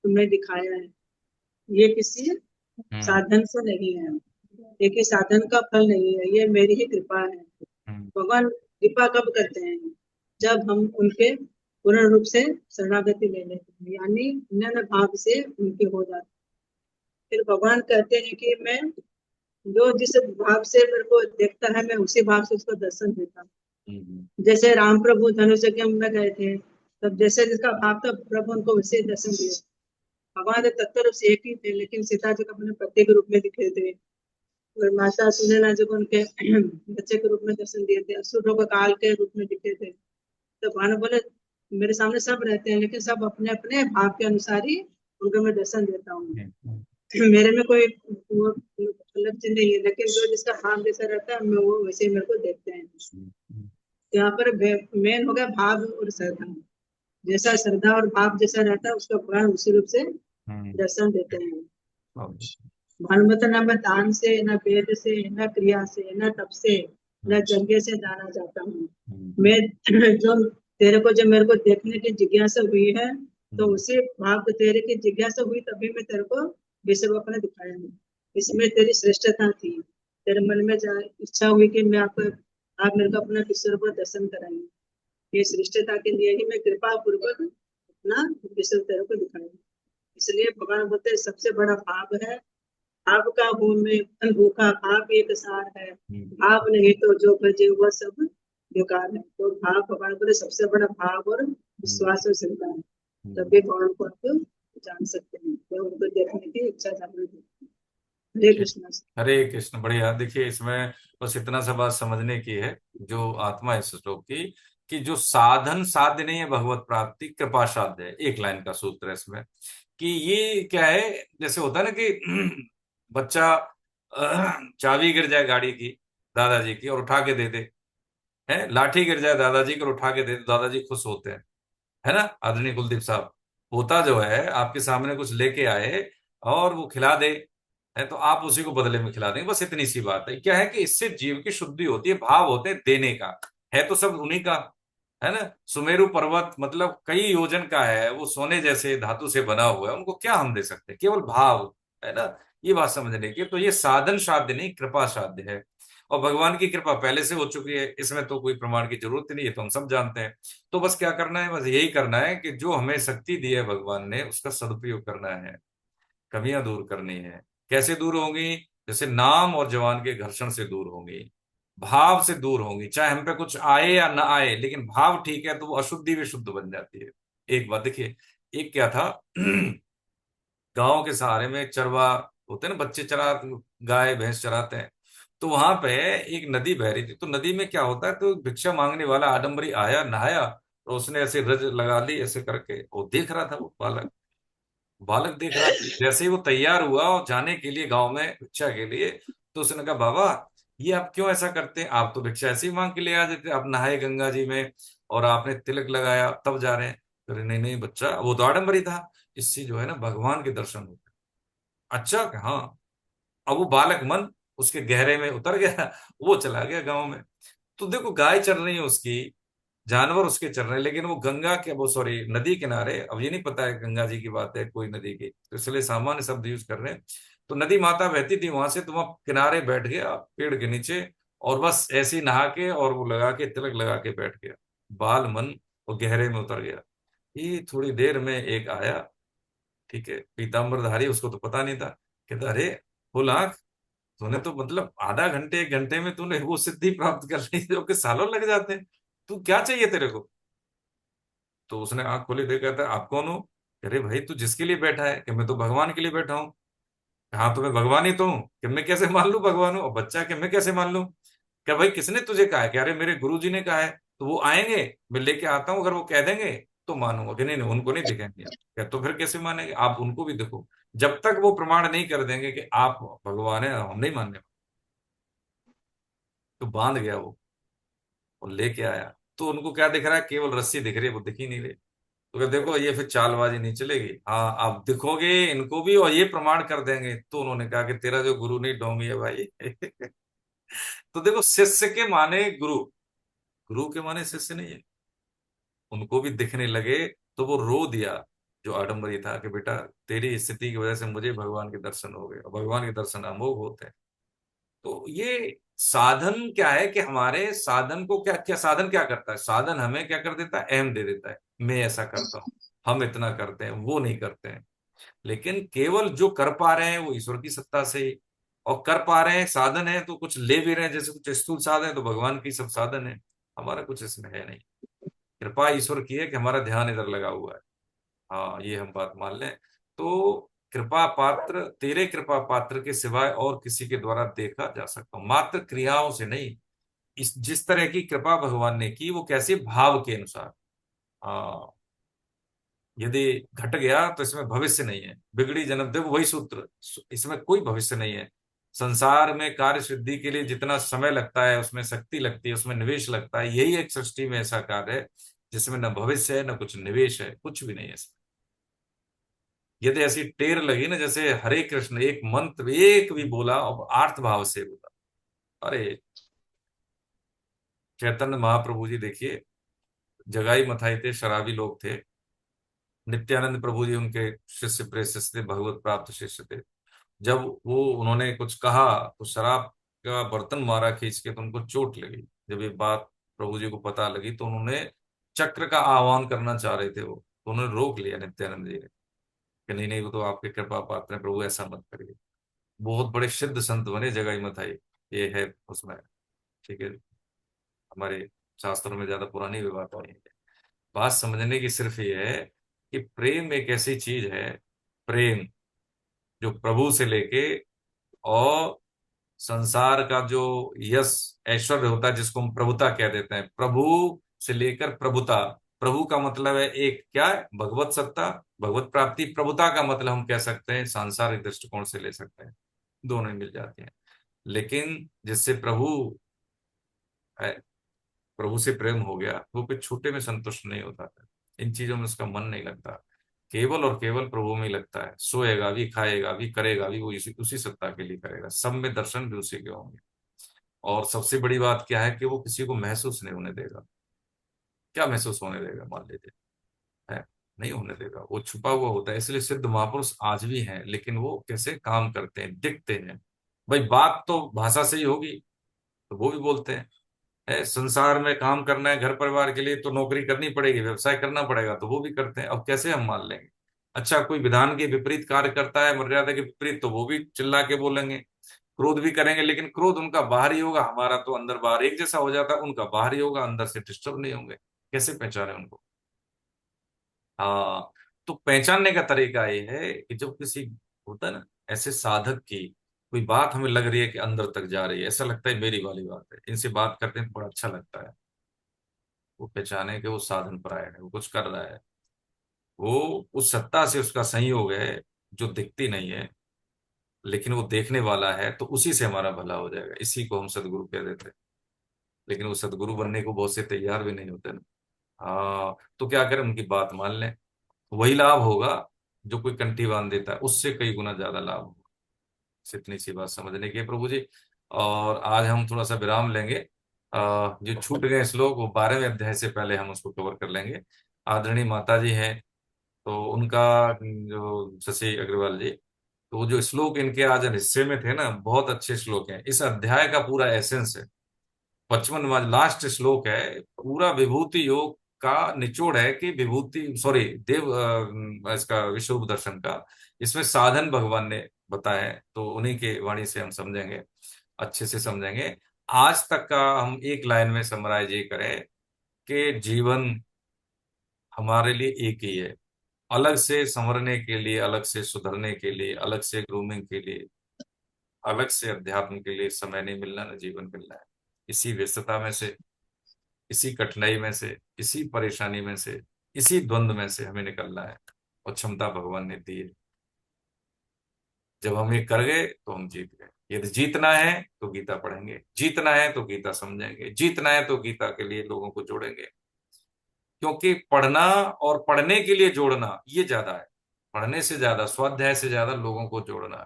तुम्हें दिखाया है। ये किसी साधन से नहीं है, ये किसी साधन का फल नहीं है, ये मेरी ही कृपा है। भगवान कृपा कब करते हैं? जब हम उनके पूर्ण रूप से शरणागति ले लेते हैं, यानी नैन भाव से उनके हो जाते हैं। फिर भगवान कहते हैं कि मैं जो जिस भाव से मेरे को देखता है, मैं उसी भाव से उसको दर्शन देता हूँ। जैसे राम प्रभु धनुष यज्ञ में गए थे, तब जैसे जिसका भाव था प्रभु उनको वैसे दर्शन दिए। भगवान तत्व रूप से एक ही थे, लेकिन सीता जी को अपने पति के रूप में दिखे थे, और माता सुनैना जी को उनके बच्चे के रूप में दर्शन दिए थे, असुरों को काल के रूप में दिखे थे। तो भगवान बोले मेरे सामने सब रहते हैं, लेकिन सब अपने अपने भाव के अनुसार ही उनको मैं दर्शन देता हूँ। मेरे में कोई वो अलग चीज नहीं है, लेकिन जो जिसका भाव जैसा रहता है, मैं वो वैसे ही मेरे को देखते हैं। यहाँ पर मेन हो गया भाव और श्रद्धा। जैसा श्रद्धा और भाव जैसा रहता है उसका भगवान उसी रूप से हम्म, दर्शन देते हैं। अब, भानुमत न मैं दान से, न वेद से, न क्रिया से, न तप से, न यज्ञ से जाना जाता हूँ। मैं जो तेरे को, जब मेरे को देखने की जिज्ञासा हुई है, तो उसी भाव को, तेरे की जिज्ञासा हुई तभी मैं तेरे को विश्व रूप में दिखाया हूँ। इसमें तेरी श्रेष्ठता थी। तेरे मन में इच्छा हुई कि मैं आप मेरे को अपना विश्व रूप दर्शन कराएंगे। ये श्रेष्ठता के लिए ही मैं कृपा पूर्वक अपना विश्व तेरे को दिखाया। इसलिए भगवान बोलते हैं सबसे बड़ा भाव है, भाव का हूँ मैं भूखा, भाव एक सार है, भाव नहीं तो जो भजे वह सब बेकार है। तो भाव भगवान बोले सबसे बड़ा भाव और विश्वास और श्रद्धा है, तभी भगवान को आप जान सकते हैं, तो उनको देखने की इच्छा जागृत होती है। हरे कृष्ण। हरे कृष्ण। बढ़िया। देखिए, इसमें बस इतना सा बात समझने की है, जो आत्मा है इस श्लोक की, कि जो साधन साध्य नहीं है भगवत प्राप्ति, कृपा साध्य है। एक लाइन का सूत्र है इसमें, कि ये क्या है, जैसे होता है ना कि बच्चा चाबी गिर जाए गाड़ी की, दादाजी की, और उठा के दे दे, है, लाठी गिर जाए दादाजी की और उठा के दे दे, दादाजी खुश होते हैं, है ना। आदरणीय कुलदीप साहब, पोता जो है आपके सामने कुछ लेके आए और वो खिला दे, है, तो आप उसी को बदले में खिला देंगे। बस इतनी सी बात है। क्या है कि इससे जीव की शुद्धि होती है, भाव होते हैं देने का, है तो सब उन्हीं का, है ना। सुमेरु पर्वत मतलब कई योजन का है, वो सोने जैसे धातु से बना हुआ है, उनको क्या हम दे सकते हैं, केवल भाव, है ना। ये बात समझने की। तो ये साधन साध्य नहीं, कृपा साध्य है। और भगवान की कृपा पहले से हो चुकी है, इसमें तो कोई प्रमाण की जरूरत ही नहीं है, तो हम सब जानते हैं। तो बस क्या करना है, बस यही करना है कि जो हमें शक्ति दी है भगवान ने, उसका सदुपयोग करना है, कमियां दूर करनी है। कैसे दूर होंगी? जैसे नाम और जवान के घर्षण से दूर होंगी, भाव से दूर होंगी। चाहे हम पे कुछ आए या ना आए, लेकिन भाव ठीक है तो वो अशुद्धि भी शुद्ध बन जाती है। एक बात देखिए, एक क्या था गांव के सहारे में एक चरवा होते हैं ना, बच्चे चरा, गाय भैंस चराते हैं। तो वहां पे एक नदी बह रही थी। तो नदी में क्या होता है, तो भिक्षा मांगने वाला आडम्बरी आया, नहाया, और उसने ऐसे रज लगा ली ऐसे करके। वो देख रहा था, वो बालक बालक देख रहा था। जैसे ही वो तैयार हुआ और जाने के लिए गांव में भिक्षा के लिए, तो उसने कहा, बाबा ये आप क्यों ऐसा करते हैं? आप तो भिक्षा ऐसे ही मांग के ले आ जाते, आप नहाए गंगा जी में और आपने तिलक लगाया तब जा रहे हैं। अरे नहीं नहीं बच्चा, वो तो आडम्बरी था, इससे जो है ना भगवान के दर्शन होते हैं। अच्छा कि हाँ। अब वो बालक मन उसके गहरे में उतर गया, वो चला गया गांव में। तो देखो, गाय चल रही है उसकी, जानवर उसके चल रहे हैं, लेकिन वो गंगा के, वो सॉरी नदी किनारे, अब ये नहीं पता है गंगा जी की बात है कोई नदी की, तो इसलिए सामान्य शब्द यूज कर रहे हैं। तो नदी माता बहती थी वहां से, तो वहां किनारे बैठ गया पेड़ के नीचे, और बस ऐसे ही नहा के और वो लगा के तिलक लगा के बैठ गया। बाल मन वो गहरे में उतर गया। ये थोड़ी देर में एक आया, ठीक है, पीताम्बरधारी, उसको तो पता नहीं था। कहता, अरे फुल आंख, तूने तो मतलब आधा घंटे एक घंटे में तूने वो सिद्धि प्राप्त कर ली जो कि सालों लग जाते हैं। तू क्या चाहिए तेरे को? तो उसने आंख खोली, देखा था, आप कौन हो? अरे भाई, तू जिसके लिए बैठा है? कि मैं तो भगवान के लिए बैठा हूँ। हाँ, तो मैं भगवान ही तो हूँ। कि मैं कैसे मान लूं भगवान हूँ? और बच्चा, कि मैं कैसे मान लूं? क्या भाई, किसने तुझे कहा है? कि अरे मेरे गुरु जी ने कहा है। तो वो आएंगे, मैं लेके आता हूँ, अगर वो कह देंगे तो मानूंगा। कि नहीं नहीं, उनको नहीं दिखेंगे आप। क्या, तो फिर कैसे मानेंगे? आप उनको भी देखो, जब तक वो प्रमाण नहीं कर देंगे कि आप भगवान है, हम नहीं मानने। तो बांध गया वो और लेके आया। तो उनको क्या दिख रहा है? केवल रस्सी दिख रही है, वो दिख ही नहीं रही। तो कहते, देखो ये फिर चालबाजी नहीं चलेगी। हाँ, आप दिखोगे इनको भी और ये प्रमाण कर देंगे। तो उन्होंने कहा कि तेरा जो गुरु नहीं ढोंगी है भाई। तो देखो, शिष्य के माने गुरु, गुरु के माने शिष्य नहीं है। उनको भी दिखने लगे, तो वो रो दिया जो आडम्बरी था, कि बेटा तेरी स्थिति की वजह से मुझे भगवान के दर्शन हो गए, और भगवान के दर्शन अमोघ होते हैं। तो ये साधन क्या है, कि हमारे साधन को क्या क्या, साधन क्या करता है? साधन हमें क्या कर देता है? अहम दे देता है। मैं ऐसा करता हूं, हम इतना करते हैं, वो नहीं करते हैं। लेकिन केवल जो कर पा रहे हैं वो ईश्वर की सत्ता से ही, और कर पा रहे हैं, साधन है तो कुछ ले भी रहे हैं, जैसे कुछ स्थूल साधन है तो भगवान की सब साधन है। हमारा कुछ इसमें है नहीं। कृपा ईश्वर की है कि हमारा ध्यान इधर लगा हुआ है। हाँ, ये हम बात मान लें। तो कृपा पात्र, तेरे कृपा पात्र के सिवाय और किसी के द्वारा देखा जा सकता हूं, मात्र क्रियाओं से नहीं। इस जिस तरह की कृपा भगवान ने की, वो कैसे? भाव के अनुसार। हाँ, यदि घट गया तो इसमें भविष्य नहीं है। बिगड़ी जन्म, देखो वही सूत्र, इसमें कोई भविष्य नहीं है। संसार में कार्य सिद्धि के लिए जितना समय लगता है, उसमें शक्ति लगती है, उसमें निवेश लगता है, यही एक सृष्टि में ऐसा कार्य है जिसमें न भविष्य है, न कुछ निवेश है, कुछ भी नहीं है इसमें। यदि ऐसी टेर लगी ना, जैसे हरे कृष्ण एक मंत्र एक भी बोला और आर्त भाव से बोला, अरे चैतन्य महाप्रभु जी देखिए, जगाई मथाई थे, शराबी लोग थे, नित्यानंद प्रभु जी उनके शिष्य प्रेष्य थे, भगवत प्राप्त शिष्य थे। जब वो उन्होंने कुछ कहा तो शराब का बर्तन मारा खींच के, तो उनको चोट लगी। जब ये बात प्रभु जी को पता लगी तो उन्होंने चक्र का आह्वान करना चाह रहे थे वो, तो उन्होंने रोक लिया नित्यानंद जी ने कि नहीं नहीं, वो तो आपके कृपा पात्र है प्रभु, ऐसा मत करिए। बहुत बड़े सिद्ध संत बने जगाई मथाई, ये है उसमें, ठीक है। हमारे शास्त्रों में ज्यादा पुरानी भी बात नहीं है। बात समझने की सिर्फ ये है कि प्रेम एक ऐसी चीज है, प्रेम जो प्रभु से लेके और संसार का जो यश ऐश्वर्य होता है, जिसको हम प्रभुता कह देते हैं, प्रभु से लेकर प्रभुता। प्रभु का मतलब है एक क्या है, भगवत सत्ता, भगवत प्राप्ति। प्रभुता का मतलब हम कह सकते हैं सांसारिक दृष्टिकोण से ले सकते हैं, दोनों ही मिल जाती हैं। लेकिन जिससे प्रभु से प्रेम हो गया, वो फिर छोटे में संतुष्ट नहीं होता है, इन चीजों में उसका मन नहीं लगता, केवल और केवल प्रभु में ही लगता है। सोएगा भी, खाएगा भी, करेगा भी, वो उसी सत्ता के लिए करेगा। सब में दर्शन भी उसी के होंगे। और सबसे बड़ी बात क्या है कि वो किसी को महसूस नहीं होने देगा। क्या महसूस होने देगा, मान लीजिए, है, नहीं होने देगा, वो छुपा हुआ होता है। इसलिए सिद्ध महापुरुष आज भी हैं, लेकिन वो कैसे काम करते हैं, दिखते हैं। भाई बात तो भाषा से ही होगी, तो वो भी बोलते हैं। संसार में काम करना है घर परिवार के लिए, तो नौकरी करनी पड़ेगी, व्यवसाय करना पड़ेगा, तो वो भी करते हैं। अब कैसे हम मान लेंगे? अच्छा, कोई विधान के विपरीत कार्य करता है, मर्यादा के विपरीत, तो वो भी चिल्ला के बोलेंगे, क्रोध भी करेंगे। लेकिन क्रोध उनका बाहरी होगा, हमारा तो अंदर बाहर एक जैसा हो जाता है। उनका बाहरी होगा, अंदर से डिस्टर्ब नहीं होंगे। कैसे पहचाने उनको? हाँ, तो पहचानने का तरीका ये है कि जब किसी, होता है ना, ऐसे साधक की कोई बात हमें लग रही है कि अंदर तक जा रही है, ऐसा लगता है मेरी वाली बात है, इनसे बात करते हैं बड़ा अच्छा लगता है, वो पहचाने कि वो साधन परायण है, वो कुछ कर रहा है, वो उस सत्ता से उसका संयोग है जो दिखती नहीं है, लेकिन वो देखने वाला है, तो उसी से हमारा भला हो जाएगा। इसी को हम सदगुरु कह देते हैं। लेकिन वो सदगुरु बनने को बहुत से तैयार भी नहीं होते ना। हाँ, तो क्या करें, उनकी बात मान लें, वही लाभ होगा जो कोई कंठी बांध देता है, उससे कई गुना ज्यादा लाभ होगा। बस इतनी सी बात समझने की है प्रभु जी। और आज हम थोड़ा सा विराम लेंगे। जो छूट गए श्लोक, वो 12वें अध्याय से पहले हम उसको कवर कर लेंगे। आदरणीय माता जी हैं, तो उनका, जो शशि अग्रवाल जी, तो वो जो श्लोक इनके आज हिस्से में थे ना, बहुत अच्छे श्लोक हैं। इस अध्याय का पूरा एसेंस है। 55वां लास्ट श्लोक है, पूरा विभूति योग का निचोड़ है कि विभूति, सॉरी, देव इसका विश्व रूप दर्शन का, इसमें साधन भगवान ने बताया है। तो उन्हीं के वाणी से हम समझेंगे, अच्छे से समझेंगे। आज तक का हम एक लाइन में समराइज ये करें कि जीवन हमारे लिए एक ही है। अलग से संवरने के लिए, अलग से सुधरने के लिए, अलग से ग्रूमिंग के लिए, अलग से अध्यात्म के लिए समय नहीं मिलना, ना जीवन मिलना है। इसी व्यस्तता में से, इसी कठिनाई में से, इसी परेशानी में से, इसी द्वंद्व में से हमें निकलना है। और क्षमता भगवान ने दी है। जब हम ये कर गए तो हम जीत गए। यदि जीतना है तो गीता पढ़ेंगे, जीतना है तो गीता समझेंगे, जीतना है तो गीता के लिए लोगों को जोड़ेंगे। क्योंकि पढ़ना और पढ़ने के लिए जोड़ना ये ज्यादा है, पढ़ने से ज्यादा, स्वाध्याय से ज्यादा लोगों को जोड़ना है।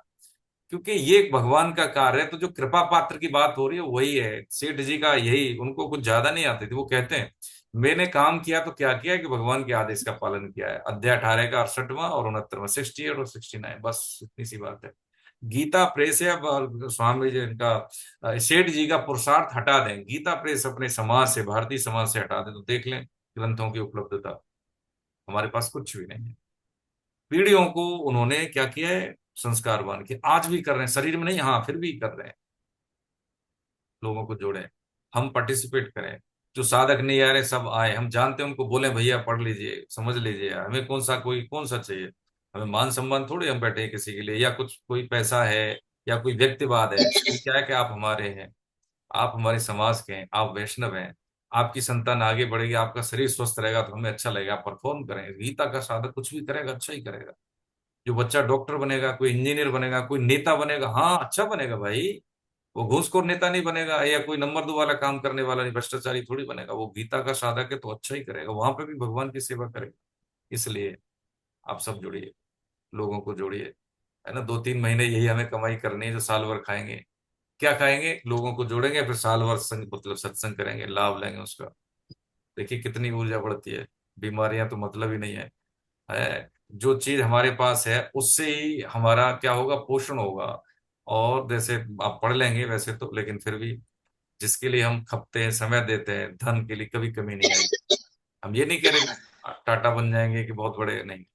क्योंकि ये एक भगवान का कार्य है। तो जो कृपा पात्र की बात हो रही है वही है। सेठ जी का यही, उनको कुछ ज्यादा नहीं आती थी। वो कहते हैं मैंने काम किया तो क्या किया कि भगवान के आदेश का पालन किया है। अध्याय 18 का 68वां और 69वां, 68 और 69, बस इतनी सी बात है। गीता प्रेस है। अब स्वामी जी इनका, सेठ जी का पुरुषार्थ हटा दें, गीता प्रेस अपने समाज से, भारतीय समाज से हटा दें, तो देख लें ग्रंथों की उपलब्धता। हमारे पास कुछ भी नहीं है। पीढ़ियों को उन्होंने क्या किया है, संस्कारवान किया। आज भी कर रहे हैं, शरीर में नहीं, हाँ, फिर भी कर रहे हैं। लोगों को जोड़े, हम पार्टिसिपेट करें। जो साधक नहीं आ रहे सब आए, हम जानते हैं उनको बोले भैया पढ़ लीजिए, समझ लीजिए। हमें कौन सा चाहिए, हमें मान सम्मान थोड़ी हम बैठे हैं किसी के लिए, या कुछ कोई पैसा है या कोई व्यक्तिवाद है। ये क्या है कि आप हमारे हैं, आप हमारे समाज के हैं, आप वैष्णव हैं। आपकी संतान आगे बढ़ेगी, आपका शरीर स्वस्थ रहेगा तो हमें अच्छा लगेगा, आप परफॉर्म करेंगे। गीता का साधक कुछ भी करेगा अच्छा ही करेगा। जो बच्चा डॉक्टर बनेगा, कोई इंजीनियर बनेगा, कोई नेता बनेगा, हाँ अच्छा बनेगा भाई, वो घूसखोर नेता नहीं बनेगा या कोई नंबर 2 वाला काम करने वाला नहीं, भ्रष्टाचारी थोड़ी बनेगा। वो गीता का साधक है तो अच्छा ही करेगा, वहां पे भी भगवान की सेवा करेगा। इसलिए आप सब जुड़िए, लोगों को जोड़िए, है ना। 2-3 महीने यही हमें कमाई करनी है, जो साल भर खाएंगे। क्या खाएंगे? लोगों को जोड़ेंगे, फिर साल भर संग मतलब सत्संग करेंगे, लाभ लेंगे उसका। देखिए कितनी ऊर्जा बढ़ती है। बीमारियां तो मतलब ही नहीं है। जो चीज हमारे पास है उससे ही हमारा क्या होगा, पोषण होगा। और जैसे आप पढ़ लेंगे वैसे तो, लेकिन फिर भी जिसके लिए हम खपते हैं, समय देते हैं, धन के लिए कभी कमी नहीं आएगी। हम ये नहीं कह रहे टाटा बन जाएंगे कि बहुत बड़े, नहीं।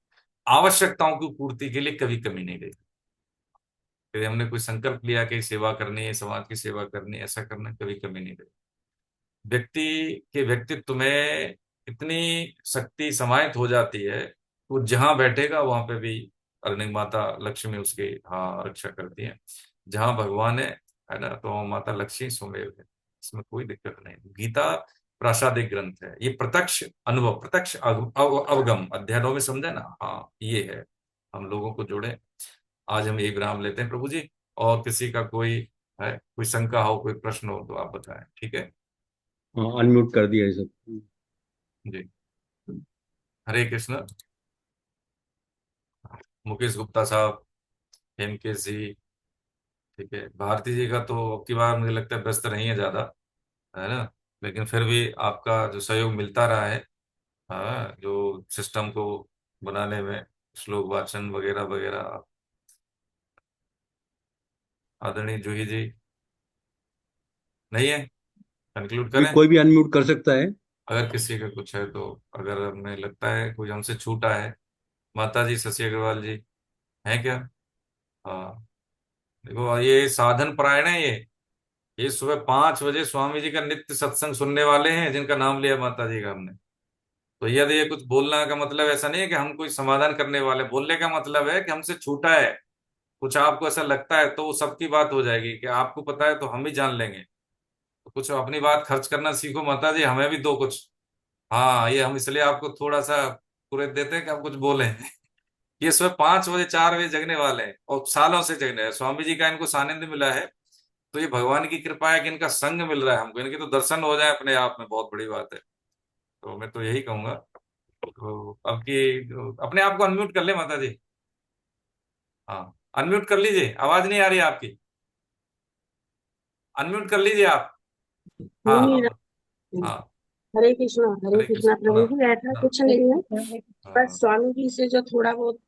आवश्यकताओं की पूर्ति के लिए कभी कमी नहीं रहेगी। फिर हमने कोई संकल्प लिया कि सेवा करनी है, समाज की सेवा करनी है, ऐसा करना, कभी कमी नहीं रहेगी। व्यक्ति के व्यक्तित्व में इतनी शक्ति समाहित हो जाती है, वो जहां बैठेगा वहां पे भी अग्नि माता लक्ष्मी उसकी हाँ रक्षा करती है। जहां भगवान है ना, तो माता लक्ष्मी सुमेव है। इसमें कोई दिक्कत नहीं। गीता प्रासादिक ग्रंथ है, ये प्रत्यक्ष अनुभव, प्रत्यक्ष अवगम। अध्यायों में समझे ना, हाँ ये है। हम लोगों को जोड़े। आज हम यही विराम लेते हैं प्रभु जी। और किसी का कोई है, कोई शंका हो, कोई प्रश्न हो तो आप बताएं, ठीक है। हाँ, अनम्यूट कर दिया है सब। जी, हरे कृष्ण। मुकेश गुप्ता साहब, हेमकेश जी, ठीक है। भारती जी का तो अब की बार मुझे लगता है व्यस्त नहीं है ज्यादा, है ना। लेकिन फिर भी आपका जो सहयोग मिलता रहा है, हाँ, जो सिस्टम को बनाने में, श्लोक वाचन वगैरह वगैरह। आदरणीय जूही जी नहीं है, कंक्लूड भी करें। कोई भी अनम्यूट कर सकता है। अगर किसी का कुछ है तो, अगर हमें लगता है कोई हमसे छूटा है। माता जी, शशि अग्रवाल जी हैं क्या? हाँ, देखो ये साधन परायण है ये सुबह 5 बजे स्वामी जी का नित्य सत्संग सुनने वाले हैं, जिनका नाम लिया माता जी का हमने। तो यदि ये कुछ बोलने का मतलब ऐसा नहीं है कि हम कोई समाधान करने वाले, बोलने का मतलब है कि हमसे छूटा है कुछ, आपको ऐसा लगता है तो वो सबकी बात हो जाएगी कि आपको पता है तो हम ही जान लेंगे। तो कुछ अपनी बात खर्च करना सीखो माता जी, हमें भी दो कुछ। हाँ, ये हम इसलिए आपको थोड़ा सा पूरे देते हैं कि आप कुछ बोले। ये सुबह 5 बजे 4 बजे जगने वाले हैं और सालों से जगने हैं। स्वामी जी का इनको सानिध्य मिला है, तो ये भगवान की कृपा है कि इनका संग मिल रहा है हमको। इनके तो दर्शन हो जाए अपने आप में बहुत बड़ी बात है। तो मैं तो यही कहूंगा। तो अब की अपने आप को अनम्यूट कर ले माता जी। हाँ, अनम्यूट कर लीजिए, आवाज नहीं आ रही है आपकी। अनम्यूट कर लीजिए आप। हाँ नहीं हाँ हाँ। हरे हरे कृष्णा कृष्ण, प्रभु जी, ऐसा हाँ कुछ नहीं है। बस हाँ। स्वामी जी से जो थोड़ा बहुत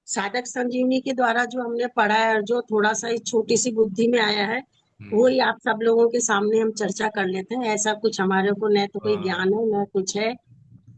साधक संजीवनी के द्वारा जो हमने पढ़ा है और जो थोड़ा सा इस छोटी सी बुद्धि में आया है, वो ही आप सब लोगों के सामने हम चर्चा कर लेते हैं। ऐसा कुछ हमारे को न तो कोई हाँ, ज्ञान है न कुछ है,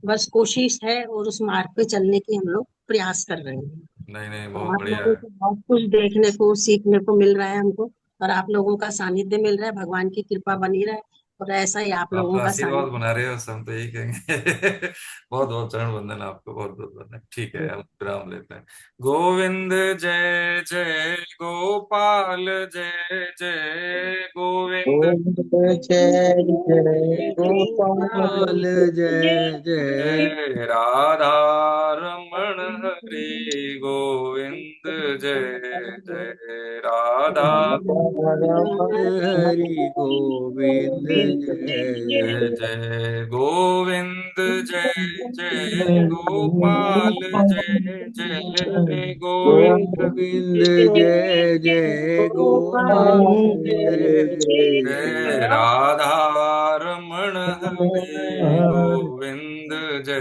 बस कोशिश है और उस मार्ग पे चलने की हम लोग प्रयास कर रहे हैं। नहीं नहीं, और बहुत आप बढ़िया लोगों है। से बहुत कुछ देखने को सीखने को मिल रहा है हमको, और आप लोगों का सानिध्य मिल रहा है। भगवान की कृपा बनी रहे और ऐसा ही आप आप तो लोगों का आशीर्वाद सानिध्य। बना रहे हो, हम तो यही कहेंगे। बहुत बहुत चरण वंदन आपको, बहुत बहुत वंदन। ठीक है, हम विराम लेते हैं। गोविंद जय जय गोपाल, जय जय गोविंद। गोविंद जय जय गोपाल, गोपाल जय जय जय राधा रमण हरि गोविंद, जय जय राधा। हरि गोविंद जय जय जय गोविंद, जय जय गोपाल, जय जय गोविंद। गोविंद जय जय गोपाल जय जय राधा रमण हरि गोविंद, जय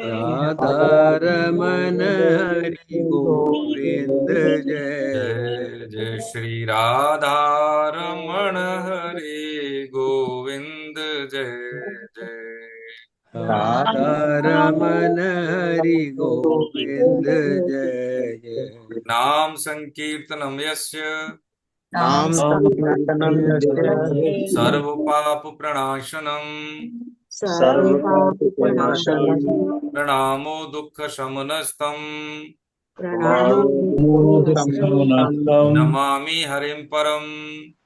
राधा रमन हरि गोविंद जय जय जय श्री राधा रमण हरि गोविंद, जय जय। राधा रमन हरि गोविंद जय जय नाम संकीर्तनम यस्य नाम संकीर्तनम यस्य सर्व पाप प्रणाशनम, सर्व पाप प्रणाशनम, प्रणामो दुःख शमनस्तम, प्रणामो समस्तम, नमामि हरिं परम।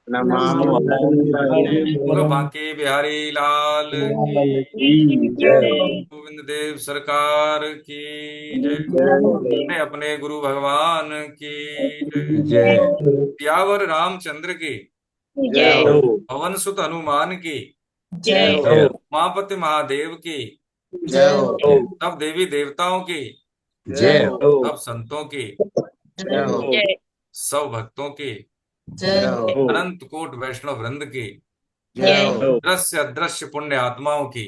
नमामि हरिं परम। बोलो बांके बिहारी लाल की जय। गोविंद देव सरकार की जय। अपने अपने गुरु भगवान की जय। जय सियावर रामचंद्र की, जय हो। पवन सुत हनुमान की, जय हो। उमापति महादेव की, जय हो। सब देवी देवताओं की, जय हो। सब संतों की, जय हो। सब भक्तों की, जय हो। अनंत कोट वैष्णव वृंद की, जय हो। दृश्य अदृश्य पुण्य आत्माओं की,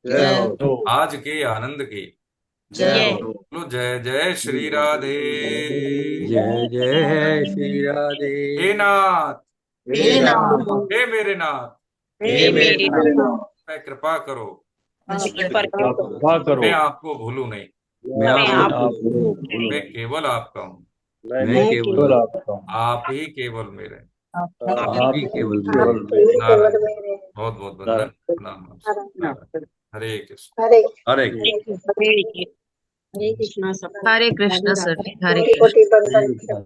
जय हो। आज के आनंद की। जय हो। बोलो जय जय श्री राधे। जय जय श्री राधे। हे नाथ, हे नाथ, हे मेरे नाथ, हे मेरे नाथ, मैं कृपा करो, कृपा करो। मैं आपको भूलूं नहीं, मैं आपको भूलूं नहीं। मैं केवल आपका हूँ, मैं केवल आप ही केवल मेरे। आप ही केवल मेरे। नारायण, बहुत बहुत वंदन, प्रणाम आप सबको। नारायण। हरे कृष्ण। हरे हरे कृष्णा सब। हरे कृष्ण सर, हरे कोटि कृष्ण। बंदन।